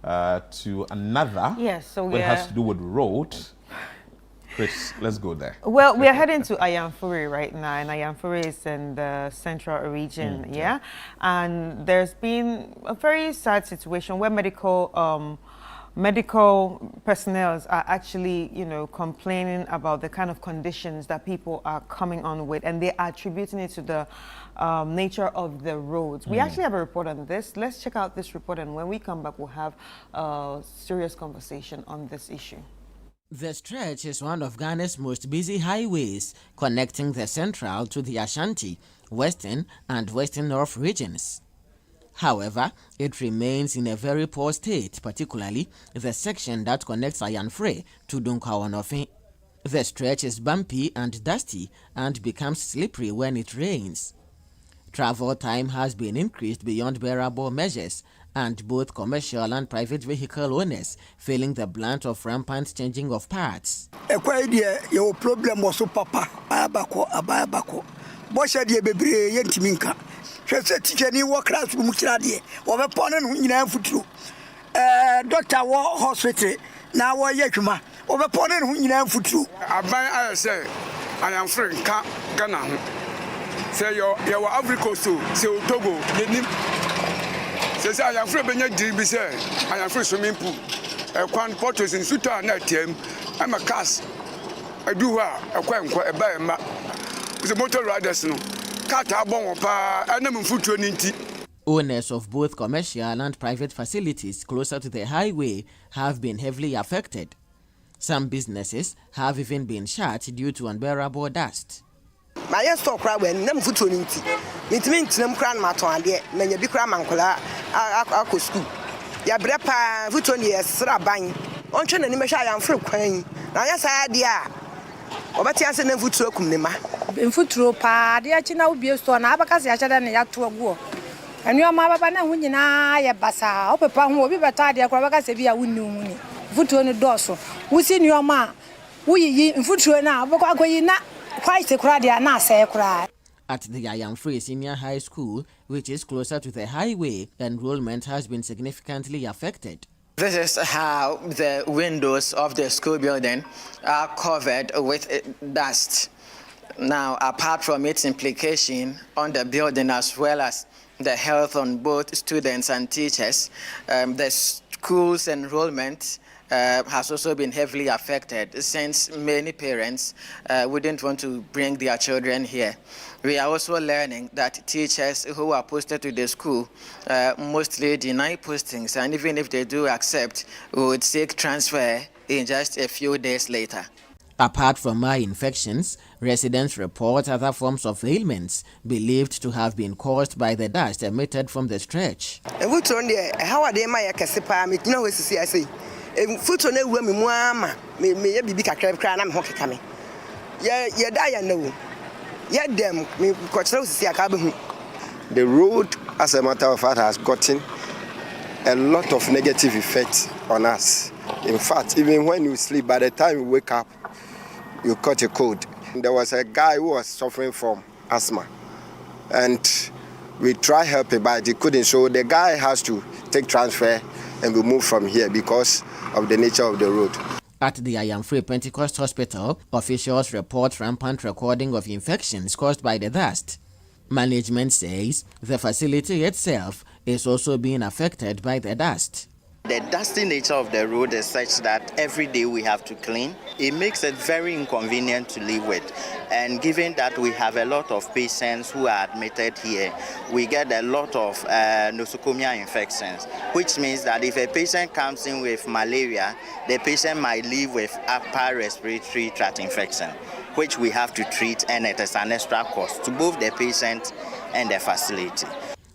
to another, yes, so what has to do with road. Chris, let's go there. Well, we are heading to Ayamfuri right now, and Ayamfuri is in the central region, yeah? And there's been a very sad situation where medical personnel are actually, you know, complaining about the kind of conditions that people are coming on with, and they are attributing it to the nature of the roads. We actually have a report on this. Let's check out this report, and when we come back, we'll have a serious conversation on this issue. The stretch is one of Ghana's most busy highways, connecting the central to the Ashanti, Western and Western North regions. However, it remains in a very poor state, particularly the section that connects Ayanfre to Dunkawanofe. The stretch is bumpy and dusty and becomes slippery when it rains. Travel time has been increased beyond bearable measures, and both commercial and private vehicle owners feeling the brunt of rampant changing of parts. Your problem was so papa, abako. Bosha de bebre yentiminka. Shese teaching work class muchradie. Over ponen in futru. Doctor war hospital. Now wa yekuma. Over ponen in futru. I say I am free Ghana. Say your Africa so Togo. I am free Benya Jibise, I am free swimming pool. A quan porters in Suta Netium, I'm a cast. I do a buy the motor riders no. Kata Bonpa, and I'm foot to Owners of both commercial and private facilities closer to the highway have been heavily affected. Some businesses have even been shut due to unbearable dust. My store crowd when them foot to it means them crown maton there, many big cramancola, Ako school. Ya brepa foot on the Sraban. On chain and measure and fruit queen. Now, yes, idea. Obatias and foot to Kumima. In foot rope, the Achina will be a store, Abacas, Yachadan, Yatu war. And your mama, when you know, Bassa, up a pound will be better, the Acrobacas, if you are winning. Foot on the dorsal. Who's in your ma? We in foot to now, but not quite a crowd, not say a cry. At the Ayamfre Senior High School, which is closer to the highway, enrollment has been significantly affected. This is how the windows of the school building are covered with dust. Now, apart from its implication on the building as well as the health on both students and teachers, the school's enrollment has also been heavily affected since many parents wouldn't want to bring their children here. We are also learning that teachers who are posted to the school mostly deny postings, and even if they do accept, would seek transfer in just a few days later. Apart from eye infections, residents report other forms of ailments believed to have been caused by the dust emitted from the stretch. How are they my Cassipa? You know, I say, foot on a woman, may be a crab crown. I'm hockey coming. Yeah, I know. Yeah, them, me, the road, as a matter of fact, has gotten a lot of negative effects on us. In fact, even when you sleep, by the time you wake up, you caught a cold. There was a guy who was suffering from asthma, and we tried helping, but he couldn't. So the guy has to take transfer and be moved from here because of the nature of the road. At the I Am Free Pentecost Hospital, officials report rampant recording of infections caused by the dust. Management says the facility itself is also being affected by the dust. The dusty nature of the road is such that every day we have to clean. It makes it very inconvenient to live with. And given that we have a lot of patients who are admitted here, we get a lot of nosocomial infections, which means that if a patient comes in with malaria, the patient might leave with upper respiratory tract infection, which we have to treat, and it is an extra cost to both the patient and the facility.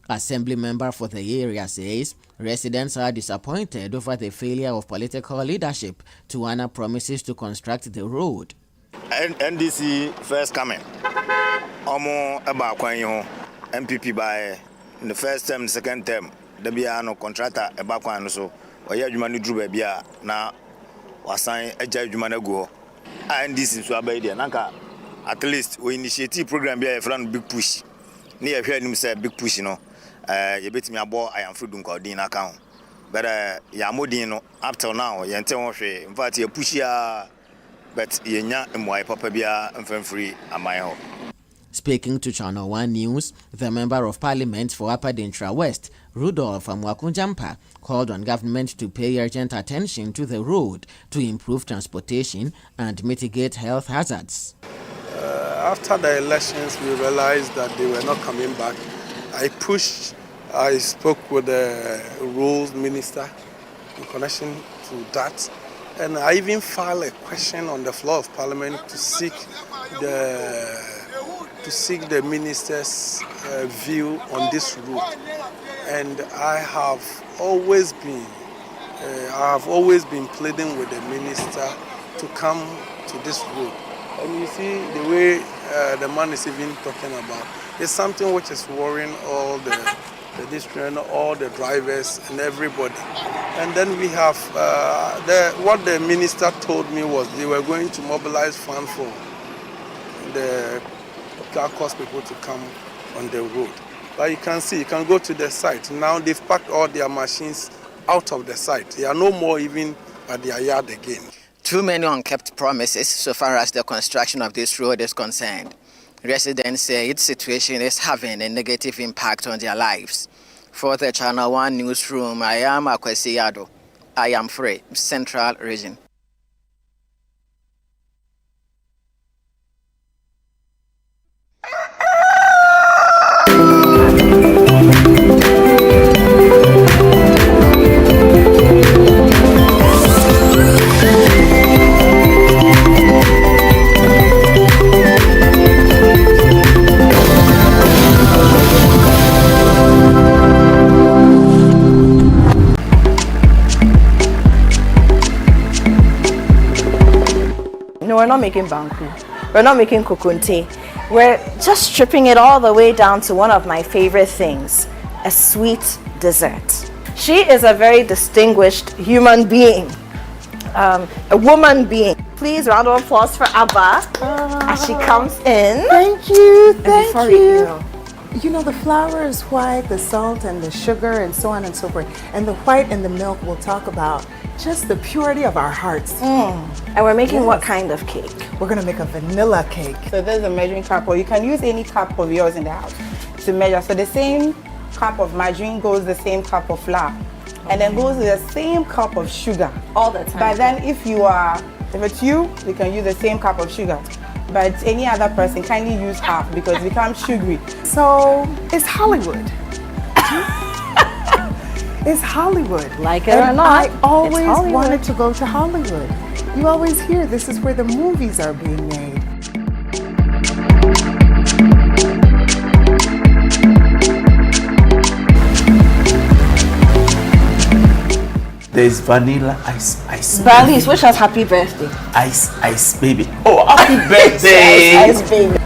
Assembly member for the area says residents are disappointed over the failure of political leadership to honor promises to construct the road. NDC first coming. Omo about Kwanyo MPP by the first term, second term. The Biano contractor about Kwan so or Yajumani drew Babia now was signed a Jajumana go. NDC so Abadia Nanka. At least we initiate program here from big push. Near here him say big push, you know. You bet me about I am free to call in account. But Yamodino up till now, Yantel, in fact, you push ya, but you not my papa bia and free at my home. Speaking to Channel One News, the Member of Parliament for Upper Dentra West, Rudolph Amwakunjampa, called on government to pay urgent attention to the road to improve transportation and mitigate health hazards. After the elections, we realized that they were not coming back. I spoke with the rules minister in connection to that, and I even filed a question on the floor of parliament to seek the minister's view on this route. And I have always been pleading with the minister to come to this route. And you see the way the man is even talking about. It's something which is worrying all the district, all the drivers and everybody. And then we have, what the minister told me was they were going to mobilize funds for the car cost people to come on the road. But you can see, you can go to the site. Now they've packed all their machines out of the site. They are no more even at their yard again. Too many unkept promises so far as the construction of this road is concerned. Residents say its situation is having a negative impact on their lives. For the Channel One newsroom, I am Akwesi Yado. I am Free, Central Region. We're not making banku. We're not making kokunte. We're just stripping it all the way down to one of my favorite things, a sweet dessert. She is a very distinguished human being, a woman being. Please, round of applause for Abba as she comes in. Thank you, thank you. You know, the flour is white, the salt and the sugar and so on and so forth. And the white and the milk will talk about just the purity of our hearts. And we're making what kind of cake? We're gonna make a vanilla cake. So there's a measuring cup, or you can use any cup of yours in the house to measure. So the same cup of margarine goes the same cup of flour. and then goes with the same cup of sugar. All the time. But then if it's you can use the same cup of sugar. But any other person, kindly use half because it becomes sugary. So it's Hollywood. It's Hollywood. Like it or not, I always Hollywood. wanted to go to Hollywood. You always hear this is where the movies are being made. There's vanilla ice. Barley's wish us happy birthday. Ice baby. Oh, happy birthday! Ice baby.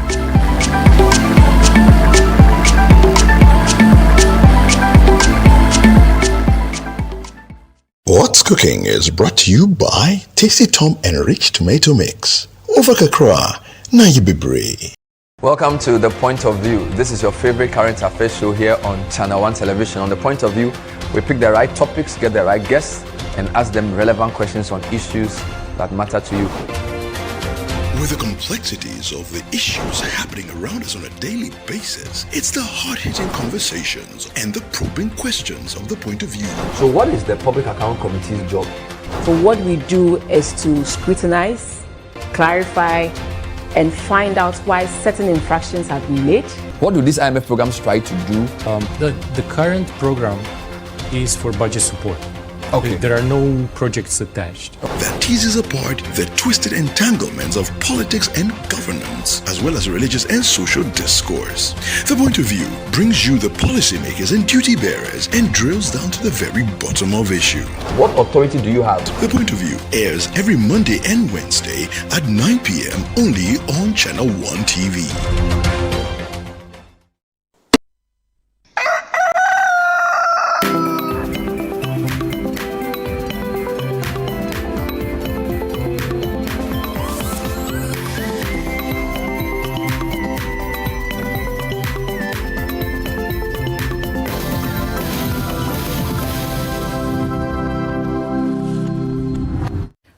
What's Cooking is brought to you by Tasty Tom and Rich Tomato Mix. Over Kakra, na yibibre. Welcome to The Point of View. This is your favorite current affairs show here on Channel 1 Television. On The Point of View, we pick the right topics, get the right guests, and ask them relevant questions on issues that matter to you. With the complexities of the issues happening around us on a daily basis, it's the hard-hitting conversations and the probing questions of The Point of View. So what is the Public Account Committee's job? So what we do is to scrutinize, clarify, and find out why certain infractions have been made. What do these IMF programs try to do? The current program is for budget support. Okay. There are no projects attached. That teases apart the twisted entanglements of politics and governance, as well as religious and social discourse. The Point of View brings you the policymakers and duty bearers and drills down to the very bottom of issues. What authority do you have? The Point of View airs every Monday and Wednesday at 9 p.m. only on Channel 1 TV.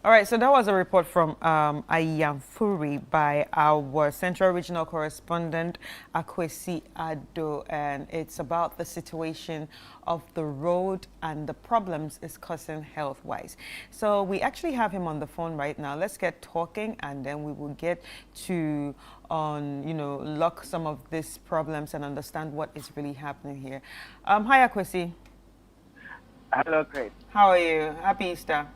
All right, so that was a report from Ayamfuri by our Central Regional Correspondent, Akwesi Ado, and it's about the situation of the road and the problems it's causing health-wise. So we actually have him on the phone right now. Let's get talking, and then we will get to lock some of these problems and understand what is really happening here. Hi, Akwesi. Hello, Grace. How are you? Happy Easter.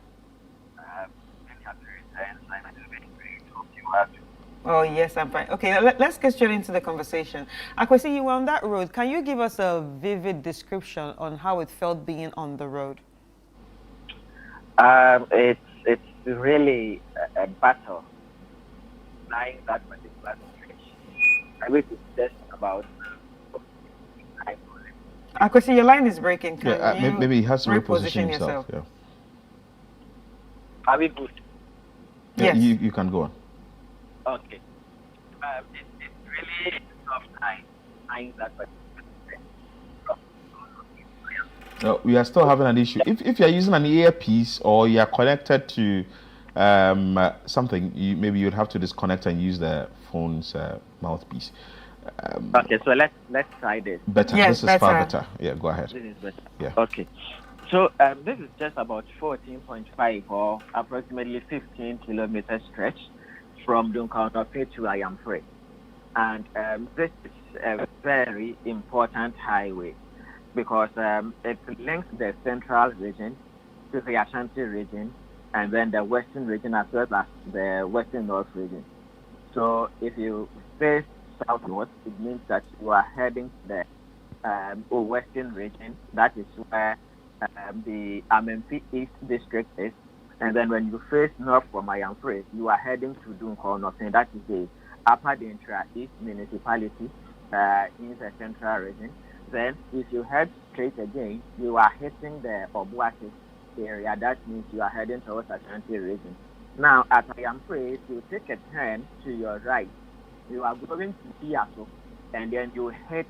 Oh, yes, I'm fine. Okay, let's get straight into the conversation. Akwesi, you were on that road. Can you give us a vivid description on how it felt being on the road? It's really a battle. Flying that particular stretch. I wish it's just about. Akwesi, your line is breaking. Maybe he has to reposition himself. Yeah. Are we good? Yes. You can go on. Okay. It's really tough flying that particular. We are still having an issue. If you're using an earpiece or you're connected to something, maybe you'd have to disconnect and use the phone's mouthpiece. Okay, so let's try this. Better. Yes, this is far better. Yeah, go ahead. This is better. Yeah. Okay. So this is just about 14.5 or approximately 15 kilometer stretch from Dunkaonofe to Ayamfre. And this is a very important highway because it links the central region to the Ashanti region and then the western region as well as the western north region. So if you face southward, it means that you are heading to the western region. That is where the Amemfi East District is. And then when you face north from Ayamfre, you are heading to Dunkaonofe. That is the Upper Dentra East Municipality in the central region. Then if you head straight again, you are hitting the Obuasi area. That means you are heading towards Ashanti region. Now at Ayamfre, if you take a turn to your right, you are going to Biaso, and then you hit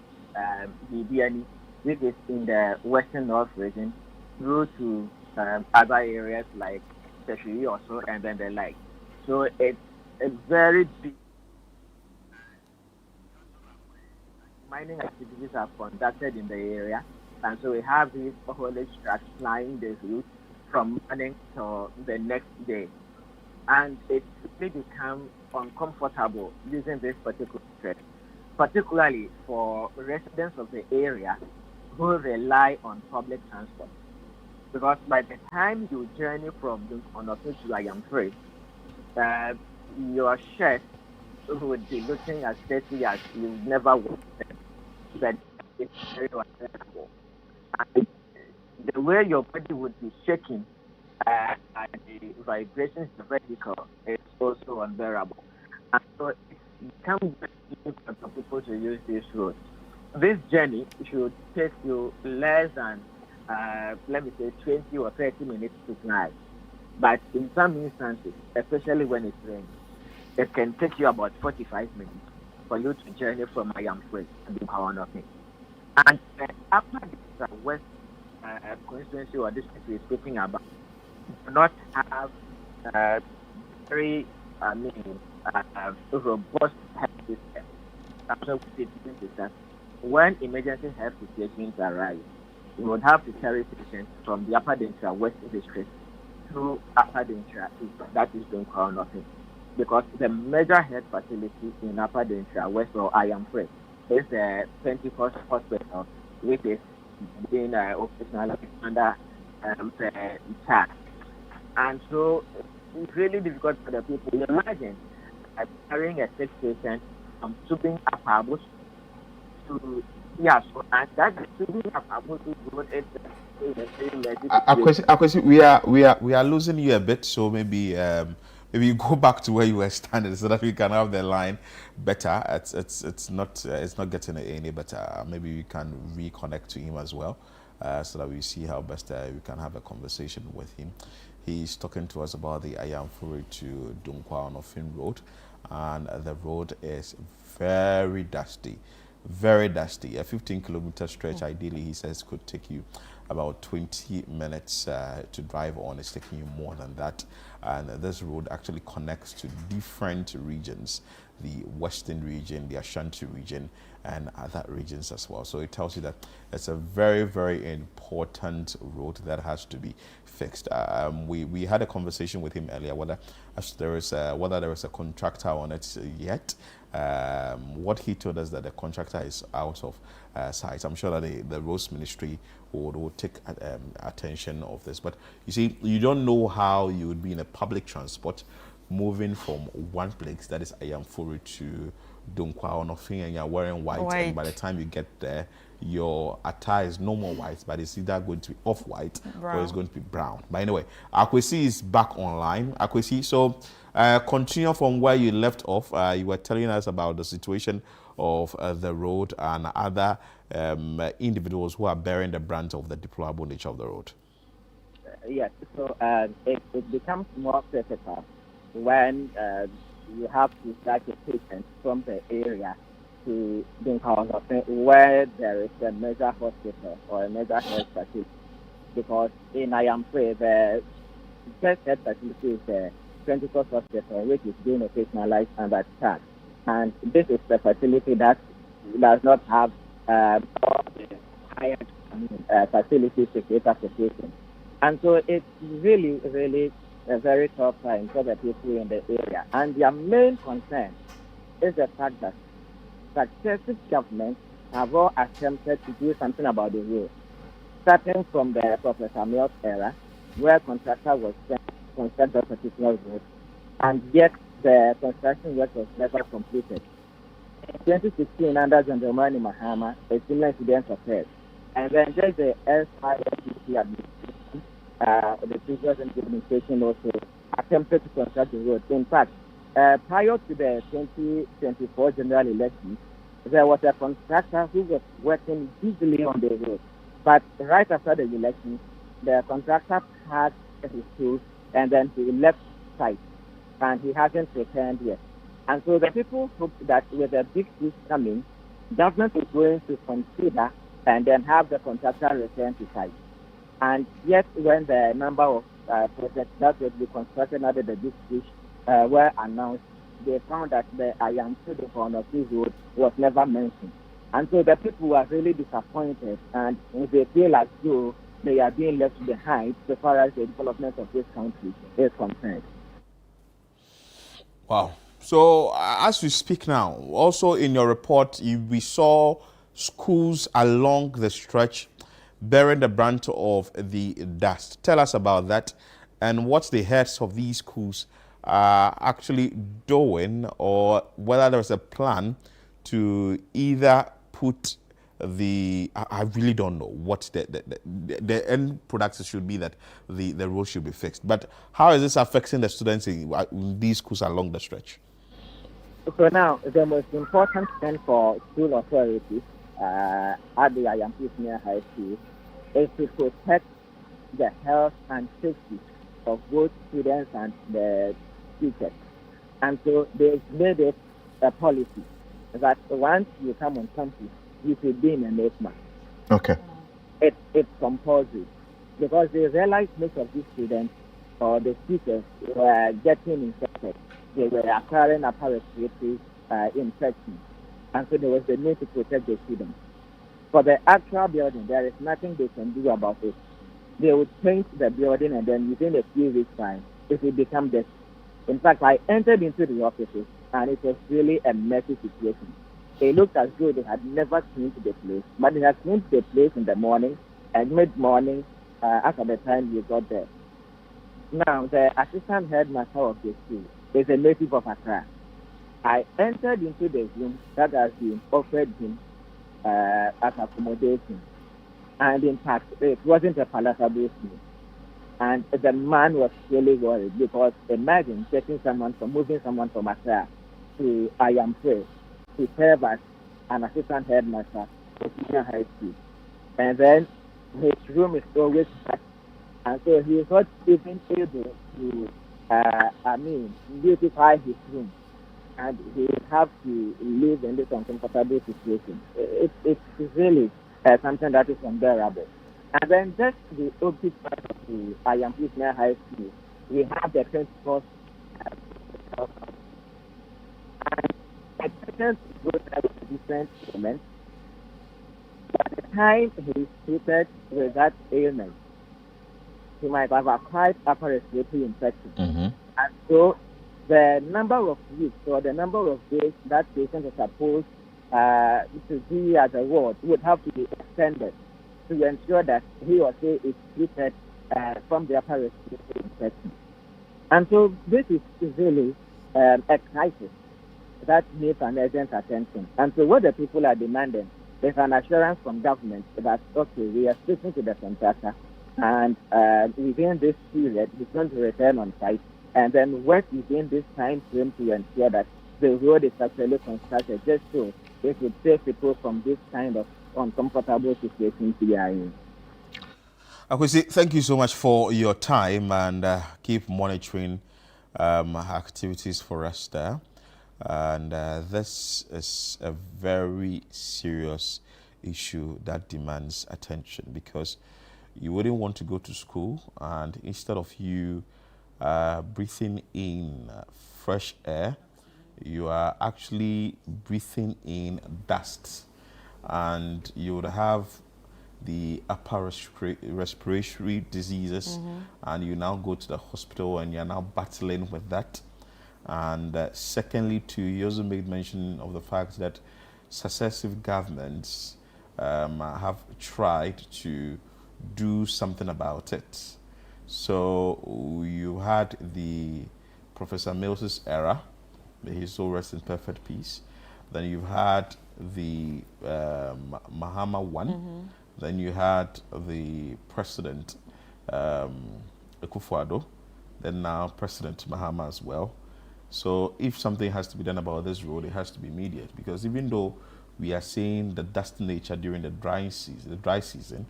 Bibiani, which is in the western north region, through to other areas like Teshiri also, and then the like. So it's a very big mining activities are conducted in the area, And so we have these haulage trucks flying the route from morning to the next day. And it's really become uncomfortable using this particular stretch, particularly for residents of the area who rely on public transport. Because by the time you journey from Dunkanofin to Ayamfrey, your shirt would be looking as dirty as you've never worn. But it's very unbearable. And the way your body would be shaking and the vibrations of the vehicle is also unbearable. And so it's become very difficult for people to use this road. This journey should take you less than, let me say, 20 or 30 minutes to drive. But in some instances, especially when it's raining, it can take you about 45 minutes for you to journey from Ayamfrey to Dunkanofin. And after the West constituency or district we're speaking about, do not have very, robust health system. So what it means is that when emergency health situations arise, we would have to carry patients from the Upper Dentra West District to Upper Dentra East, that is Dunkanofin. Because the major health facility in Upper Dentra West or Ayamfrey is the Pentecost Hospital, which is being operational under the tax. And so it's really difficult for the people. Imagine carrying a sick patient from Subing Apabus to and that Subing Apabus we are losing you a bit, so maybe maybe you go back to where you were standing so that we can have the line better. It's not getting any better. Maybe we can reconnect to him as well, so that we see how best we can have a conversation with him. He's talking to us about the Ayamfrey to Dunkanofin road, and the road is very dusty. Very dusty. A 15-kilometer stretch, ideally, he says, could take you about 20 minutes to drive on. It's taking you more than that. And this road actually connects to different regions, the Western region, the Ashanti region, and other regions as well. So it tells you that it's a very, very important road that has to be fixed. We had a conversation with him earlier whether there is a contractor on it yet. What he told us that the contractor is out of sight. I'm sure that the roads ministry will take attention of this. But you see, you don't know how you would be in a public transport moving from one place, that is Ayamfrey, to Dunkanofin, and you're wearing white. And by the time you get there, your attire is no more white, but it's either going to be off-white or it's going to be brown. But anyway, Akwesi is back online. Akwesi, so continue from where you left off. You were telling us about the situation of the road and other individuals who are bearing the brunt of the deplorable nature of the road. Yes, so it becomes more critical when you have to start a patient from the area to Dunkanofin where there is a major hospital or a major health facility. Because in Ayamfrey, the first health facility is the Pentecost Hospital, which is being operationalized under tax. And this is the facility that does not have all the higher facilities to cater for patients. And so it's really, really a very tough time for the people in the area. And their main concern is the fact that successive governments have all attempted to do something about the road, starting from the Professor Mills era, where contractor was sent to construct a particular road, and yet the construction work was never completed. In 2016, under General Mahama, a similar incident occurred. And then there's the SIFTC administration, the previous administration also attempted to construct the road. In fact, prior to the 2024 general elections, there was a contractor who was working busily on the road. But right after the election, the contractor had his tools and then he left site, and he hasn't returned yet. And so the people hope that with the big push coming, government is going to consider and then have the contractor return to site. And yet, when the number of projects that will be constructed under the big push were announced, they found that the Ayamfrey Dunkanofin road was never mentioned. And so the people are really disappointed, and they feel as though they are being left behind so far as the development of this country is concerned. Wow. So as we speak now, also in your report, we saw schools along the stretch bearing the brunt of the dust. Tell us about that and what the heads of these schools are actually doing, or whether there's a plan to either put I really don't know what the end product should be, that the road should be fixed. But how is this affecting the students in these schools along the stretch? So now, the most important thing for school authorities at the Ayampu Senior High School is to protect the health and safety of both students and the teachers. And so they've made it a policy that once you come on campus, you should be in a nose mask. Okay. It's compulsory, because they realize most of these students or the teachers were getting infected. They were acquiring upper respiratory infection. And so there was the need to protect the students. For the actual building, there is nothing they can do about it. They would paint the building, and then within a few weeks' time, it will become this. In fact, I entered into the offices, and it was really a messy situation. It looked as though they had never cleaned the place, but they had cleaned the place in the morning and mid-morning after the time you got there. Now, the assistant headmaster of the school is a native of Accra. I entered into the room that has been offered him as accommodation. And in fact, it wasn't a palatable meal. And the man was really worried, because imagine moving someone from Accra to Ayampu to serve as an assistant headmaster at Senior High School. And then his room is always packed. And so he is not even able to, beautify his room. And he will have to live in this uncomfortable situation. It's really something that is unbearable. And then just the opposite side of the Ayampu Senior High School, we have the principal's and the patient goes out with different ailments. By the time he is treated with that ailment, he might have acquired upper respiratory infection. And so the number of weeks or the number of days that patient is supposed to be at the ward would have to be extended to ensure that he or she is treated from the upper respiratory infection. And so this is really a crisis that needs an urgent attention. And so what the people are demanding is an assurance from government that, okay, we are speaking to the contractor, and within this period, he's going to return on site, and then work within this time frame to ensure that the road is actually constructed, just so it would save people from this kind of uncomfortable situation we are in. Akwesi, thank you so much for your time, and keep monitoring activities for us there. And this is a very serious issue that demands attention, because you wouldn't want to go to school and instead of you breathing in fresh air, you are actually breathing in dust, and you would have the upper respiratory diseases, and you now go to the hospital and you're now battling with that. And secondly, too, you also made mention of the fact that successive governments have tried to do something about it. So you had the Professor Mills's era, may he so rest in perfect peace. Then you had the Mahama one. Then you had the President Akufo-Addo, then now President Mahama as well. So if something has to be done about this road, it has to be immediate, because even though we are seeing the dusty nature during the dry season,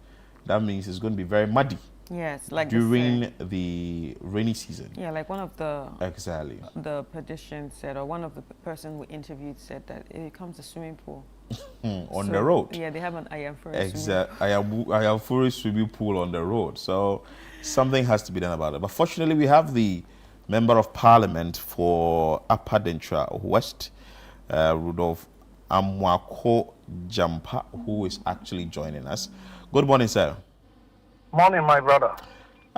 that means it's going to be very muddy. Yes, like during the rainy season. Yeah, like one of the the pedestrians said, or one of the person we interviewed said that it becomes a swimming pool on the road. Yeah, they have an Ayamfuri Ayamfuri swimming pool on the road. So something has to be done about it. But fortunately, we have the Member of Parliament for Upper Dentra West, Rudolph Amwako Jampa, who is actually joining us. Good morning, sir. Morning, my brother.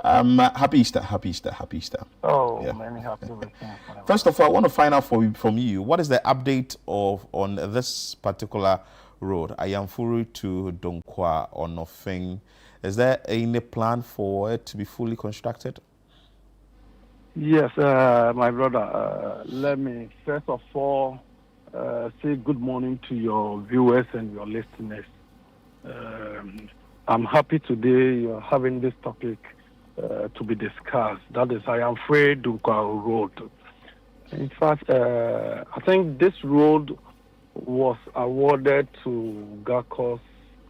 Happy Easter, happy Easter, happy Easter. Oh, yeah. Many happy returns. First of all, I want to find out from you, what is the update on this particular road, Ayamfuru to Donkwa or Nofing? Is there any plan for it to be fully constructed? Yes, my brother. Let me first of all say good morning to your viewers and your listeners. I'm happy today you're having this topic to be discussed. That is Ayamfuru Donkwa Road. In fact, I think this road was awarded to Gakos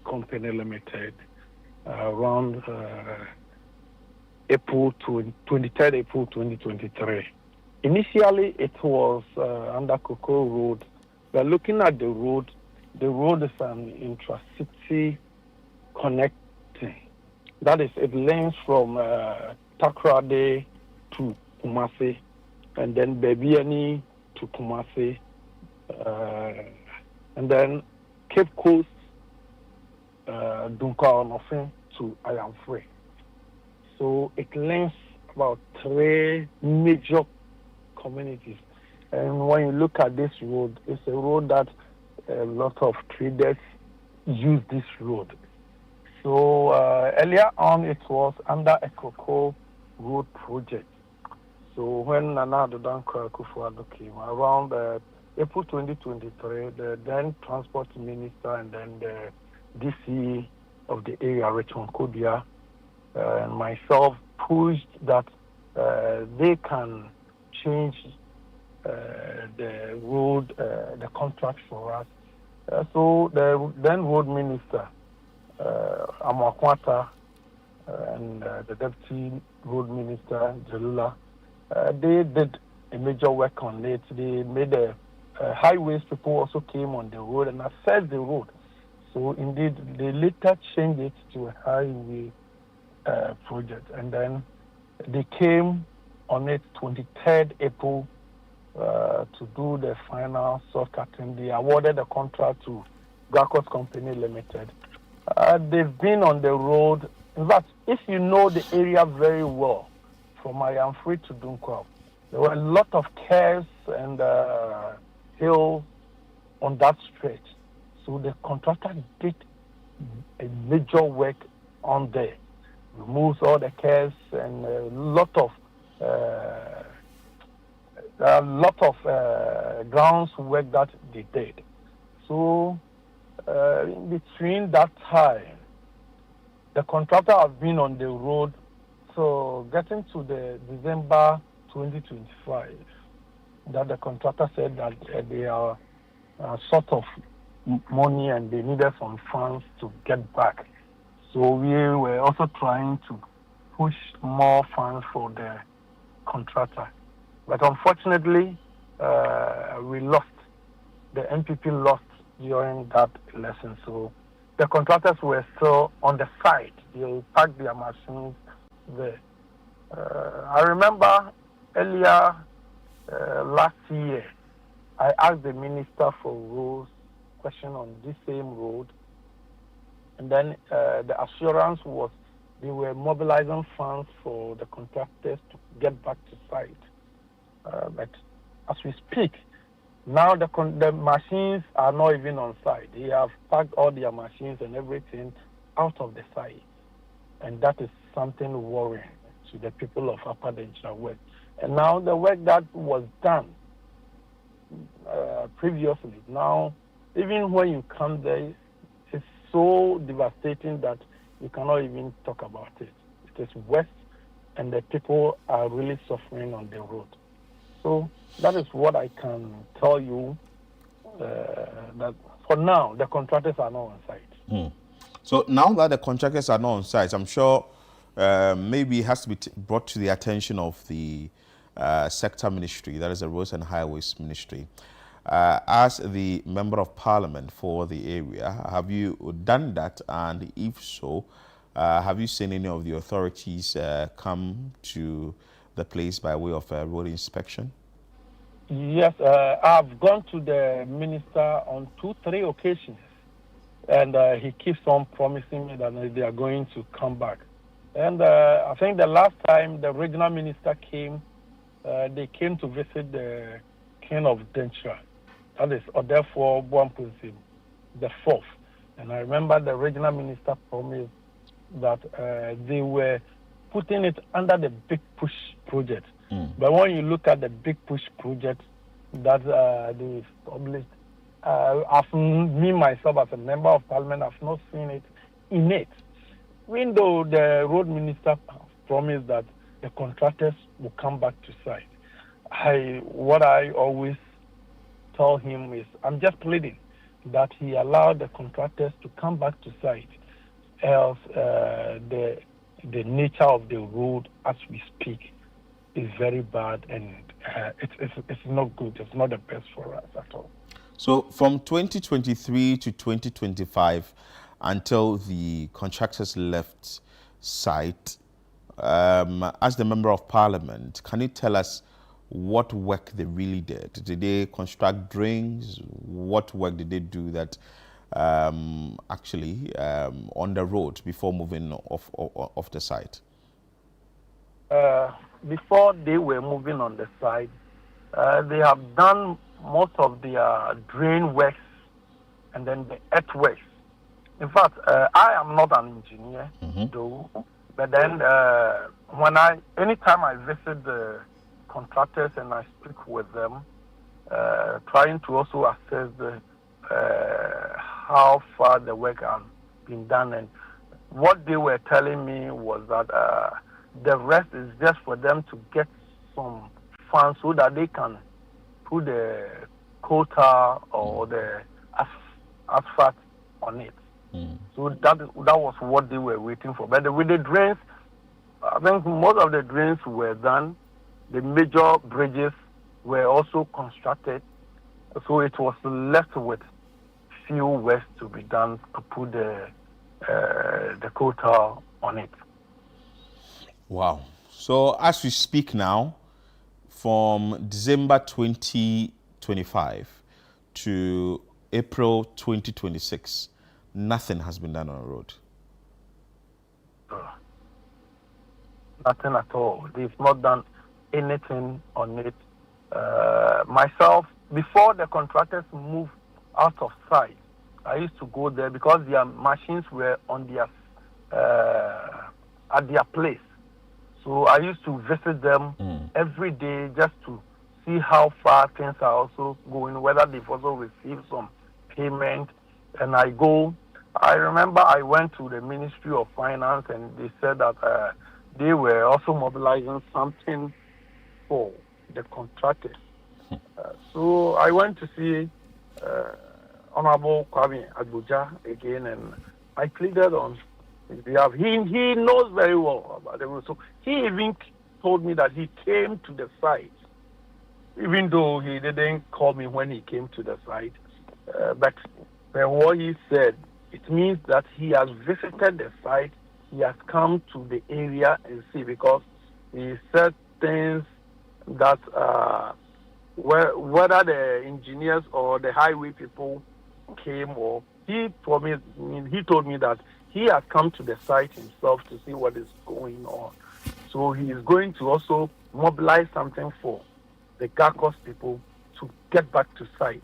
Company Limited around April 2023. Initially, it was under Cocoa Road. We're looking at the road. The road is an intracity connecting. That is, it links from Takoradi to Kumasi, and then Bebiani to Kumasi, and then Cape Coast, Donkwa Nofing to Ayamfuru. So it links about 3 major communities. And when you look at this road, it's a road that a lot of traders use this road. So earlier on, it was under a Cocoa Road project. So when Nana Addo Dankwa Akufo-Addo came around April 2023, the then Transport Minister and then the DC of the area, Richmond Kodia, and myself pushed that they can change the road, the contract for us. So the then road minister, Amakwata, and the deputy road minister, Jalula, they did a major work on it. They made highways people also came on the road and assessed the road. So indeed, they later changed it to a highway project, and then they came on it 23rd April to do the final soft cutting. They awarded the contract to Gakos Company Limited. They've been on the road. In fact, if you know the area very well, from Ayamfuru to Donkwa, there were a lot of curves and hills on that stretch. So the contractor did a major work on there. Removes all the curves and a lot of grounds work that they did. So in between that time, the contractor has been on the road. So getting to the December 2025, that the contractor said that they are short of money and they needed some funds to get back. So we were also trying to push more funds for the contractor. But unfortunately, we lost. The NPP lost during that election. So the contractors were still on the side. They packed their machines there. I remember earlier last year, I asked the Minister for Roads question on this same road. And then the assurance was they were mobilizing funds for the contractors to get back to site. But as we speak, now the machines are not even on site. They have packed all their machines and everything out of the site. And that is something worrying to the people of Upper Denkyira West. And now the work that was done previously, now even when you come there, it's so devastating that you cannot even talk about it. It is west, and the people are really suffering on the road. So that is what I can tell you, that for now, the contractors are not on site. So now that the contractors are not on site, I'm sure maybe it has to be brought to the attention of the sector ministry, that is the Roads and Highways Ministry. As the Member of Parliament for the area, have you done that? And if so, have you seen any of the authorities come to the place by way of road inspection? Yes, I've gone to the minister on 2-3 occasions, and he keeps on promising me that they are going to come back. And I think the last time the regional minister came, they came to visit the King of Dentra. That is, or therefore, Buampunsim, the 4th. And I remember the regional minister promised that they were putting it under the Big Push project. But when you look at the Big Push project that they published, me myself as a member of parliament, I've not seen it in it. Even though the road minister promised that the contractors will come back to site, what I always tell him is, I'm just pleading that he allowed the contractors to come back to site, else the nature of the road as we speak is very bad, and it's not good. It's not the best for us at all. So from 2023 to 2025, until the contractors left site, as the member of parliament, can you tell us what work they really did? Did they construct drains? What work did they do that actually on the road before moving off the site? Before they were moving on the site, they have done most of their drain works and then the earthworks. In fact, I am not an engineer, though, but then anytime I visit the contractors and I speak with them, trying to also assess how far the work has been done, and what they were telling me was that the rest is just for them to get some funds so that they can put the quota or the asphalt on it. So that was what they were waiting for. But with the drains, I think most of the drains were done. The major bridges were also constructed. So it was left with few works to be done to put the quota on it. Wow. So as we speak now, from December 2025 to April 2026, nothing has been done on the road. Nothing at all. They've not done anything on it. Myself, before the contractors moved out of sight, I used to go there because their machines were on their at their place. So I used to visit them every day just to see how far things are also going, whether they've also received some payment. And I remember I went to the Ministry of Finance and they said that they were also mobilizing something for the contractors. So I went to see Honorable Kwame Abuja again, and I pleaded on his behalf. He knows very well about the road. So he even told me that he came to the site, even though he didn't call me when he came to the site. But what he said, it means that he has visited the site, he has come to the area and see, because he said things that whether the engineers or the highway people came, or he told me that he has come to the site himself to see what is going on. So he is going to also mobilize something for the GACOS people to get back to site.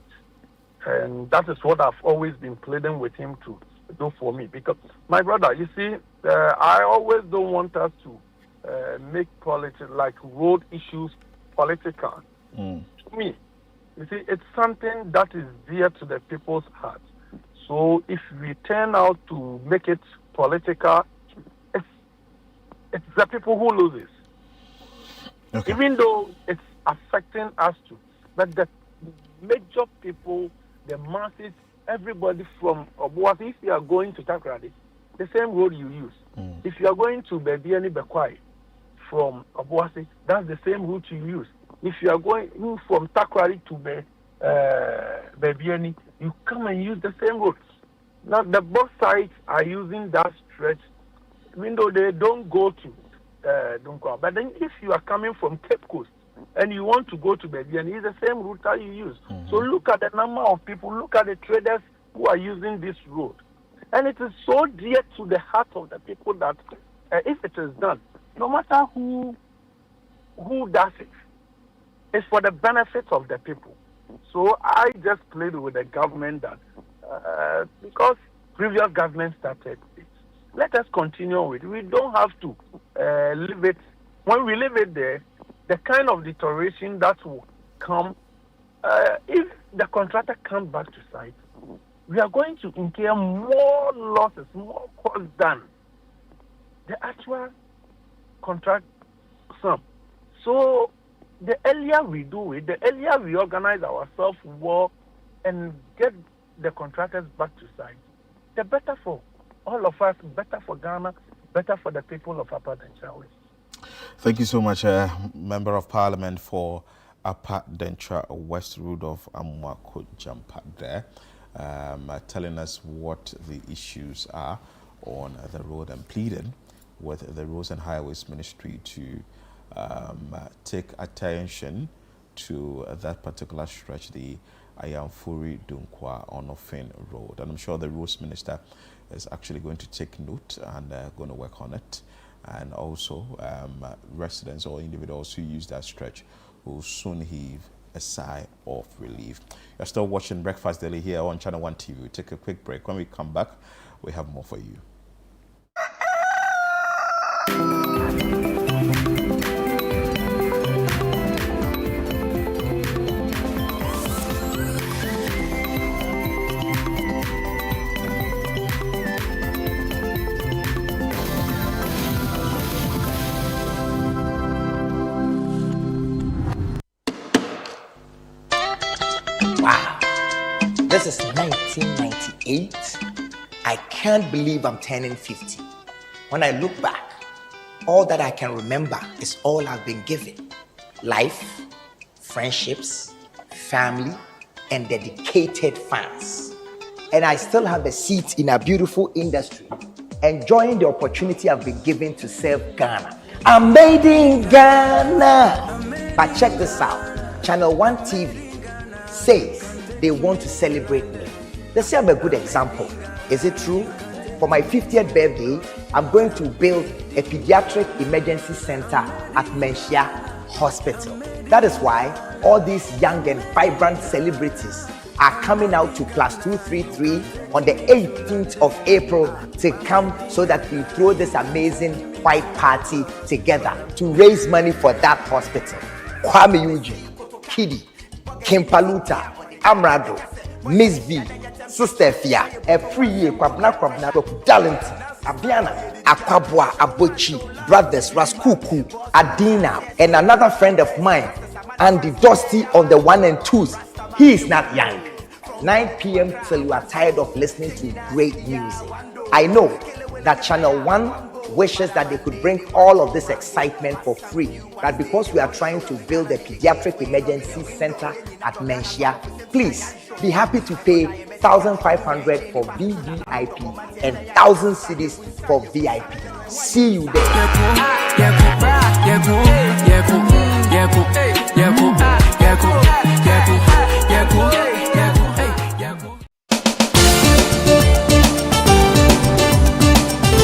And that is what I've always been pleading with him to do for me. Because, my brother, you see, I always don't want us to make like road issues political. To me, you see, it's something that is dear to the people's heart. So if we turn out to make it political, it's the people who loses. Okay. Even though it's affecting us too. But the major people, the masses, everybody from Obuasi, if you are going to Takoradi, the same road you use. If you are going to Bebiani Bekwai from Obuasi, that's the same route you use. If you are going from Takoradi to Bebiani, you come and use the same road. Now, the both sides are using that stretch, even though they don't go to Dunkwa. But then if you are coming from Cape Coast, and you want to go to Baby, and it's the same route that you use. So look at the number of people, look at the traders who are using this road. And it is so dear to the heart of the people that if it is done, no matter who does it, it's for the benefit of the people. So I just played with the government that because previous government started it, let us continue with it. We don't have to leave it. When we leave it there, the kind of deterioration that will come, if the contractor comes back to site, we are going to incur more losses, more costs than the actual contract sum. So the earlier we do it, the earlier we organize ourselves well and get the contractors back to site, the better for all of us, better for Ghana, better for the people of Upper Denkyira West. Thank you so much, Member of Parliament for Upper Denkyira West, Rudolph Amoako Jampa there, telling us what the issues are on the road and pleading with the Roads and Highways Ministry to take attention to that particular stretch, the Ayamfuri Dunkwa Onofin Road. And I'm sure the Roads Minister is actually going to take note and going to work on it. And also residents or individuals who use that stretch will soon heave a sigh of relief. You're still watching Breakfast Daily here on Channel One TV. We'll take a quick break. When we come back, we have more for you. This is 1998. I can't believe I'm turning 50. When I look back, all that I can remember is all I've been given. Life, friendships, family, and dedicated fans. And I still have a seat in a beautiful industry, enjoying the opportunity I've been given to serve Ghana. I'm made in Ghana. But check this out. Channel One TV says they want to celebrate me. They say I'm a good example. Is it true? For my 50th birthday, I'm going to build a pediatric emergency center at Menchia Hospital. That is why all these young and vibrant celebrities are coming out to Class 233 on the 18th of April to come so that we throw this amazing white party together to raise money for that hospital. Kwame Eugene, Kidi, Kimpaluta, Amrado, Miss B, Sister Fia, a free year, Kwabna, Talent, Abiana, Akwabwa, Abochi, Brothers, Raskuku, Adina, and another friend of mine, Andy Dusty on the 1 and 2s. He is not young. 9 p.m. till you are tired of listening to great music. I know that Channel One wishes that they could bring all of this excitement for free, but because we are trying to build a pediatric emergency center at Menchia, please be happy to pay 1,500 for VVIP and 1,000 cedis for VIP. See you there.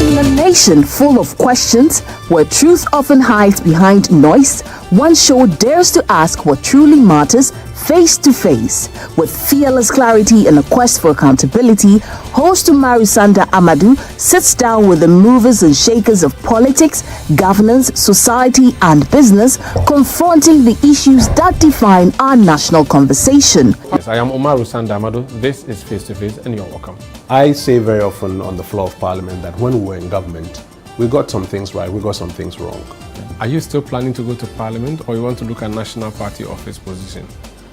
In a nation full of questions, where truth often hides behind noise, one show dares to ask what truly matters face to face. With fearless clarity and a quest for accountability, host Umaru Sanda Amadou sits down with the movers and shakers of politics, governance, society, and business, confronting the issues that define our national conversation. Yes, I am Umaru Sanda Amadou. This is Face to Face, and you're welcome. I say very often on the floor of Parliament that when we were in government, we got some things right, we got some things wrong. Are you still planning to go to Parliament, or you want to look at National Party office position?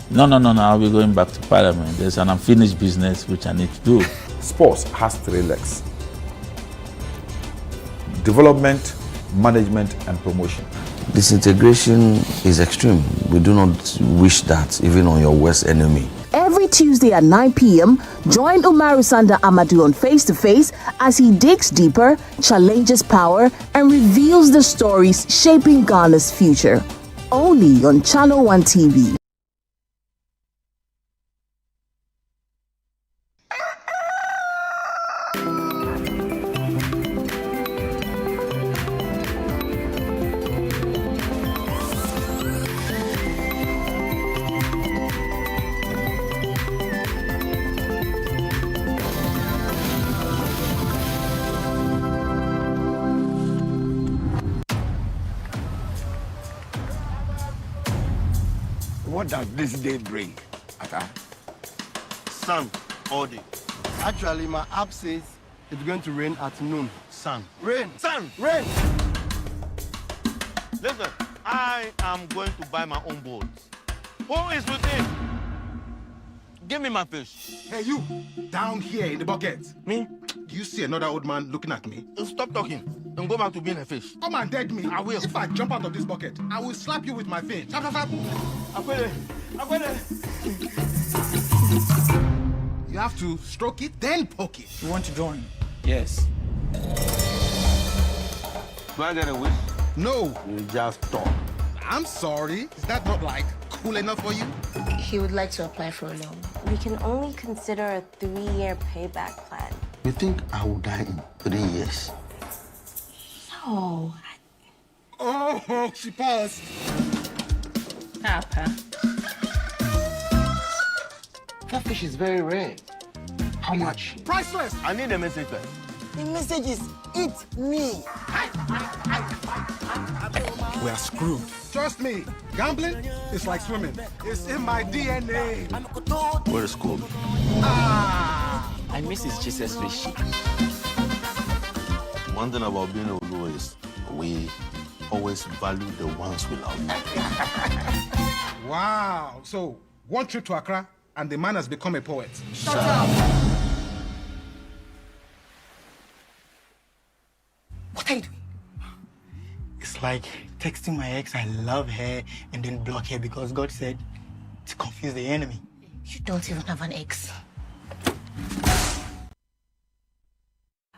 No, I'll be going back to Parliament. There's an unfinished business which I need to do. Sports has 3 legs: development, management, and promotion. Disintegration is extreme. We do not wish that even on your worst enemy. Every Tuesday at 9 p.m., join Umaru Sanda Amadou on Face to Face as he digs deeper, challenges power, and reveals the stories shaping Ghana's future. only on Channel One TV. What does this day bring, Ata? Sun all day. Actually, my app says it's going to rain at noon. Sun. Rain! Sun! Rain! Listen, I am going to buy my own boats. Who is with him? Give me my fish. Hey, you! Down here in the bucket. Me? Do you see another old man looking at me? Stop talking and go back to being a fish. Come and dead me. I will. If I jump out of this bucket, I will slap you with my fish. Slap, slap, slap. You have to stroke it, then poke it. You want to join? Yes. Do I get a wish? No. You just talk. I'm sorry. Is that not like cool enough for you? He would like to apply for a loan. We can only consider a 3-year payback plan. You think I will die in 3 years? No. Oh, she paused. Papa. That fish is very rare. How much? Priceless. I need a message first. The message is eat me. We are screwed. Trust me, gambling is like swimming. It's in my DNA. Where is school? I miss his Jesus fish. One thing about being a Olu is we always value the ones we love. Wow. So, one trip to Accra, and the man has become a poet. Shut up! What are you doing? It's like texting my ex, I love her, and then block her because God said to confuse the enemy. You don't even have an ex.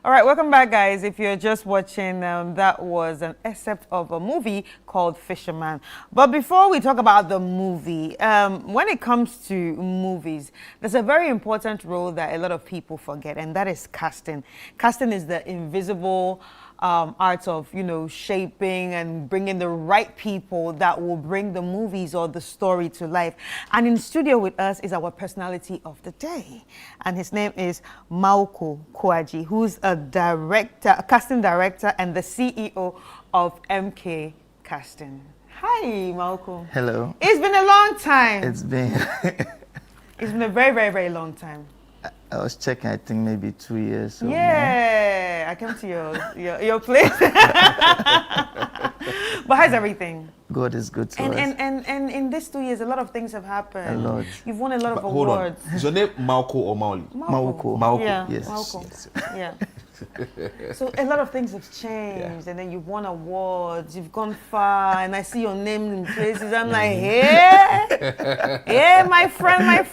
All right, welcome back, guys. If you're just watching, that was an excerpt of a movie called Fisherman. But before we talk about the movie, when it comes to movies, there's a very important role that a lot of people forget, and that is casting. Casting is the invisible art of, shaping and bringing the right people that will bring the movies or the story to life. And in studio with us is our personality of the day. And his name is Mauko Kouadji, who's a casting director and the CEO of MK Casting. Hi, Mauko. Hello. It's been a long time. It's been a very, very, very long time. I was checking, I think maybe 2 years. Or yeah, more. I came to your place. But how's everything? God is good to us. And in these 2 years, a lot of things have happened. A lot. You've won a lot of awards. Is your name Mauko or Mauli? Mauko. Yeah, yes. Mauko. Yeah. So a lot of things have changed, and then you've won awards, you've gone far, and I see your name in places. I'm like, hey, my friend.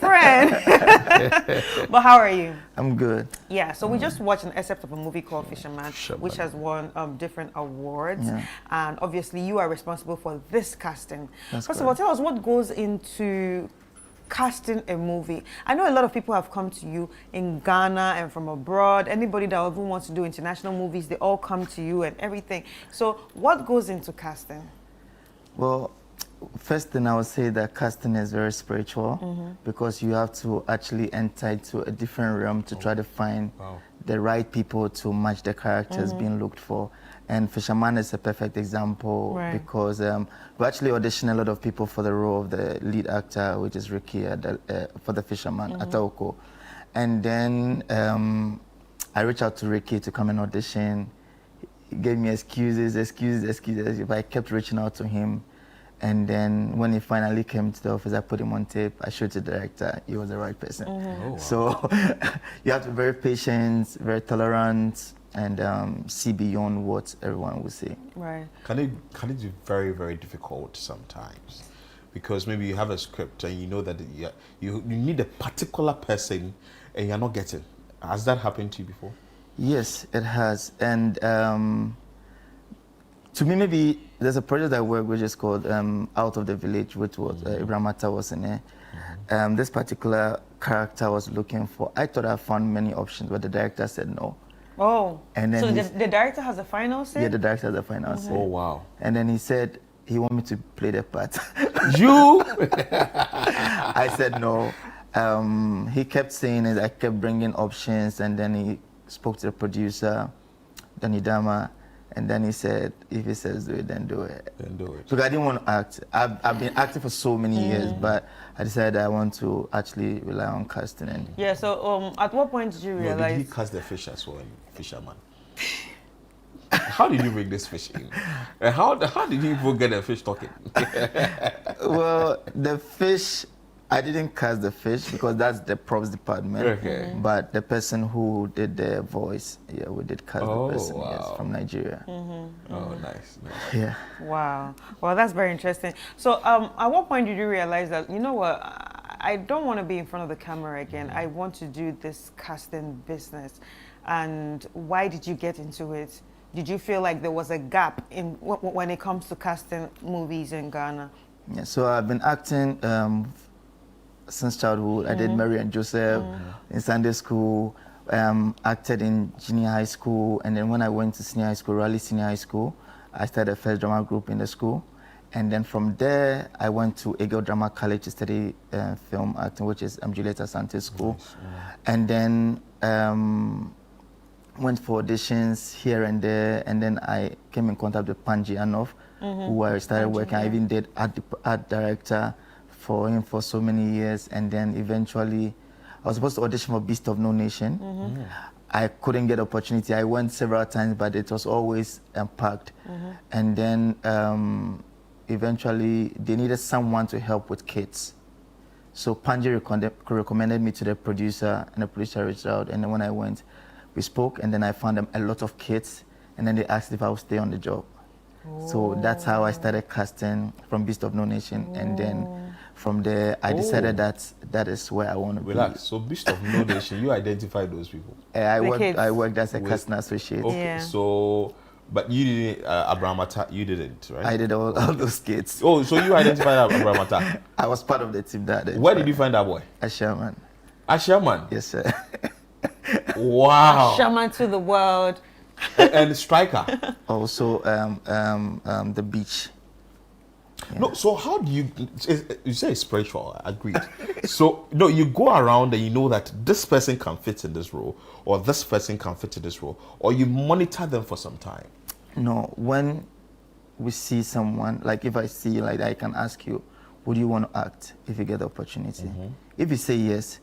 But how are you? I'm good. Yeah, so we just watched an excerpt of a movie called Fisherman, which has won different awards. Yeah. And obviously you are responsible for this casting. That's First of all, tell us what goes into casting a movie. I know a lot of people have come to you in Ghana and from abroad. Anybody that even wants to do international movies, they all come to you and everything. So what goes into casting? Well, first thing I would say that casting is very spiritual because you have to actually enter into a different realm to try to find the right people to match the characters being looked for. And Fisherman is a perfect example because we actually auditioned a lot of people for the role of the lead actor, which is Ricky, for the Fisherman, Ataoko. And then I reached out to Ricky to come and audition. He gave me excuses, but I kept reaching out to him. And then when he finally came to the office, I put him on tape. I showed the director. He was the right person. Oh, wow. So you have to be very patient, very tolerant, and see beyond what everyone will say. Right. Can it be very, very difficult sometimes? Because maybe you have a script and you know that you need a particular person and you're not getting. Has that happened to you before? Yes, it has. And To me, maybe there's a project I work which is called Out of the Village, which was Ibrahim Atta was in it. This particular character I was looking for, I thought I found many options, but the director said no. Oh, and then so the director has a final say? Yeah, the director has a final say. Oh, wow. And then he said he wanted me to play the part. You? I said no. He kept saying it, I kept bringing options, and then he spoke to the producer, Danny Dama, and then he said, if he says do it, then do it. Then do it. Because I didn't want to act. I've been acting for so many years, but I decided I want to actually rely on casting. And yeah, so at what point did you realize? Did he cast the fish as well, fisherman? How did you bring this fish in? How did you even get the fish talking? Well, the fish, I didn't cast the fish because that's the props department. Okay. But the person who did the voice, yeah, we did cast the person, wow. yes, from Nigeria. Oh, nice. Yeah. Wow. Well, that's very interesting. So, at what point did you realize that, you know what, I don't want to be in front of the camera again. I want to do this casting business. And why did you get into it? Did you feel like there was a gap in when it comes to casting movies in Ghana? Yeah, so I've been acting since childhood. I did Mary and Joseph in Sunday school, acted in junior high school, and then when I went to senior high school, Raleigh Senior High School, I started the first drama group in the school. And then from there, I went to Eagle Drama College to study film acting, which is Juliet Asante School. Nice. And then went for auditions here and there, and then I came in contact with Panji Anof, who I started working. I even did art director for him for so many years, and then eventually I was supposed to audition for Beast of No Nation. I couldn't get opportunity. I went several times, but it was always packed. And then eventually they needed someone to help with kids. So Panji recommended me to the producer, and the producer reached out, and then when I went, we spoke, and then I found them a lot of kids, and then they asked if I would stay on the job. So that's how I started casting from Beast of No Nation, and then from there I decided that is where I want to be. Relax. So Beast of No Nation, you identified those people? I worked as a casting associate. Okay, yeah. So, but you didn't, Abraham Atta, you didn't, right? I did all those kids. Oh, so you identified Abraham Atta? I was part of the team that. Where did you find that boy? Asherman. Asherman? Yes, sir. Wow. Shaman to the world. And Striker. Also, the beach. Yeah. No, so how do you say it's spiritual, I agreed. So, no, you go around and you know that this person can fit in this role, or this person can fit in this role, or you monitor them for some time. No, when we see someone, like if I see, like I can ask you, would you want to act if you get the opportunity? If you say yes,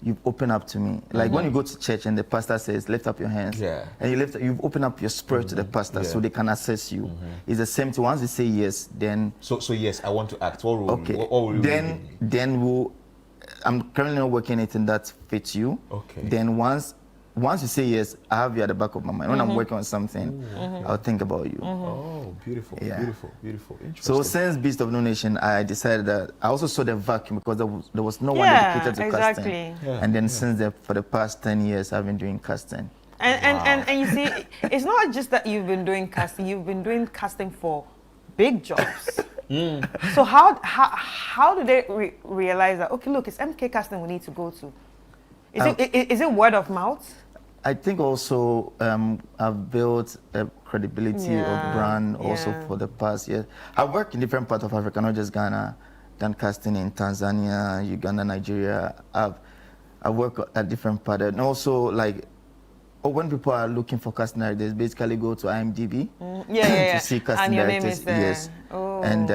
you open up to me. Like when you go to church and the pastor says, lift up your hands. Yeah. And you open up your spirit to the pastor so they can assess you. It's the same thing. Once you say yes, then... So yes, I want to act. What will okay. What will then I'm currently not working anything that fits you. Okay. Then once you say yes, I have you at the back of my mind. When I'm working on something, I'll think about you. Oh, beautiful, yeah. Beautiful. So since Beast of No Nation, I decided that I also saw the vacuum because there was no one dedicated to casting. Yeah, and then since for the past 10 years, I've been doing casting. And you see, it's not just that you've been doing casting. You've been doing casting for big jobs. So how do they realize that? Okay, look, it's MK Casting we need to go to. Is it word of mouth? I think also I've built a credibility of brand also for the past year. I work in different parts of Africa, not just Ghana. Done casting in Tanzania, Uganda, Nigeria. I work at different parts, and also like when people are looking for casting directors, basically go to IMDb to see casting directors. Yes, and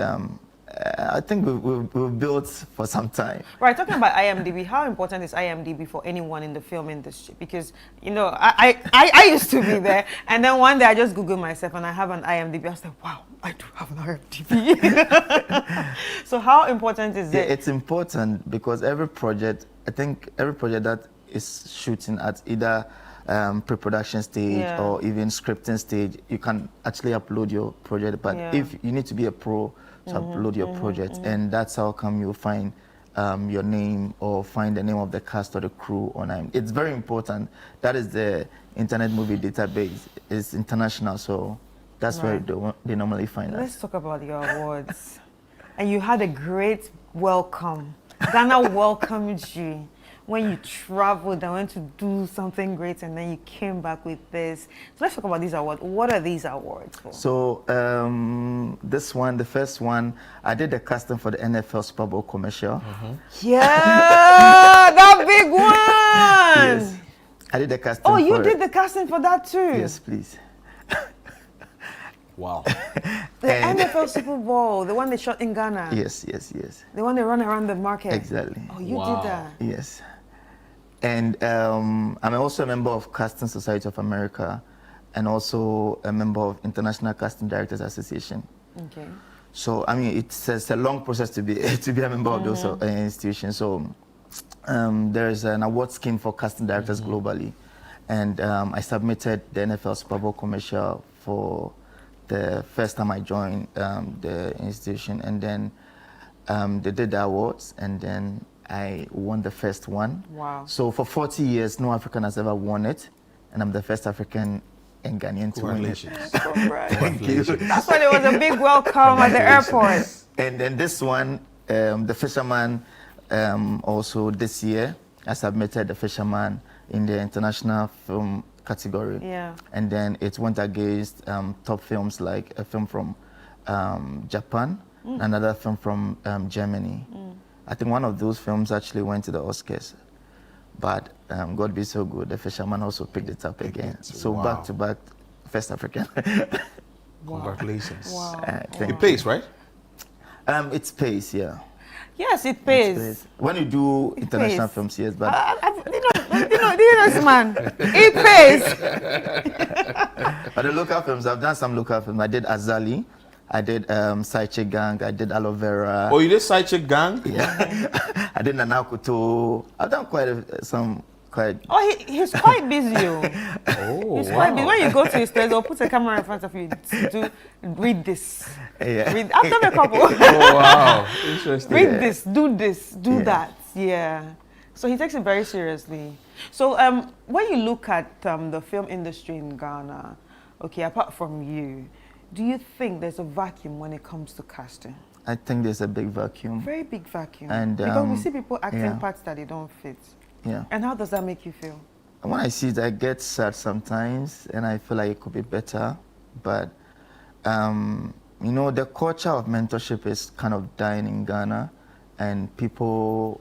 I think we've built for some time. Right, talking about IMDb, how important is IMDb for anyone in the film industry? Because, you know, I used to be there, and then one day I just Googled myself and I have an IMDb. I was like, wow, I do have an IMDb. So how important is it? It's important because every project that is shooting at either pre-production stage or even scripting stage, you can actually upload your project. But if you need to be a pro to upload your project, and that's how come you'll find your name or find the name of the cast or the crew on IMDb. It's very important. That is the Internet Movie Database. It's international, so That's where they normally find us. Let's talk about your awards. And you had a great welcome. Ghana welcomed you when you traveled and went to do something great, and then you came back with this. So let's talk about these awards. What are these awards for? So this one, the first one, I did the casting for the NFL Super Bowl commercial. Yeah, that big one. Yes, I did the casting. Oh, you did the casting for that too? Yes, please. Wow. The NFL Super Bowl, the one they shot in Ghana. Yes. The one they run around the market. Exactly. Oh, you did that? Yes. And I'm also a member of Casting Society of America, and also a member of International Casting Directors Association. Okay. So I mean, it's a long process to be a member of those institutions. So there is an award scheme for casting directors globally, and I submitted the NFL Super Bowl commercial for the first time I joined the institution, and then they did the awards, and then I won the first one. Wow. So for 40 years, no African has ever won it, and I'm the first African and Ghanaian to win it. Thank you. That's why there was a big welcome at the airport. And then this one, The Fisherman, also this year, I submitted The Fisherman in the international film category. Yeah. And then it went against top films like a film from Japan, another film from Germany. I think one of those films actually went to the Oscars. But God be so good, The Fisherman also picked it up again. So back to back, first African. Congratulations. Wow. It pays, right? It pays, yeah. Yes, it pays. When you do international films, yes, but you know this man. It pays. But the local films, I've done some local films. I did Azali, I did Side Chick Gang, I did Aloe Vera. Oh, you did Side Chick Gang? Yeah. I did Nanakuto. I've done quite. Oh, he's quite busy. Oh, he's quite busy. When you go to his place, they'll put a camera in front of you to read this. Yeah. I've done a couple. Oh, wow. Interesting. Read this, do that. Yeah. So he takes it very seriously. So when you look at the film industry in Ghana, okay, apart from you, do you think there's a vacuum when it comes to casting? I think there's a big vacuum. Very big vacuum. And, because we see people acting parts that they don't fit. Yeah. And how does that make you feel? When I see it, I get sad sometimes, and I feel like it could be better. But, you know, the culture of mentorship is kind of dying in Ghana, and people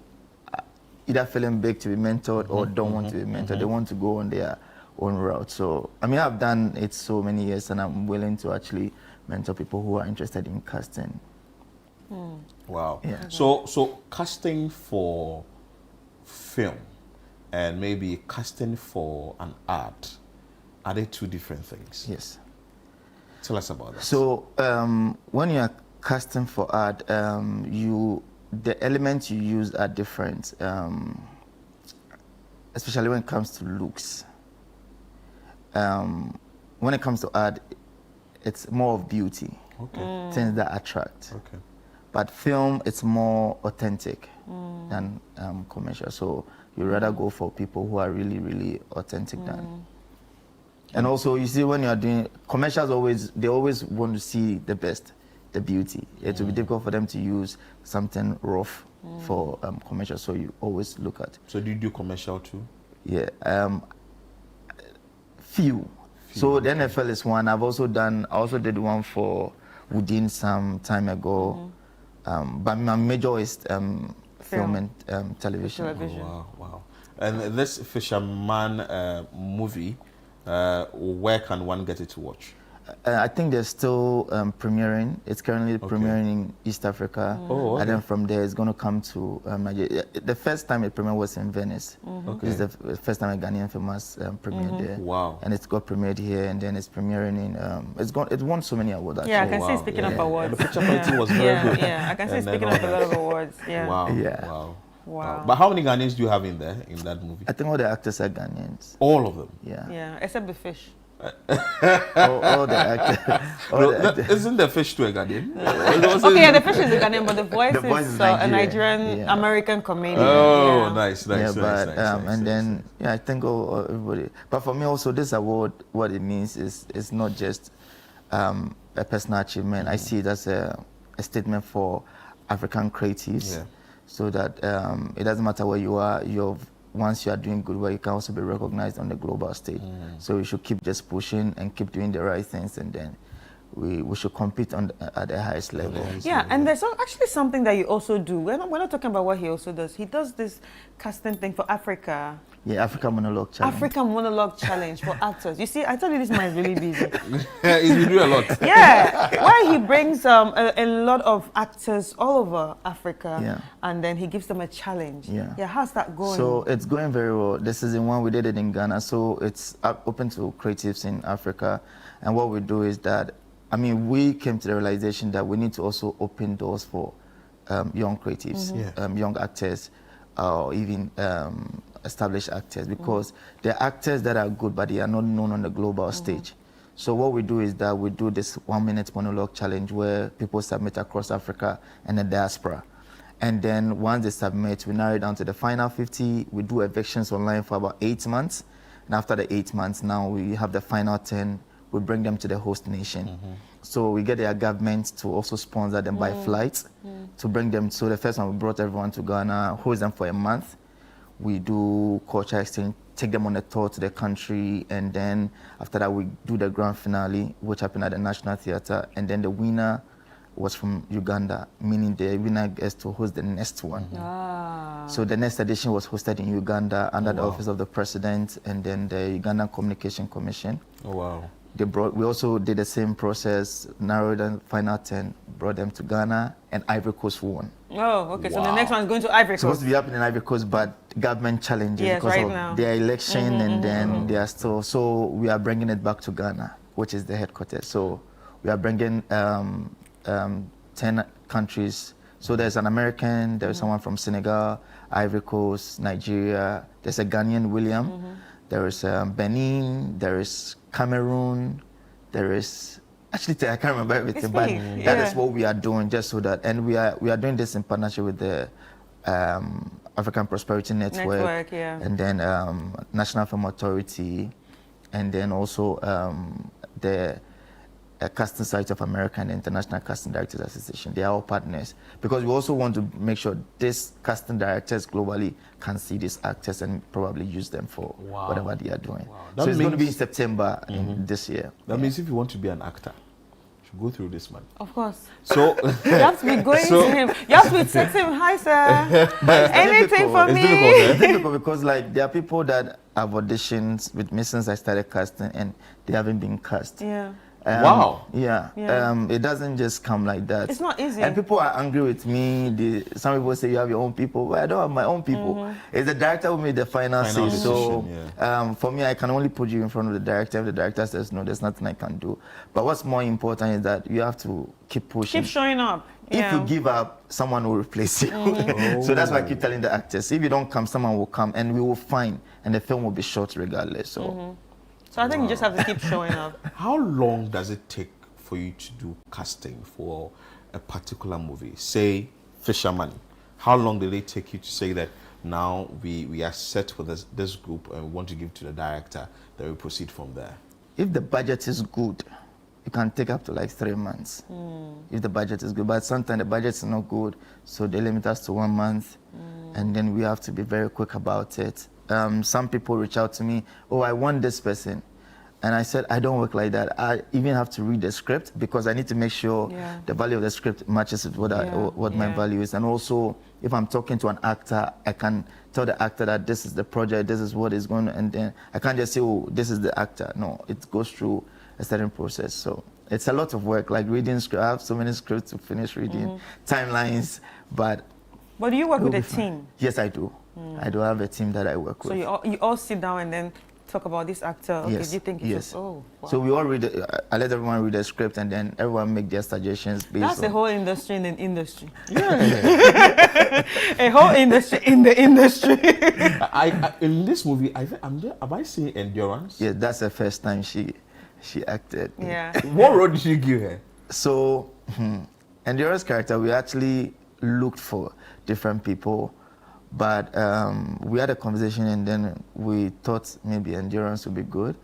either feeling big to be mentored or don't want to be mentored. They want to go on their own route. So, I mean, I've done it so many years, and I'm willing to actually mentor people who are interested in casting. Wow. Yeah. So casting for film and maybe casting for an art, are they two different things? Yes. Tell us about that. So when you are casting for art, the elements you use are different, especially when it comes to looks. When it comes to art, it's more of beauty, things that attract. Okay. But film, it's more authentic than commercial. So you rather go for people who are really, really authentic than. And also, you see, when you are doing commercials, they always want to see the best, the beauty. It will be difficult for them to use something rough for commercial. So you always look at. So do you do commercial too? Yeah, few. So the NFL is one. I also did one for Woodin some time ago. But my major is film and television. Oh, wow. And this Fisherman movie, where can one get it to watch? I think they're still premiering. It's currently premiering in East Africa. Oh, okay. And then from there, it's going to come to Nigeria. The first time it premiered was in Venice. It's the first time a Ghanaian film has premiered there. Wow. And it's got premiered here, and then it's premiering in, it won so many awards. Yeah, I can see it's picking up awards. And the picture quality was very good. Yeah, I can see it's picking up a lot of awards. Yeah. Wow. Yeah. Wow. Wow. But how many Ghanaians do you have in there, in that movie? I think all the actors are Ghanaians. All of them? Yeah. Yeah, except the fish. all the actors. Isn't the fish to a Ghanaian? Okay, yeah, the fish is a Ghanaian, but the voice is a Nigerian American comedian. Oh, yeah. nice. And then I think everybody. But for me also, this award, what it means is not just a personal achievement. I see it as a statement for African creatives, so that it doesn't matter where you are. Once you are doing good work, you can also be recognized on the global stage. So we should keep just pushing and keep doing the right things, and then we should compete at the highest level. Yeah, and there's actually something that you also do. We're not talking about what he also does. He does this casting thing for Africa. Yeah, African Monologue Challenge. African Monologue Challenge for actors. You see, I told you this man is really busy. He's been doing a lot. Yeah, where he brings a lot of actors all over Africa, and then he gives them a challenge. Yeah, how's that going? So it's going very well. The season 1 we did it in Ghana, so it's open to creatives in Africa. And what we do is that, I mean, we came to the realization that we need to also open doors for young creatives, young actors, or even established actors, because there are actors that are good, but they are not known on the global stage. So what we do is that we do this 1-minute monologue challenge where people submit across Africa and the diaspora. And then once they submit, we narrow it down to the final 50. We do evictions online for about 8 months. And after the 8 months, now we have the final 10. We bring them to the host nation. So we get their government to also sponsor them by flights to bring them. So the first one, we brought everyone to Ghana, host them for a month. We do culture exchange, take them on a tour to the country, and then after that we do the grand finale, which happened at the National Theatre, and then the winner was from Uganda, meaning the winner gets to host the next one. So the next edition was hosted in Uganda under the Office of the President and then the Ugandan Communication Commission. Oh, wow. We also did the same process, narrowed the final 10, brought them to Ghana, and Ivory Coast won. Oh, okay. So the next one is going to Ivory Coast. It's supposed to be happening in Ivory Coast, but government challenges because of their election, and then they are still. So we are bringing it back to Ghana, which is the headquarters. So we are bringing 10 countries. So there's an American, there's someone from Senegal, Ivory Coast, Nigeria. There's a Ghanaian, William. There is Benin. There is Cameroon. There is actually I can't remember everything, but that is what we are doing, just so that, and we are doing this in partnership with the African Prosperity Network, and then National Film Authority, and then also the Casting Society of America and the International Casting Directors Association. They are all partners, because we also want to make sure these casting directors globally can see these actors and probably use them for whatever they are doing. So it's going to be in September this year. That means if you want to be an actor, you should go through this man. Of course. So you have to be going to him. You have to be texting him, "Hi, sir. Anything for me?" It's difficult because like there are people that have auditions with me since I started casting and they haven't been cast. Wow. It doesn't just come like that. It's not easy. And people are angry with me. Some people say you have your own people, but I don't have my own people. It's the director who made the final say. So for me, I can only put you in front of the director. If the director says no, there's nothing I can do. But what's more important is that you have to keep pushing. Keep showing up. If you give up, someone will replace you. So that's why I keep telling the actors, if you don't come, someone will come, and we will find, and the film will be shot regardless. So I think you just have to keep showing up. How long does it take for you to do casting for a particular movie? Say Fisherman. How long did it take you to say that now we are set for this group and we want to give to the director, that we proceed from there? If the budget is good, it can take up to like 3 months. If the budget is good, but sometimes the budget is not good, so they limit us to 1 month, and then we have to be very quick about it. Some people reach out to me, "Oh, I want this person." And I said, I don't work like that. I even have to read the script because I need to make sure the value of the script matches with what my value is. And also, if I'm talking to an actor, I can tell the actor that this is the project, this is what is going to, and then I can't just say, "Oh, this is the actor." No, it goes through a certain process. So it's a lot of work, like reading script. I have so many scripts to finish reading, timelines, but do you work with a team? Yes, I do. I do have a team that I work with. So you all sit down and then talk about this actor. Okay, yes. do you think it's wow. So we all read I let everyone read the script, and then everyone make their suggestions based That's on... a whole industry in an industry. A whole industry in the industry. In this movie, am I seeing Endurance? Yeah, that's the first time she acted. What role did you give her? So Endurance character, we actually looked for different people, but we had a conversation, and then we thought maybe Endurance would be good.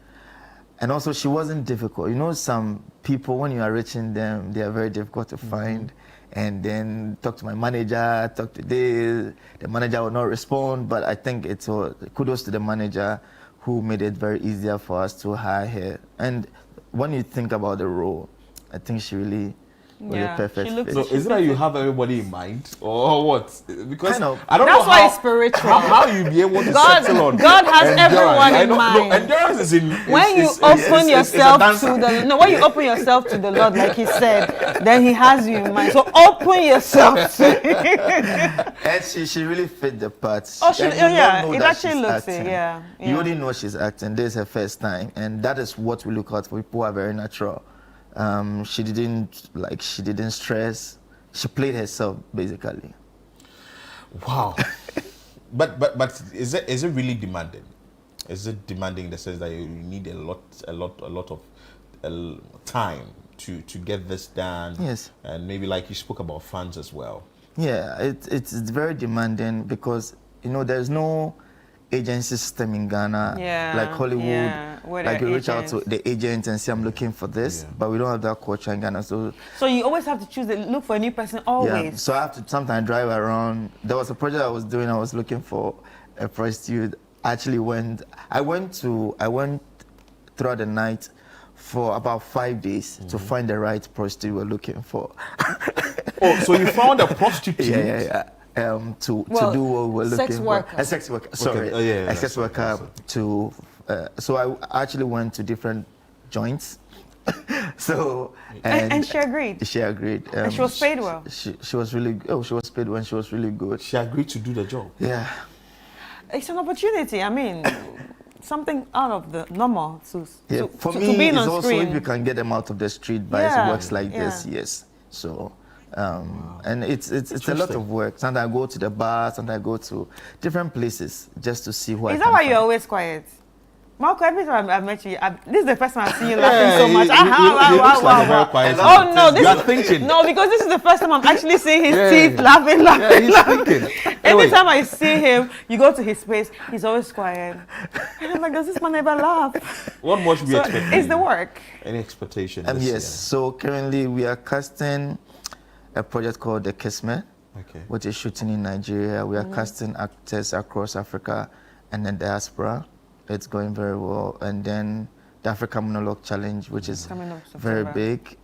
And also, she wasn't difficult. You know, some people, when you are reaching them, they are very difficult to find. And then talk to my manager, talk to this, the manager will not respond. But I think it's kudos to the manager who made it very easier for us to hire her. And when you think about the role, I think she really was a perfect fit. So is it that you have everybody in mind, or what? Because kind of. I don't That's know why it's spiritual. How you be able to settle on God has everyone in mind. No, endurance is in. When you open yourself to the when you open yourself to the Lord, like He said, then He has you in mind. So open yourself to Him. And she really fit the part. Oh, it actually looks it. Yeah. You already know she's acting. This is her first time, and that is what we look out for. People who are very natural. She didn't stress. She played herself basically. Wow. but is it really demanding? Is it demanding in the sense that you need a lot of time to get this done? Yes. And maybe like you spoke about funds as well. Yeah, it's very demanding because there's no agency system in Ghana, like Hollywood, like you reach out to the agent and say, I'm looking for this, but we don't have that culture in Ghana. So you always have to look for a new person always. Yeah, so I have to sometimes drive around. There was a project I was doing, I was looking for a prostitute. I went throughout the night for about 5 days to find the right prostitute we were looking for. Oh, so you found a prostitute? Yeah. To do what we were looking for. A sex worker. Sorry. Okay. A sex worker to. So I actually went to different joints. And she agreed. She agreed. And she was paid well. She was really. She was paid well. She was really good. She agreed to do the job. Yeah. It's an opportunity. I mean, something out of the normal for me, to be it's on also screen. if you can get them out of the street by works like this. Yes. So. And it's a lot of work. Sometimes I go to the bar, sometimes I go to different places just to see who I can Is that why find. you're always quiet? Marco, every time I've met you, this is the first time I've seen you laughing so much. Oh no, you are thinking. No, because this is the first time I'm actually seeing his teeth laughing. Every time I see him, you go to his space, he's always quiet. And I'm like, does this man ever laugh? What more should we expect? It's the work. Any expectation? Yes. So currently we are casting a project called The Kismet, which is shooting in Nigeria. We are casting actors across Africa and the diaspora. It's going very well. And then the Africa Monologue Challenge, which is very big.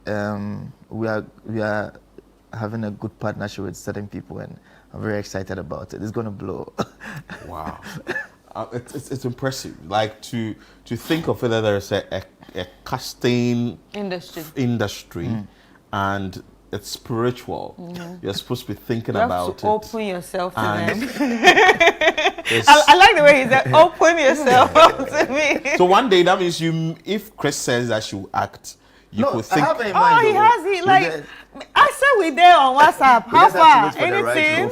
We are having a good partnership with certain people, and I'm very excited about it. It's going to blow. Wow. It's impressive. Like to think of whether there's a casting industry and it's spiritual. You're supposed to be thinking about it. Open yourself to them. I like the way he said, open yourself up to me. So one day, that means if Chris says that she will act, you could think. He has it. Like, I said we there on WhatsApp. How far? Anything?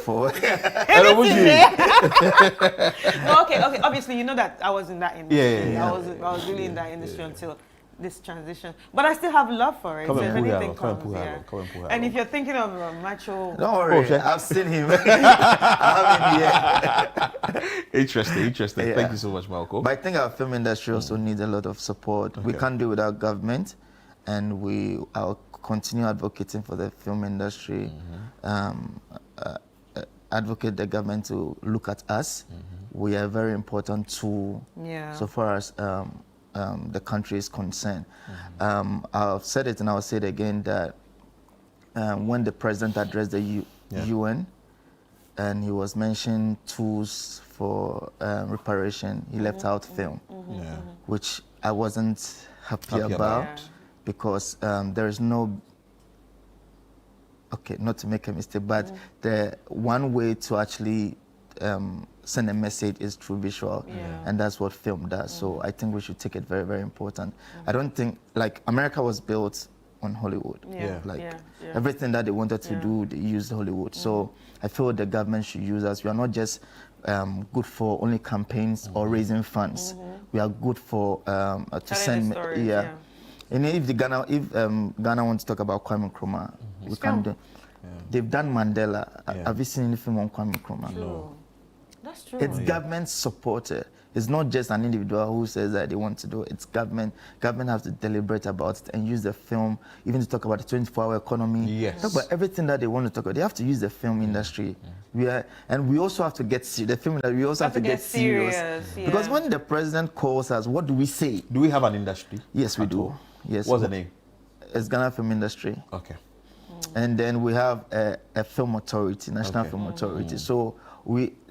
Okay. Obviously, you know that I was in that industry. I was really in that industry until this transition, but I still have love for it. Come and and if you're thinking of a macho, don't worry, I've seen him. Interesting. Yeah. Thank you so much, Malcolm. But I think our film industry also needs a lot of support. We can't do it without government, and I'll continue advocating for the film industry. Advocate the government to look at us. We are a very important tool so far as the country is concerned. I've said it and I'll say it again that when the president addressed the UN and he was mentioning tools for reparation, he left out film, which I wasn't happy about because there is no, not to make a mistake, but the one way to actually send a message is through visual, and that's what film does. So I think we should take it very, very important. I don't think, like, America was built on Hollywood. Everything that they wanted to do, they used Hollywood. So I feel the government should use us. We are not just good for only campaigns or raising funds. We are good for to send And if Ghana wants to talk about Kwame Nkrumah, we can do. They've done Mandela. Have you seen any film on Kwame Nkrumah? No. That's true. It's government supported. It's not just an individual who says that they want to do it. It's government. Government has to deliberate about it and use the film, even to talk about the 24-hour economy. Yes. Talk about everything that they want to talk about. They have to use the film industry. And we also have to get the film industry. We also have to get serious. Yeah. Because when the president calls us, what do we say? Do we have an industry? Yes, we do. Yes. What's the name? It's Ghana Film Industry. Okay. And then we have a film authority, National Film Authority. So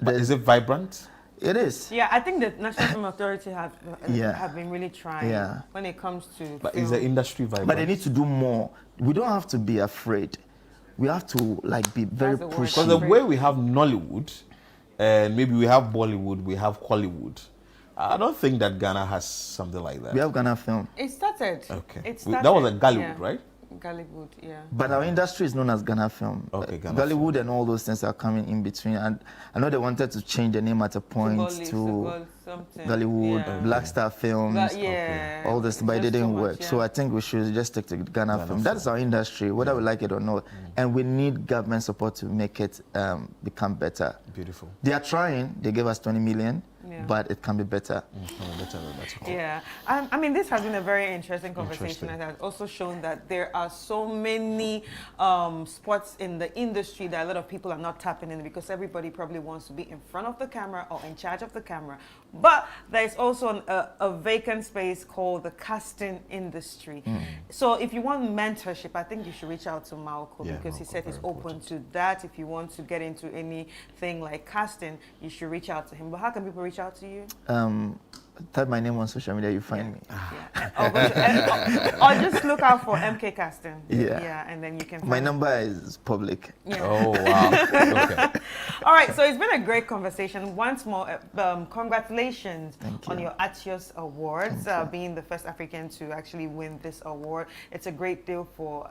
is it vibrant? It is. Yeah, I think the National Film Authority have been really trying when it comes to. But is the industry vibrant? But they need to do more. We don't have to be afraid. We have to be very pushy. Because the way we have Nollywood, and maybe we have Bollywood, we have Hollywood. I don't think that Ghana has something like that. We have Ghana Film. It started. Okay. It started. That was a Gollywood, right? Gollywood, yeah. But our industry is known as Ghana Film. Okay, Ghana Gollywood and all those things are coming in between. And I know they wanted to change the name at a point to Gollywood, Black Star Films, all this, but it didn't work. So I think we should just stick to Ghana Film. That's our industry, whether we like it or not. And we need government support to make it become better. Beautiful. They are trying. They gave us 20 million. But it can be better. Yeah, I mean, this has been a very interesting conversation, and has also shown that there are so many spots in the industry that a lot of people are not tapping in, because everybody probably wants to be in front of the camera or in charge of the camera. But there's also a vacant space called the casting industry. So if you want mentorship, I think you should reach out to Malco, because he said he's open to that. If you want to get into anything like casting, you should reach out to him. But how can people reach out to you? Type my name on social media, you find me. Or just look out for MK Casting. And then you can find my number is public. Oh, wow. Okay. All right, so it's been a great conversation. Once more, congratulations on your Atios Awards, being the first African to actually win this award. It's a great deal for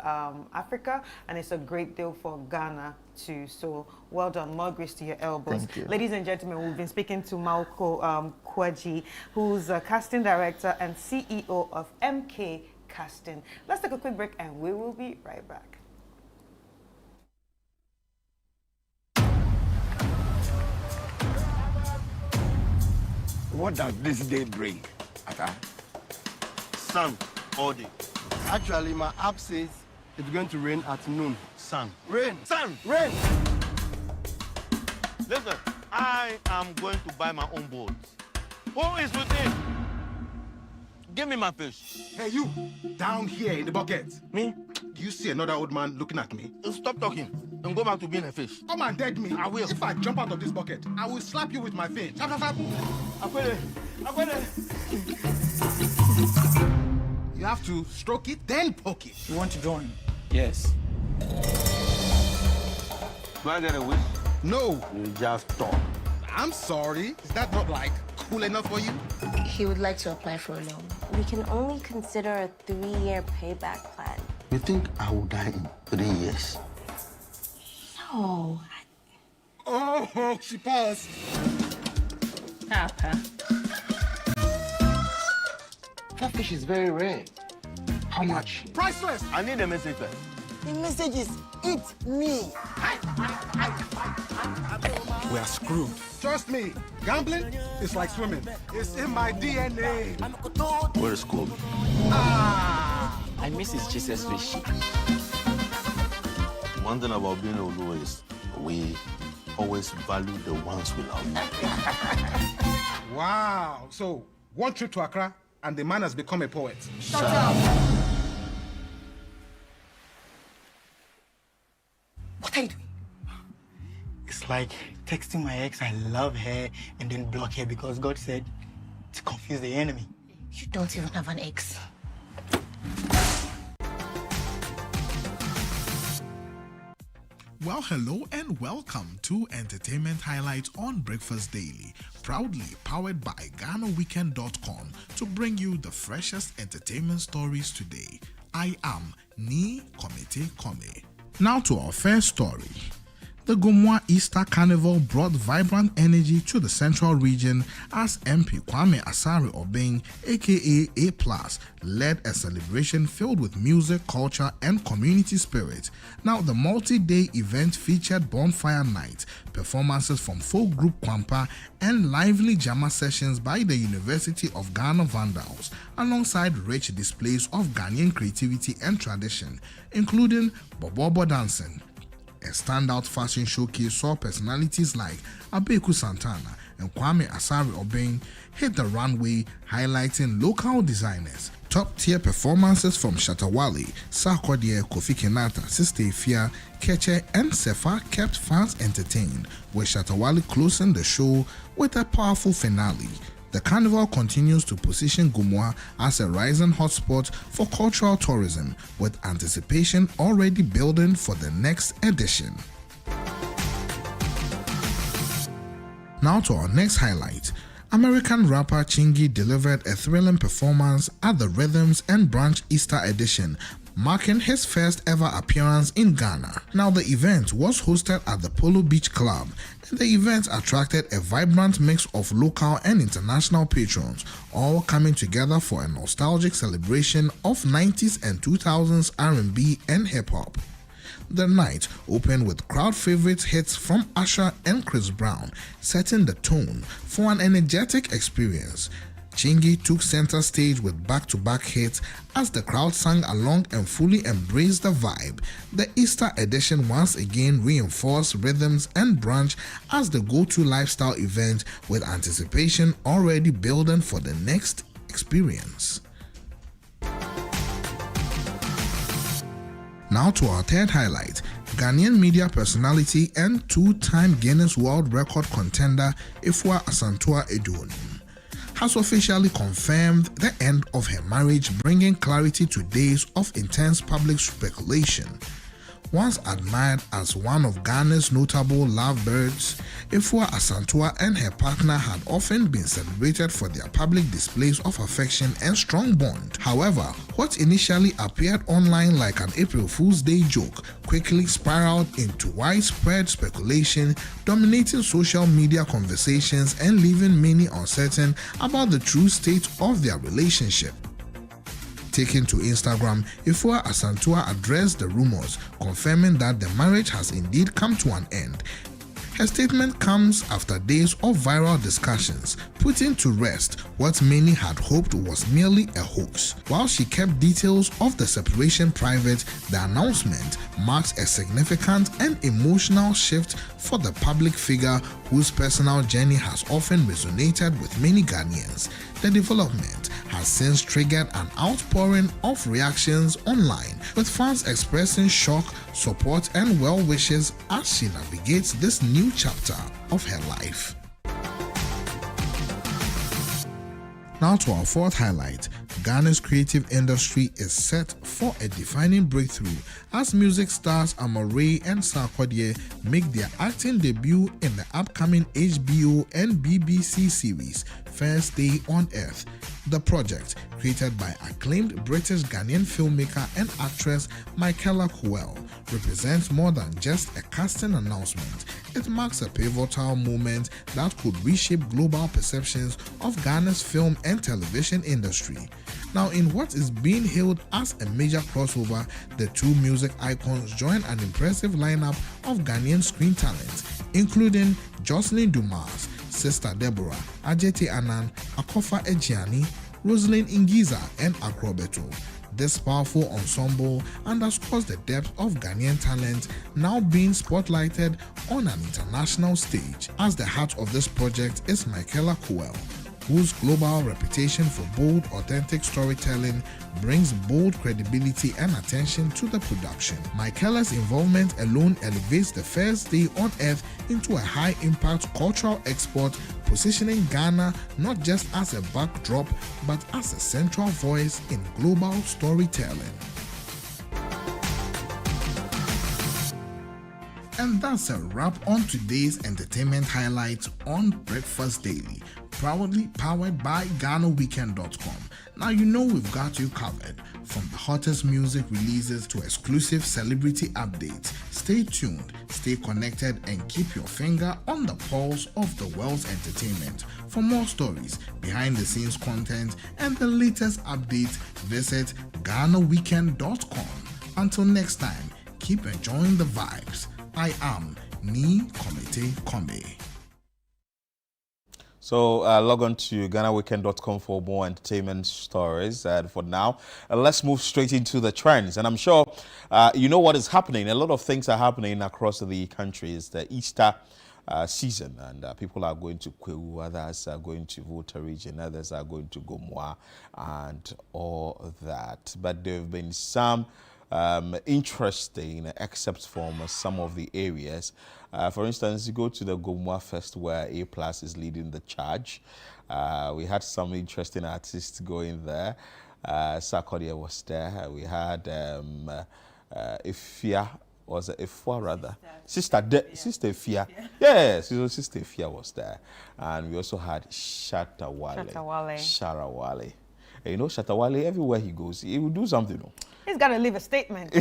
Africa, and it's a great deal for Ghana too. So well done. More grace to your elbows. Thank you. Ladies and gentlemen, we've been speaking to Malco Kwadji, who's a casting director and CEO of MK Casting. Let's take a quick break and we will be right back. What does this day bring, Ata? Sun all day. Actually, my app says it's going to rain at noon. Sun. Rain. Sun. Rain. Listen, I am going to buy my own boat. Who is with him? Give me my fish. Hey, you, down here in the bucket. Me? Do you see another old man looking at me? Stop talking and go back to being a fish. Come and dead me. I will. If I jump out of this bucket, I will slap you with my fin. Slap, slap, slap. You have to stroke it, then poke it. You want to join? Yes. Do I get a wish? No. You just talk. I'm sorry. Is that not cool enough for you? He would like to apply for a loan. We can only consider a 3-year payback plan. You think I will die in 3 years? No. Oh, she paused. Papa. That fish is very rare. How much? Priceless. I need a message first. The message is, eat me. We are screwed. Trust me, gambling is like swimming. It's in my DNA. Where is Kobe? I miss his Jesus fish. One thing about being Olu is we always value the ones we love. Wow. So, one trip to Accra, and the man has become a poet. Shut up. What are you doing? It's like texting my ex, I love her, and then block her because God said to confuse the enemy. You don't even have an ex. Well, hello and welcome to Entertainment Highlights on Breakfast Daily, proudly powered by GhanaWeekend.com to bring you the freshest entertainment stories today. I am Ni Komete Kome. Now to our first story. The Gomoa Easter Carnival brought vibrant energy to the central region as MP Kwame Asare Obeng, aka A+, led a celebration filled with music, culture, and community spirit. Now, the multi-day event featured bonfire night, performances from folk group Kwampa, and lively jama sessions by the University of Ghana Vandals, alongside rich displays of Ghanaian creativity and tradition, including Bobobo dancing. A standout fashion showcase saw personalities like Abeku Santana and Kwame Asare Obeng hit the runway, highlighting local designers. Top-tier performances from Shatta Wale, Sarkodie, Kofi Kenata, Sister Ifia, Keche, and Sefa kept fans entertained, with Shatta Wale closing the show with a powerful finale. The carnival continues to position Gomoa as a rising hotspot for cultural tourism, with anticipation already building for the next edition. Now to our next highlight. American rapper Chingy delivered a thrilling performance at the Rhythms and Branch Easter edition, marking his first ever appearance in Ghana. Now, the event was hosted at the Polo Beach Club, and the event attracted a vibrant mix of local and international patrons, all coming together for a nostalgic celebration of 90s and 2000s R&B and hip-hop. The night opened with crowd favorite hits from Usher and Chris Brown, setting the tone for an energetic experience. Chingy took center stage with back-to-back hits as the crowd sang along and fully embraced the vibe. The Easter edition once again reinforced Rhythms and Branch as the go-to lifestyle event, with anticipation already building for the next experience. Now to our third highlight. Ghanaian media personality and two-time Guinness World Record contender Ifua Asantewaa Edun has officially confirmed the end of her marriage, bringing clarity to days of intense public speculation. Once admired as one of Ghana's notable lovebirds, Ifua Asantewaa and her partner had often been celebrated for their public displays of affection and strong bond. However, what initially appeared online like an April Fool's Day joke quickly spiraled into widespread speculation, dominating social media conversations and leaving many uncertain about the true state of their relationship. Taken to Instagram, Ifua Asantewaa addressed the rumors, confirming that the marriage has indeed come to an end. Her statement comes after days of viral discussions, putting to rest what many had hoped was merely a hoax. While she kept details of the separation private, the announcement marks a significant and emotional shift for the public figure whose personal journey has often resonated with many Ghanaians. The development has since triggered an outpouring of reactions online, with fans expressing shock, support, and well wishes as she navigates this new chapter of her life. Now to our fourth highlight. Ghana's creative industry is set for a defining breakthrough as music stars Amore and Sarkodie make their acting debut in the upcoming HBO and BBC series First Day on Earth. The project, created by acclaimed British Ghanaian filmmaker and actress Michaela Coel, represents more than just a casting announcement. It marks a pivotal moment that could reshape global perceptions of Ghana's film and television industry. Now, in what is being hailed as a major crossover, the two music icons join an impressive lineup of Ghanaian screen talent, including Jocelyn Dumas, Sister Deborah, Ajete Anan, Akofa Ejiani, Rosalind Ingiza, and Akrobeto. This powerful ensemble underscores the depth of Ghanaian talent now being spotlighted on an international stage. As the heart of this project is Michaela Coel, whose global reputation for bold, authentic storytelling brings bold credibility and attention to the production. Michaela's involvement alone elevates the First Day on Earth into a high-impact cultural export, positioning Ghana not just as a backdrop, but as a central voice in global storytelling. And that's a wrap on today's entertainment highlights on Breakfast Daily, proudly powered by GhanaWeekend.com. Now you know we've got you covered. From the hottest music releases to exclusive celebrity updates, stay tuned, stay connected, and keep your finger on the pulse of the world's entertainment. For more stories, behind-the-scenes content, and the latest updates, visit GhanaWeekend.com. Until next time, keep enjoying the vibes. I am Ni Komete Kome. So log on to GhanaWeekend.com for more entertainment stories. And for now, let's move straight into the trends. And I'm sure you know what is happening. A lot of things are happening across the country. It's the Easter season, and people are going to Kwewu, others are going to Volta region, others are going to Gomwa, and all that. But there have been some interesting excepts from some of the areas. For instance, you go to the Gomwa Fest where A+ is leading the charge. We had some interesting artists going there. Sarkodie was there. We had Ifia, was it Ifua rather? Sister Ifia. Yes, Sister Ifia was there. And we also had Sharawale. And you know, Sharawale, everywhere he goes, he will do something. He's got to leave a statement.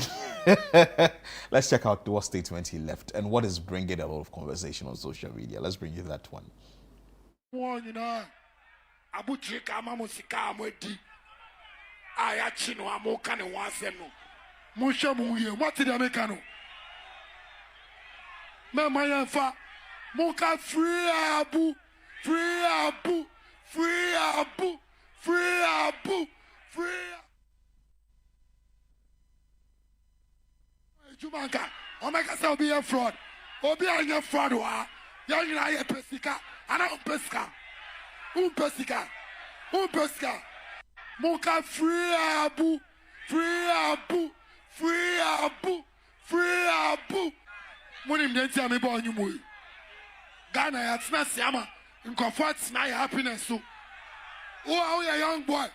Let's check out what statement he left and what is bringing a lot of conversation on social media. Let's bring you that one. What did I make? Muka free abu, free abu, free abu, free abu, free. Jumanka, Omega say be a fraud. Obi a fraud wa. Young na ye pesika, ana pesika. Pesika. Pesika. Muka free abu, free abu, free abu, free abu. Munim denti me bo nyumu. Ghana ya tsna siama. Comfort na happiness so. Oh, a young boy.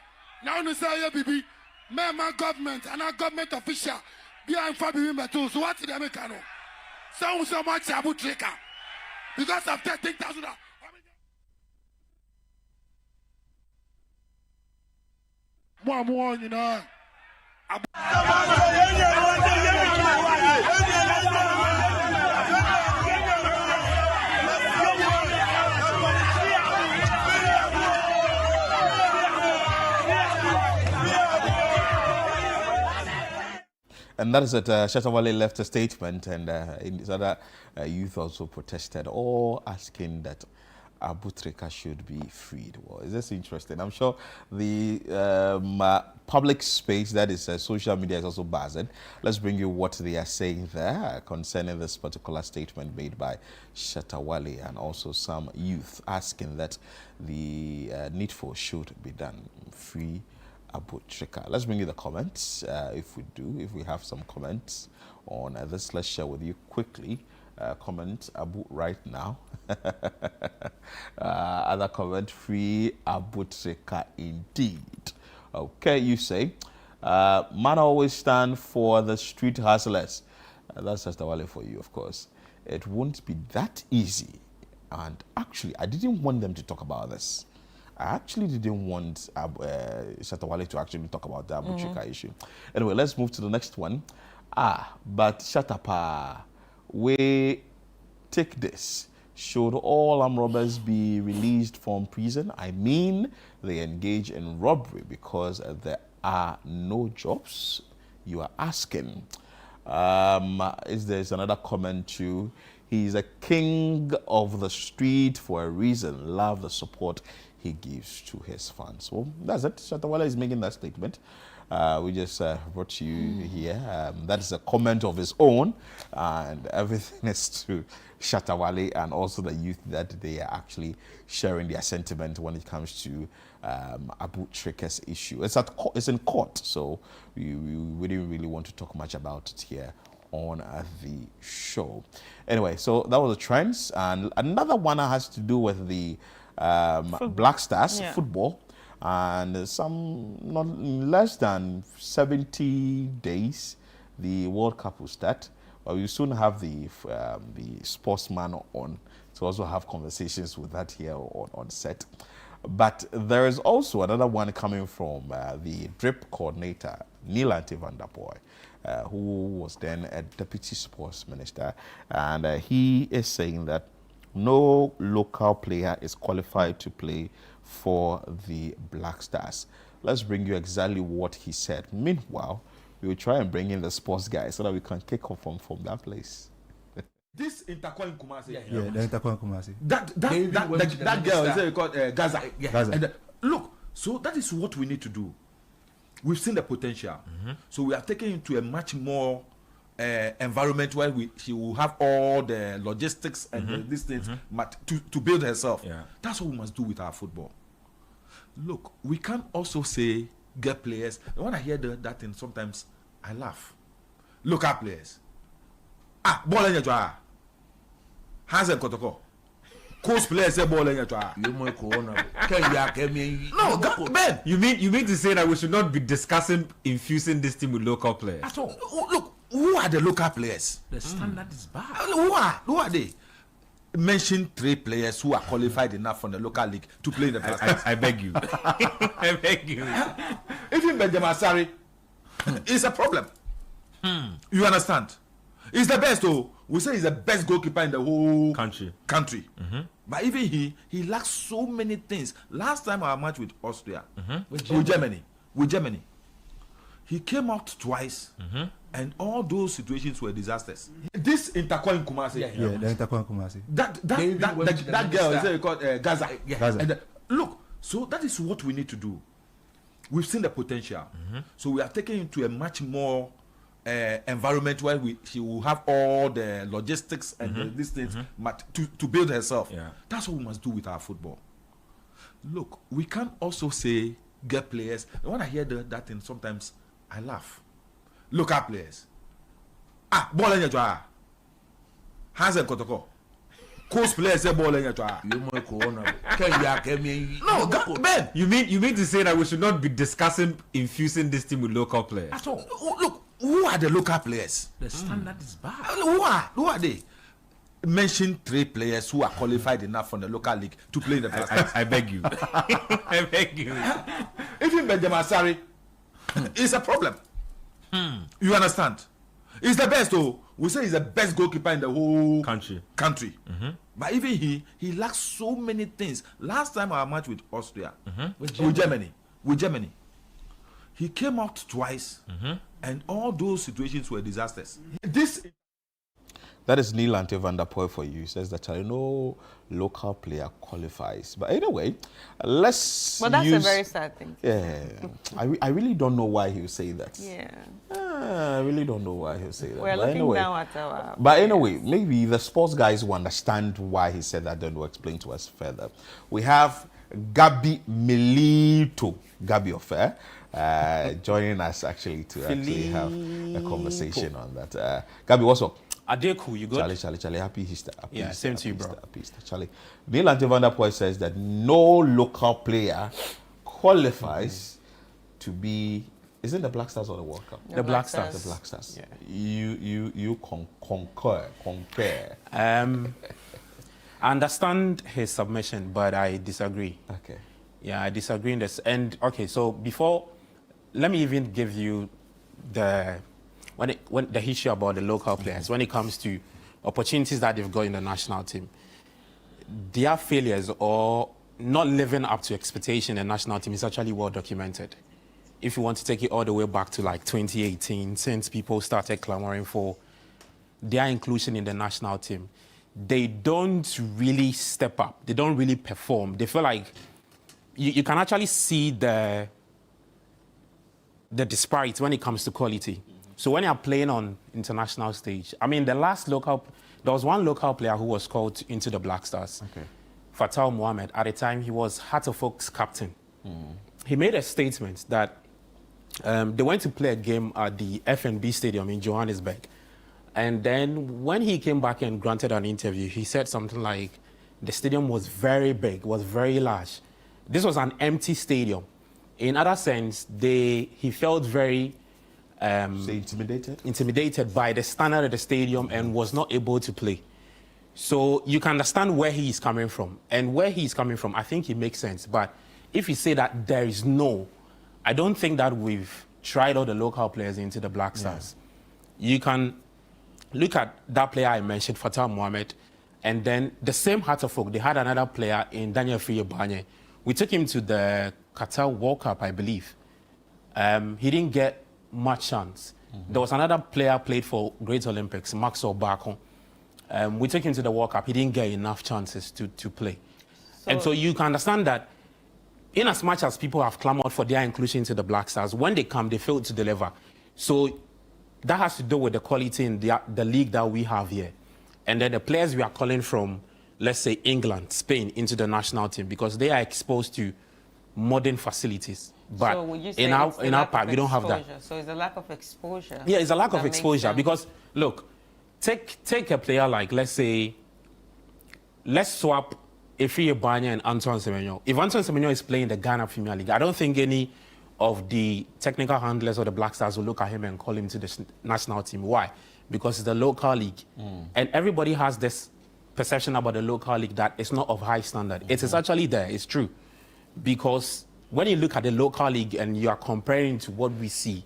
Now you say yeah, baby. My government and our government official. Behind Fabi Metal, so what did they make? So much Abu Trika because of 13,000. More, you know. And that is that Sharawale left a statement, and other youth also protested, all asking that Abu Trika should be freed. Well, is this interesting? I'm sure the public space, that is social media, is also buzzing. Let's bring you what they are saying there concerning this particular statement made by Sharawale, and also some youth asking that the needful should be done. Free Abu Trika. Let's bring you the comments. If we have some comments on this, let's share with you quickly. Comment Abu right now. Other comment, free Abu Trika indeed. Okay, you say, man always stand for the street hustlers. That's Sharawale for you, of course. It won't be that easy. And actually, I didn't want them to talk about this. I actually didn't want Sharawale to actually talk about the Abu Trika issue. Anyway, let's move to the next one. But Shatapa, we take this. Should all armed robbers be released from prison? I mean, they engage in robbery because there are no jobs. You are asking. There's another comment too. He's a king of the street for a reason. Love the support he gives to his fans. Well, that's it. Sharawale is making that statement. We just brought you here. That is a comment of his own, and everything is to Sharawale and also the youth that they are actually sharing their sentiment when it comes to Abu Trika's issue. It's in court, so we didn't really want to talk much about it here on the show. Anyway, so that was the trends, and another one has to do with the Black Stars football, and some not less than 70 days the World Cup will start. But we soon have the sportsman on to also have conversations with that here on set. But there is also another one coming from the DRIP coordinator, Neelante van der Poel, who was then a deputy sports minister. And he is saying that no local player is qualified to play for the Black Stars. Let's bring you exactly what he said. Meanwhile, we will try and bring in the sports guy so that we can kick off from that place. This Interco in Kumasi. The Interco in Kumasi. That girl is called Gaza. Gaza. And, look, so that is what we need to do. We've seen the potential. So we are taking him to a much more environment where she will have all the logistics and these things to build herself. That's what we must do with our football. Look, we can also say get players. When I hear that thing, sometimes I laugh. Local players. Ball in your jar. Hansen Kotoko. Coast players say ball in your jar. No, Ben. You mean to say that we should not be discussing infusing this team with local players? At all. Look, who are the local players? The standard is bad. Who are they? Mention 3 players who are qualified enough from the local league to play in the Black Stars. I beg you. I beg you. Even Benjamin Asari is a problem. You understand? He's the best, though. We say he's the best goalkeeper in the whole country. But even he lacks so many things. Last time our match with Austria, with Germany, he came out twice, and all those situations were disasters. This Interco in Kumasi. The Interco in Kumasi. That girl is called Gaza. Gaza. And, look, so that is what we need to do. We've seen the potential. So we are taking him to a much more environment where she will have all the logistics and these things to build herself. That's what we must do with our football. Look, we can also say get players. When I hear that thing, sometimes I laugh. Local players. Ball in your jar. Hansen Kotoko. Coast players say ball in your jar. No, Ben. You mean to say that we should not be discussing infusing this team with local players? At all. Look, who are the local players? The standard is bad. Who are they? Mention 3 players who are qualified enough from the local league to play in the Black Stars. I beg you. I beg you. Even Benjamin Asari is a problem. You understand? He's the best, though. We say he's the best goalkeeper in the whole country. But even he lacks so many things. Last time our match with Austria, with Germany, he came out twice, and all those situations were disasters. That is Neelante van der Poel for you. He says that no local player qualifies. But anyway, let's that's a very sad thing. Yeah. I really don't know why he would say that. Yeah. I really don't know why he would say that. We're looking down at our... But anyway, maybe the sports guys will understand why he said that, then we'll explain to us further. We have Gabi Milito, Gabi Ofer, joining us actually to actually have a conversation on that. Gabi, what's up? Adeku, you good? Charlie, happy Easter. Same to you, bro. Happy Easter. Charlie, Neelante van der Poel says that no local player qualifies to be... Is it the Black Stars or the World Cup? The Black Stars. The Black Stars. Yeah. You concur. I understand his submission, but I disagree. Okay. Yeah, I disagree in this. And okay, so before, let me even give you the issue about the local players. When it comes to opportunities that they've got in the national team, their failures or not living up to expectation in the national team is actually well documented. If you want to take it all the way back to like 2018, since people started clamoring for their inclusion in the national team, they don't really step up. They don't really perform. They feel like you can actually see the disparity when it comes to quality. So when you're playing on international stage, I mean, there was one local player who was called into the Black Stars. Okay. Fatal Mohamed. At the time, he was Heart of Oak's captain. He made a statement that they went to play a game at the FNB Stadium in Johannesburg. And then when he came back and granted an interview, he said something like, the stadium was very big, was very large. This was an empty stadium. In other sense, he felt very... intimidated? Intimidated by the standard of the stadium and was not able to play. So you can understand where he is coming from. And where he is coming from, I think it makes sense. But if you say that there is no, I don't think that we've tried all the local players into the Black Stars. Yeah. You can look at that player I mentioned, Fatah Mohamed, and then the same Hearts of Oak, they had another player in Daniel Fiyebanye. We took him to the Qatar World Cup, I believe. He didn't get much chance. There was another player played for Great Olympics, Maxwell Barkon. We took him to the World Cup. He didn't get enough chances to play. And so you can understand that in as much as people have clamored for their inclusion into the Black Stars, when they come, they fail to deliver. So that has to do with the quality in the league that we have here. And then the players we are calling from, let's say, England, Spain, into the national team, because they are exposed to modern facilities. But so would you say in our part, we don't have that. So it's a lack of exposure. Yeah, it's a lack of exposure because, look, take a player like, let's say, let's swap Fiyebanye and Antoine Semenyo. If Antoine Semenyo is playing the Ghana Premier League, I don't think any of the technical handlers or the Black Stars will look at him and call him to the national team. Why? Because it's the local league. And everybody has this perception about the local league that it's not of high standard. It is actually there, it's true. Because when you look at the local league and you are comparing to what we see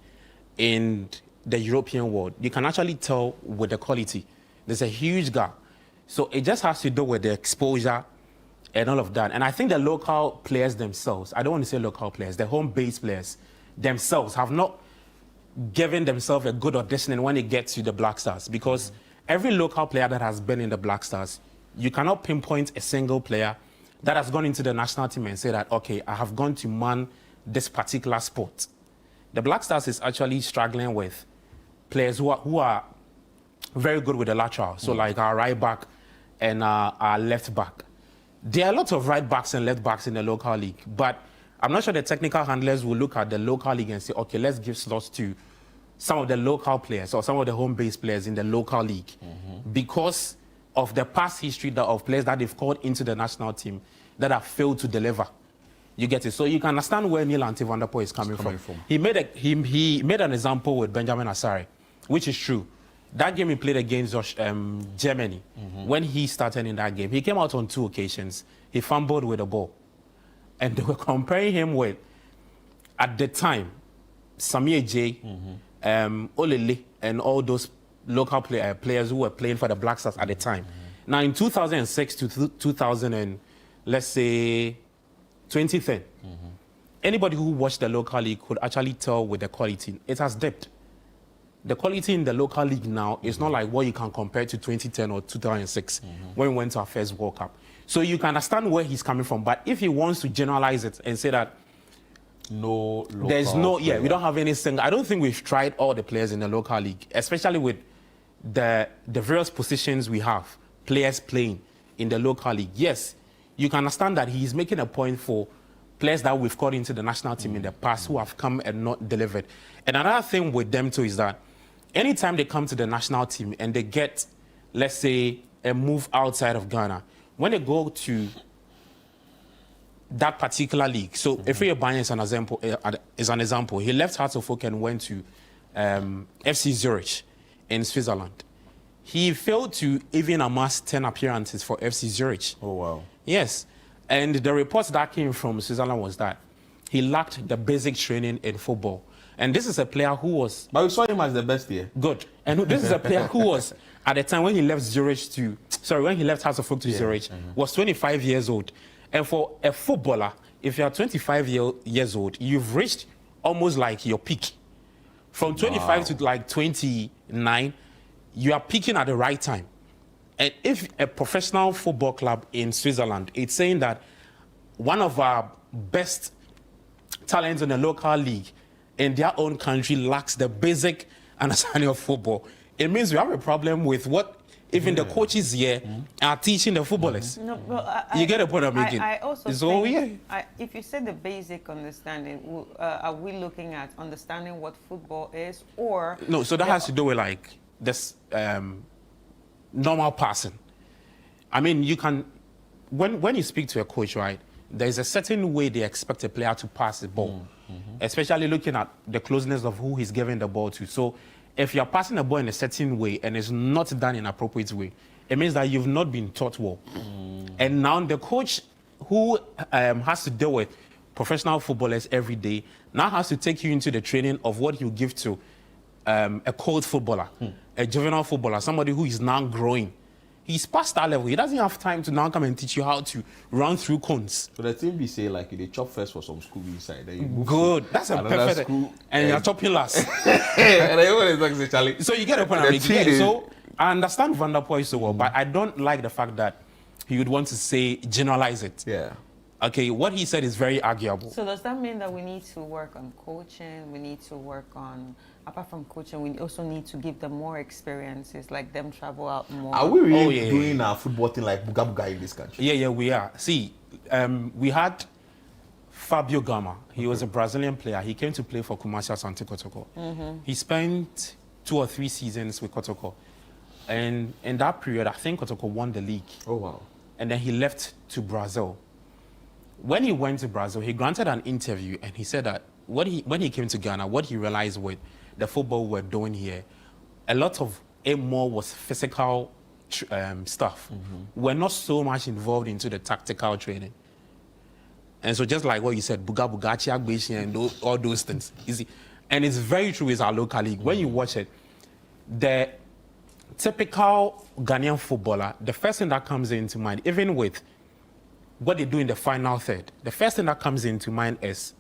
in the European world, you can actually tell with the quality. There's a huge gap. So it just has to do with the exposure and all of that. And I think the local players themselves, I don't want to say local players, the home-based players themselves have not given themselves a good auditioning when it gets to the Black Stars. Because every local player that has been in the Black Stars, you cannot pinpoint a single player that has gone into the national team and say that, okay, I have gone to man this particular sport. The Black Stars is actually struggling with players who are very good with the lateral. So like our right back and our left back. There are lots of right backs and left backs in the local league, but I'm not sure the technical handlers will look at the local league and say, okay, let's give slots to some of the local players or some of the home-based players in the local league because of the past history of players that they've called into the national team that have failed to deliver. You get it? So you can understand where Neil Ante van der Poel is coming from. He made an example with Benjamin Asare, which is true. That game he played against Germany, when he started in that game, he came out on 2 occasions. He fumbled with the ball. And they were comparing him with, at the time, Samir J, Olele, and all those local players who were playing for the Black Stars at the time. Now, in 2006 to 2000 and, let's say, 2010, anybody who watched the local league could actually tell with the quality. It has dipped. The quality in the local league now is not like what you can compare to 2010 or 2006 when we went to our first World Cup. So you can understand where he's coming from. But if he wants to generalize it and say that we don't have any single, I don't think we've tried all the players in the local league, especially with the various positions we have, players playing in the local league. Yes, you can understand that he's making a point for players that we've called into the national team in the past who have come and not delivered. And another thing with them too is that anytime they come to the national team and they get, let's say, a move outside of Ghana, when they go to that particular league, so Fiyebanye is an example. He left Hearts of Oak and went to FC Zurich in Switzerland. He failed to even amass 10 appearances for FC Zurich. Oh, wow. Yes. And the reports that came from Switzerland was that he lacked the basic training in football. And this is a player who was... But we saw him as the best here. Good. And this is a player who was, at the time when he left when he left Hearts of Oak to Zurich, was 25 years old. And for a footballer, if you are 25 years old, you've reached almost like your peak. From 25 to like 29, you are peaking at the right time. And if a professional football club in Switzerland, it's saying that one of our best talents in the local league in their own country lacks the basic understanding of football, it means we have a problem with what even the coaches here are teaching the footballers. No, but you get the point I'm making. I also think, if you say the basic understanding, are we looking at understanding what football is, or no? So that has to do with like this normal person. I mean, you can when you speak to a coach, right? There's a certain way they expect a player to pass the ball, especially looking at the closeness of who he's giving the ball to. So if you're passing the ball in a certain way and it's not done in an appropriate way, it means that you've not been taught well. And now the coach who has to deal with professional footballers every day now has to take you into the training of what you give to a cold footballer, a juvenile footballer, somebody who is now growing. He's past that level. He doesn't have time to now come and teach you how to run through cones. So the thing we say, like, they chop first for some school inside. Then you move good. That's a perfect. School, and you're chopping last. And everyone is like, so you get a point I'm making. So I understand Van der Poel so well, but I don't like the fact that he would want to say, generalize it. Yeah. Okay, what he said is very arguable. So does that mean that we need to work on coaching? We need to work on, apart from coaching, we also need to give them more experiences, like them travel out more? Are we really doing our football thing like Buga Buga in this country? Yeah, we are. See, we had Fabio Gama. He was a Brazilian player. He came to play for Kumasi Asante Kotoko. He spent 2 or 3 seasons with Kotoko. And in that period, I think Kotoko won the league. Oh, wow. And then he left to Brazil. When he went to Brazil, he granted an interview and he said that when he came to Ghana, what he realized with the football we're doing here, a lot of it more was physical stuff. We're not so much involved into the tactical training. And so just like what you said, Buga Bugachi, Agbeshi, and all those things. Easy. And it's very true with our local league. When you watch it, the typical Ghanaian footballer, the first thing that comes into mind, even with what they do in the final third, the first thing that comes into mind is,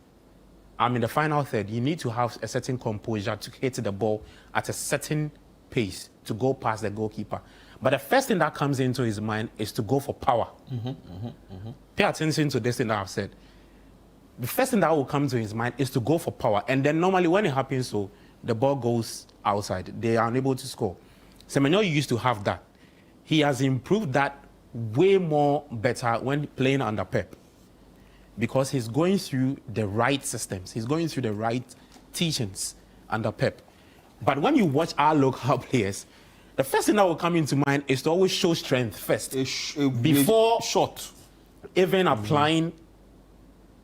in the final third, you need to have a certain composure to hit the ball at a certain pace to go past the goalkeeper. But the first thing that comes into his mind is to go for power. Pay attention to this thing that I've said. The first thing that will come to his mind is to go for power. And then normally when it happens so, the ball goes outside. They are unable to score. Semenyo used to have that. He has improved that way more better when playing under Pep, because he's going through the right systems. He's going through the right teachings under Pep. But when you watch our local players, the first thing that will come into mind is to always show strength first. Before shot. Even applying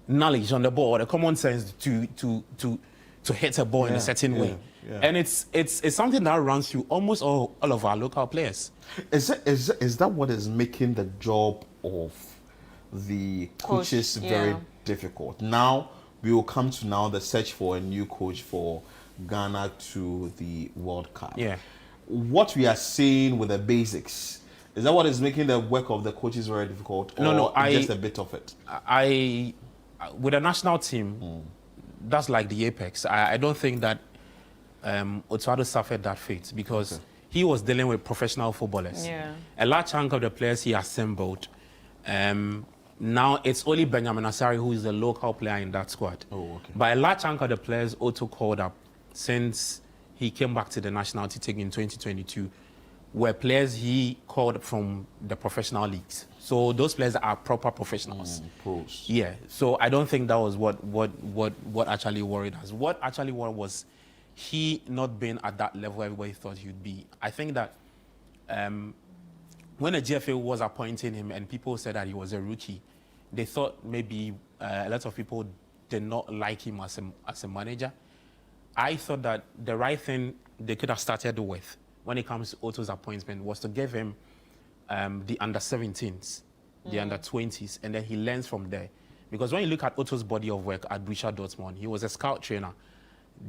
knowledge on the ball or the common sense to hit a ball in a certain way. Yeah. And it's something that runs through almost all of our local players. Is that what is making the job of the coaches very difficult? Now we will come to the search for a new coach for Ghana to the World Cup. Yeah. What we are seeing with the basics, is that what is making the work of the coaches very difficult? No, just a bit of it? With a national team, that's like the apex. I don't think that Otuado suffered that fate because he was dealing with professional footballers. Yeah. A large chunk of the players he assembled, now it's only Benjamin Asari who is the local player in that squad. But a large chunk of the players Otto called up since he came back to the national team in 2022 were players he called from the professional leagues. So those players are proper professionals. Pros. Yeah. So I don't think that was what actually worried us. What actually worried was he not being at that level everybody thought he would be. I think that when the GFA was appointing him and people said that he was a rookie, they thought maybe a lot of people did not like him as a manager. I thought that the right thing they could have started with when it comes to Otto's appointment was to give him the under-17s, the under-20s, and then he learns from there. Because when you look at Otto's body of work at Borussia Dortmund, he was a scout trainer,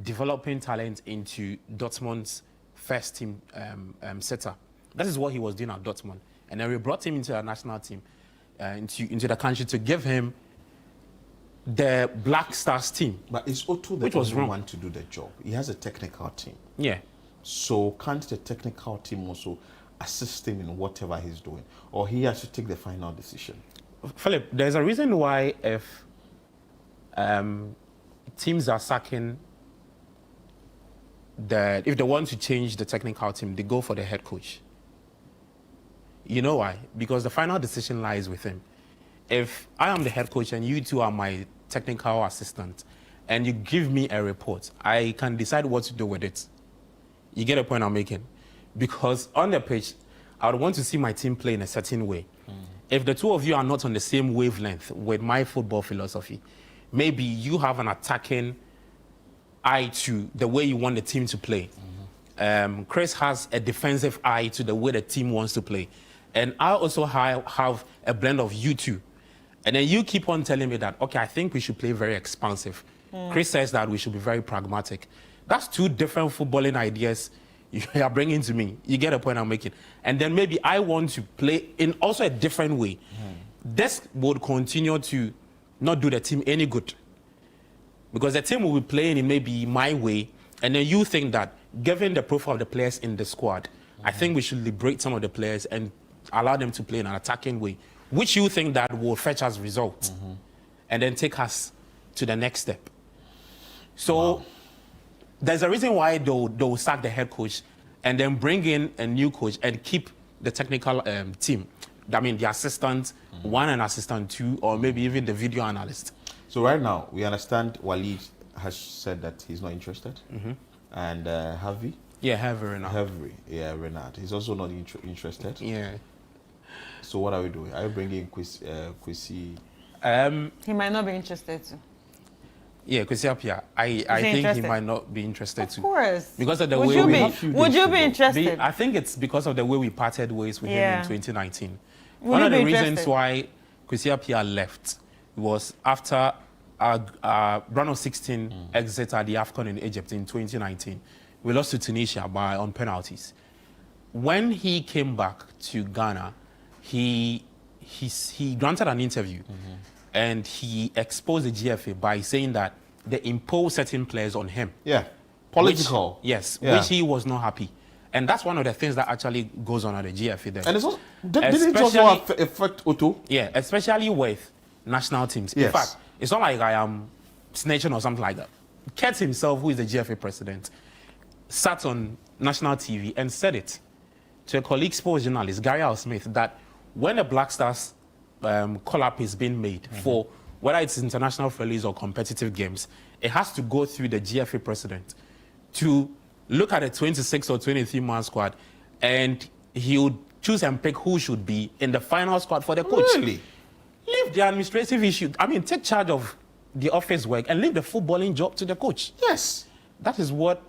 developing talent into Dortmund's first team setter. That is what he was doing at Dortmund. And then we brought him into the national team, into the country to give him the Black Stars team. But is Otto the only one to do the job? He has a technical team. Yeah. So can't the technical team also assist him in whatever he's doing? Or he has to take the final decision? Philip, there's a reason why if teams are sacking if they want to change the technical team, they go for the head coach. You know why? Because the final decision lies with him. If I am the head coach and you two are my technical assistant and you give me a report, I can decide what to do with it. You get the point I'm making? Because on the pitch, I would want to see my team play in a certain way. If the two of you are not on the same wavelength with my football philosophy, maybe you have an attacking eye to the way you want the team to play. Chris has a defensive eye to the way the team wants to play. And I also have a blend of you two. And then you keep on telling me that, okay, I think we should play very expansive. Chris says that we should be very pragmatic. That's two different footballing ideas you are bringing to me. You get a point I'm making. And then maybe I want to play in also a different way. This would continue to not do the team any good. Because the team will be playing in maybe my way, and then you think that, given the profile of the players in the squad, I think we should liberate some of the players and allow them to play in an attacking way, which you think that will fetch us results, and then take us to the next step. So there's a reason why they'll sack the head coach and then bring in a new coach and keep the technical team. I mean, the assistant, one and assistant two, or maybe even the video analyst. So right now, we understand Walid has said that he's not interested. And Harvey? Yeah, Harvey Renard. Harvey, yeah, Renard. He's also not interested. Yeah. So what are we doing? Are you bringing Kwesi? He might not be interested too. Yeah, Kwesi Appiah. I think he might not be interested too. Of course. Because of the would way you we... Would you be interested? I think it's because of the way we parted ways with him in 2019. One of the reasons why Kwesi Appiah left was after our round of 16 exit at the AFCON in Egypt in 2019. We lost to Tunisia on penalties. When he came back to Ghana, he granted an interview and he exposed the GFA by saying that they imposed certain players on him. Yeah, political. Which he was not happy. And that's one of the things that actually goes on at the GFA there. And it's also, did it also affect Otto? Yeah, especially with national teams. Yes. In fact, it's not like I am snitching or something like that. Kurt himself, who is the GFA president, sat on national TV and said it to a colleague sports journalist, Gary Al Smith, that when the Black Stars call-up is being made for whether it's international friendlies or competitive games, it has to go through the GFA president to look at a 26 or 23-man squad, and he would choose and pick who should be in the final squad for the coach. Really? Leave the administrative issue. I mean, take charge of the office work and leave the footballing job to the coach. Yes. That is what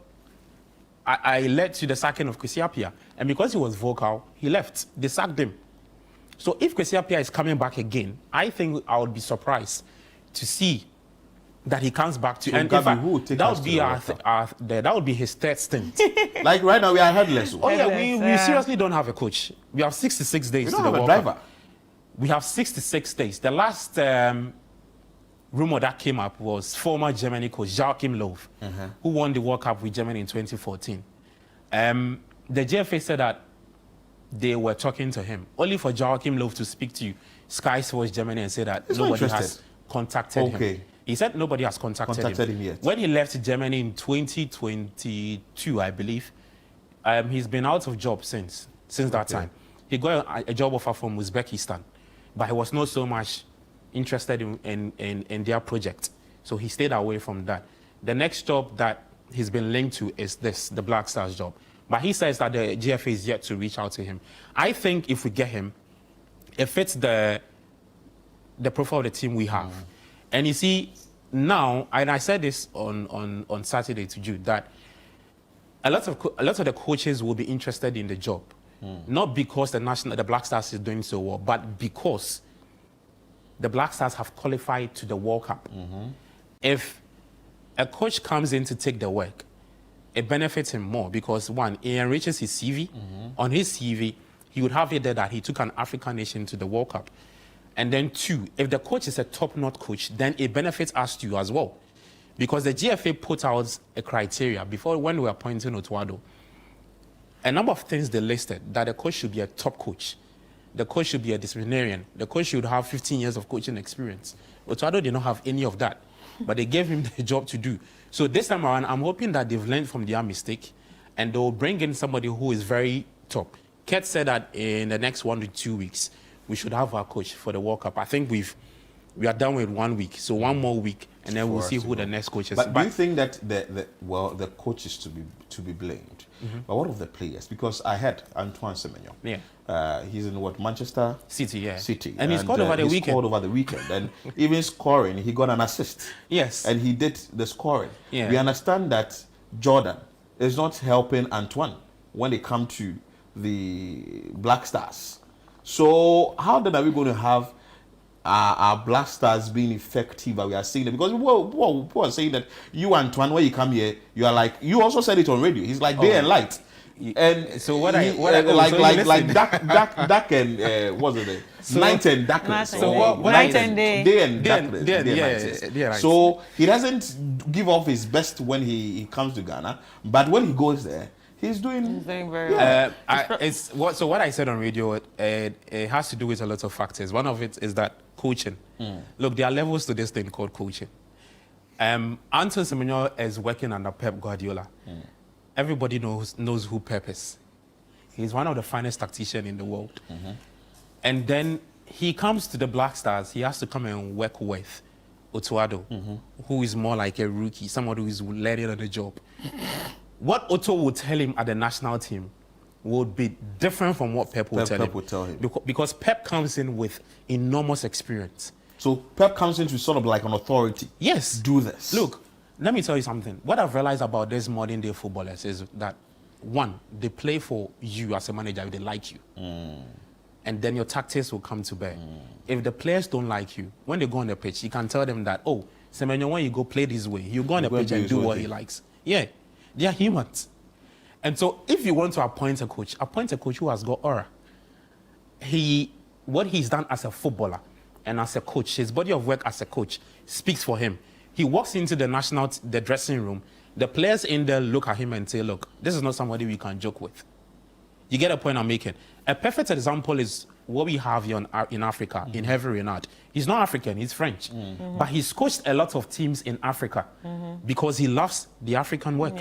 I led to the sacking of Kwesi Appiah. And because he was vocal, he left. They sacked him. So if Kwesi Appiah is coming back again, I think I would be surprised to see that he comes back to... So and Gabi, fact, who would take that us would to be the that would be his third stint. Like right now, we are headless. Oh yeah, we seriously don't have a coach. We have 66 days to the World Cup. We have 66 days. The last rumor that came up was former Germany coach Joachim Löw, who won the World Cup with Germany in 2014. The GFA said that they were talking to him, only for Joachim Löw to speak to Sky Sports Germany and say that nobody has contacted him. He said nobody has contacted him yet. When he left Germany in 2022, I believe, he's been out of job since that time. He got a job offer from Uzbekistan, but he was not so much interested in their project. So he stayed away from that. The next job that he's been linked to is the Black Stars job. But he says that the GFA is yet to reach out to him. I think if we get him, it fits the profile of the team we have. And you see, now, and I said this on Saturday to Jude, that a lot of the coaches will be interested in the job. Not because the Black Stars is doing so well, but because the Black Stars have qualified to the World Cup. If a coach comes in to take the work, it benefits him more because, one, it enriches his CV. On his CV, he would have it there that he took an African nation to the World Cup. And then, two, if the coach is a top-notch coach, then it benefits us too as well. Because the GFA put out a criteria before when we were appointing Otuado. A number of things they listed, that the coach should be a top coach. The coach should be a disciplinarian. The coach should have 15 years of coaching experience. Otuado did not have any of that, but they gave him the job to do. So this time around, I'm hoping that they've learned from their mistake and they'll bring in somebody who is very top. Kurt said that in the next 1 to 2 weeks, we should have our coach for the World Cup. I think we are done with 1 week, so one more week, and then we'll see who the next coach is. But do you think that the coach is to be blamed? But what of the players? Because I heard Antoine Semenyo. Yeah. He's in Manchester City. Yeah. City. And he scored over the weekend. Scored over the weekend, and even scoring, he got an assist. Yes. And he did the scoring. Yeah. We understand that Jordan is not helping Antoine when they come to the Black Stars. So how then are we going to have our Black Stars being effective? We are saying that because people are saying that you, Antoine, when you come here, you are like, you also said it on radio. He's like day and light. And so Duck and what's it? Night and darkness. So night and day. Day and darkness. So he doesn't give off his best when he comes to Ghana, but when he goes there, he's doing very well. So what I said on radio, it has to do with a lot of factors. One of it is that coaching. Look, there are levels to this thing called coaching. Antoine Semenyo is working under Pep Guardiola. Everybody knows who Pep is. He's one of the finest tacticians in the world. And then he comes to the Black Stars, he has to come and work with Otuado, who is more like a rookie, somebody who is learning on the job. What Otto would tell him at the national team would be different from what Pep would tell him. Because Pep comes in with enormous experience. So Pep comes into sort of like an authority. Yes. Do this. Look, let me tell you something. What I've realized about these modern day footballers is that, one, they play for you as a manager if they like you. And then your tactics will come to bear. If the players don't like you, when they go on the pitch, you can tell them that, oh, Semenyo, when you go play this way, you go on the pitch and do what he likes. Yeah, they are humans. And so if you want to appoint a coach who has got aura. What he's done as a footballer and as a coach, his body of work as a coach speaks for him. He walks into the dressing room, the players in there look at him and say, look, this is not somebody we can joke with. You get a point I'm making. A perfect example is what we have here in Africa, in Hervé Renard. He's not African, he's French. But he's coached a lot of teams in Africa because he loves the African work.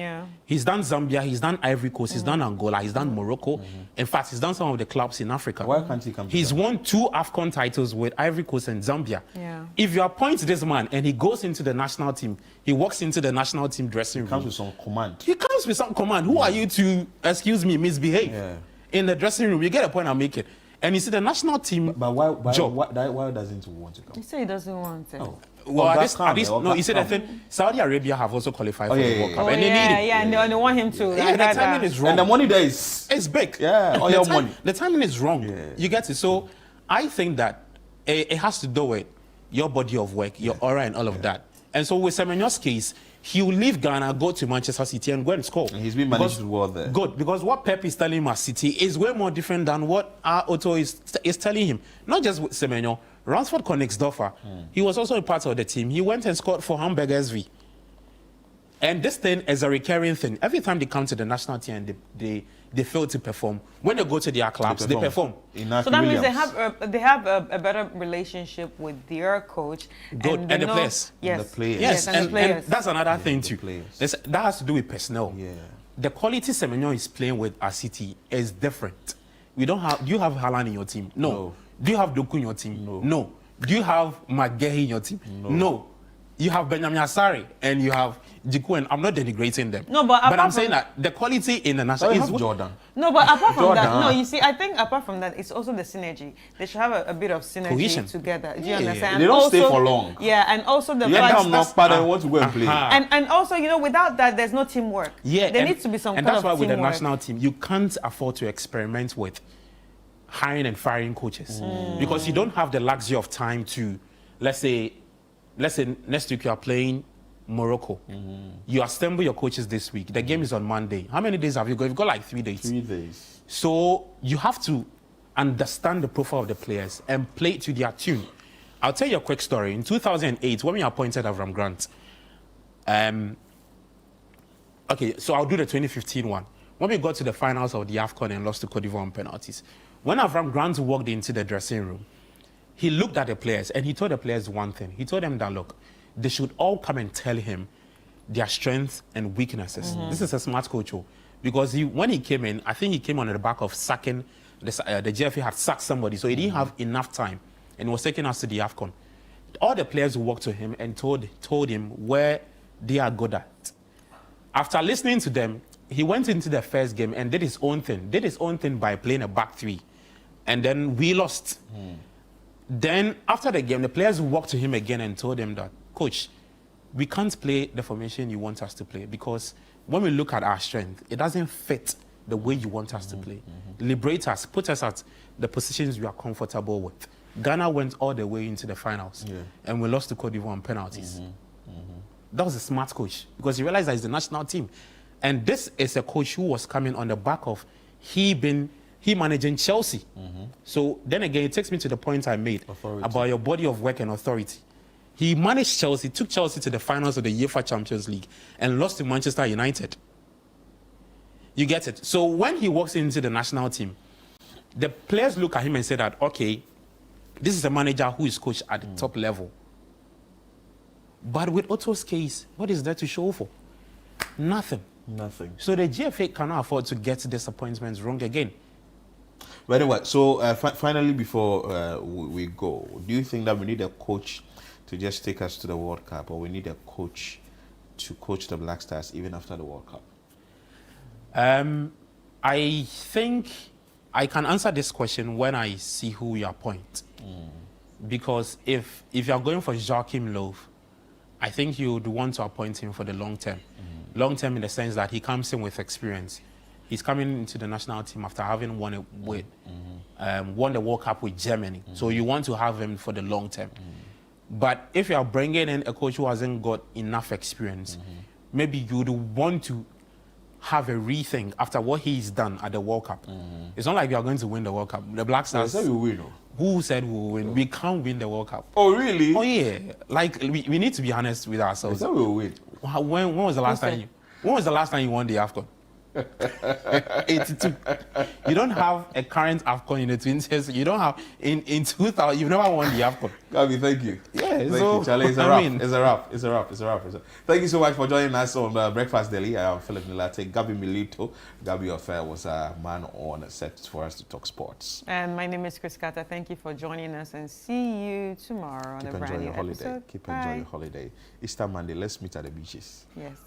He's done Zambia, he's done Ivory Coast, he's done Angola, he's done Morocco. In fact, he's done some of the clubs in Africa. Why can't he come to He's won 2 AFCON titles with Ivory Coast and Zambia. If you appoint this man and he goes into the national team, he walks into the national team dressing room. He comes with some command. He comes with some command. Who are you to, excuse me, misbehave? In the dressing room, you get a point I'm making. And you see the national team. But why doesn't he want to come? He said he doesn't want it. Oh. Well, no, you see the thing. Saudi Arabia have also qualified for the World Cup, and they need it. And they want him to. Yeah, the timing is wrong. And the money there is big. Yeah, all your money. The timing is wrong. You get it. So I think that it has to do with your body of work, your aura, and all of that. And so with Semenyo's case, he will leave Ghana, go to Manchester City and go and score. And he's been managed well there. Good, because what Pep is telling him at City is way more different than what Otto is telling him. Not just with Semenyo. Ransford Koenigsdorfer, he was also a part of the team. He went and scored for Hamburg SV. And this thing is a recurring thing. Every time they come to the national team and they fail to perform, when they go to their clubs, they perform. So that means they have a better relationship with their coach. Good, and the players. Yes. And the players. Yes, and the players. And that's another thing too. That has to do with personnel. The quality Semenyo is playing with at City is different. Do you have Haaland in your team? No. Do you have Doku in your team? No. Do you have McGahey in your team? No. You have Benjamin Asare and you have Jiku, and I'm not denigrating them. No, but I'm saying that the quality in the national is Jordan. No, but apart from that, no, you see, I think apart from that, it's also the synergy. They should have a bit of synergy cohesion together. Do you understand? They don't stay for long. Yeah, and also the fact that they want to go and play. And also, without that, there's no teamwork. Yeah, there needs to be some kind of teamwork. And that's why with the national team, you can't afford to experiment with hiring and firing coaches because you don't have the luxury of time to, let's say next week you are playing Morocco. You assemble your coaches this week. The game is on Monday. How many days have you got? You've got like 3 days. 3 days. So you have to understand the profile of the players and play to their tune. I'll tell you a quick story. In 2008, when we appointed Avram Grant, okay, so I'll do the 2015 one. When we got to the finals of the AFCON and lost to Cote d'Ivoire on penalties, when Avram Grant walked into the dressing room, he looked at the players and he told the players one thing. He told them that, look, they should all come and tell him their strengths and weaknesses. This is a smart coach, because when he came in, I think he came on the back of sacking, the GFA had sacked somebody, so he didn't have enough time and was taking us to the AFCON. All the players walked to him and told him where they are good at. After listening to them, he went into the first game and did his own thing by playing a back three. And then we lost. Then after the game, the players walked to him again and told him that, Coach, we can't play the formation you want us to play because when we look at our strength, it doesn't fit the way you want us to play. Liberate us, put us at the positions we are comfortable with. Ghana went all the way into the finals, and we lost to Cote d'Ivoire on penalties. That was a smart coach, because he realized that it's the national team. And this is a coach who was coming on the back of he managing Chelsea. So then again, it takes me to the point I made about your body of work and authority. He managed Chelsea, took Chelsea to the finals of the UEFA Champions League and lost to Manchester United. You get it? So when he walks into the national team, the players look at him and say that, okay, this is a manager who is coached at the top level. But with Otto's case, what is there to show for? Nothing. Nothing. So the GFA cannot afford to get disappointments wrong again. But anyway, so finally, before we go, do you think that we need a coach to just take us to the World Cup, or we need a coach to coach the Black Stars even after the World Cup? I think I can answer this question when I see who you appoint. Because if you are going for Joachim Löw, I think you would want to appoint him for the long term. Long term in the sense that he comes in with experience. He's coming into the national team after having won the World Cup with Germany. So you want to have him for the long term. But if you are bringing in a coach who hasn't got enough experience, maybe you would want to have a rethink after what he's done at the World Cup. It's not like we are going to win the World Cup. The Black Stars... we win. Who said we will win? We can't win the World Cup. Oh, really? Oh, yeah. Like, we need to be honest with ourselves. We will win. When was the last time you won the AFCON? 82. You don't have a current AFCON in the 20s. You don't have in 2000. You've never won the AFCON. Gabi, thank you. Yeah, thank you, Charlie. It's a wrap. Thank you so much for joining us on Breakfast Daily. I am Philip Nilate. Gabi Milito. Gabi Affair was a man on set for us to talk sports. And my name is Chris Carter. Thank you for joining us, and see you tomorrow on a brand new episode. Keep enjoying your holiday. Easter Monday. Let's meet at the beaches. Yes.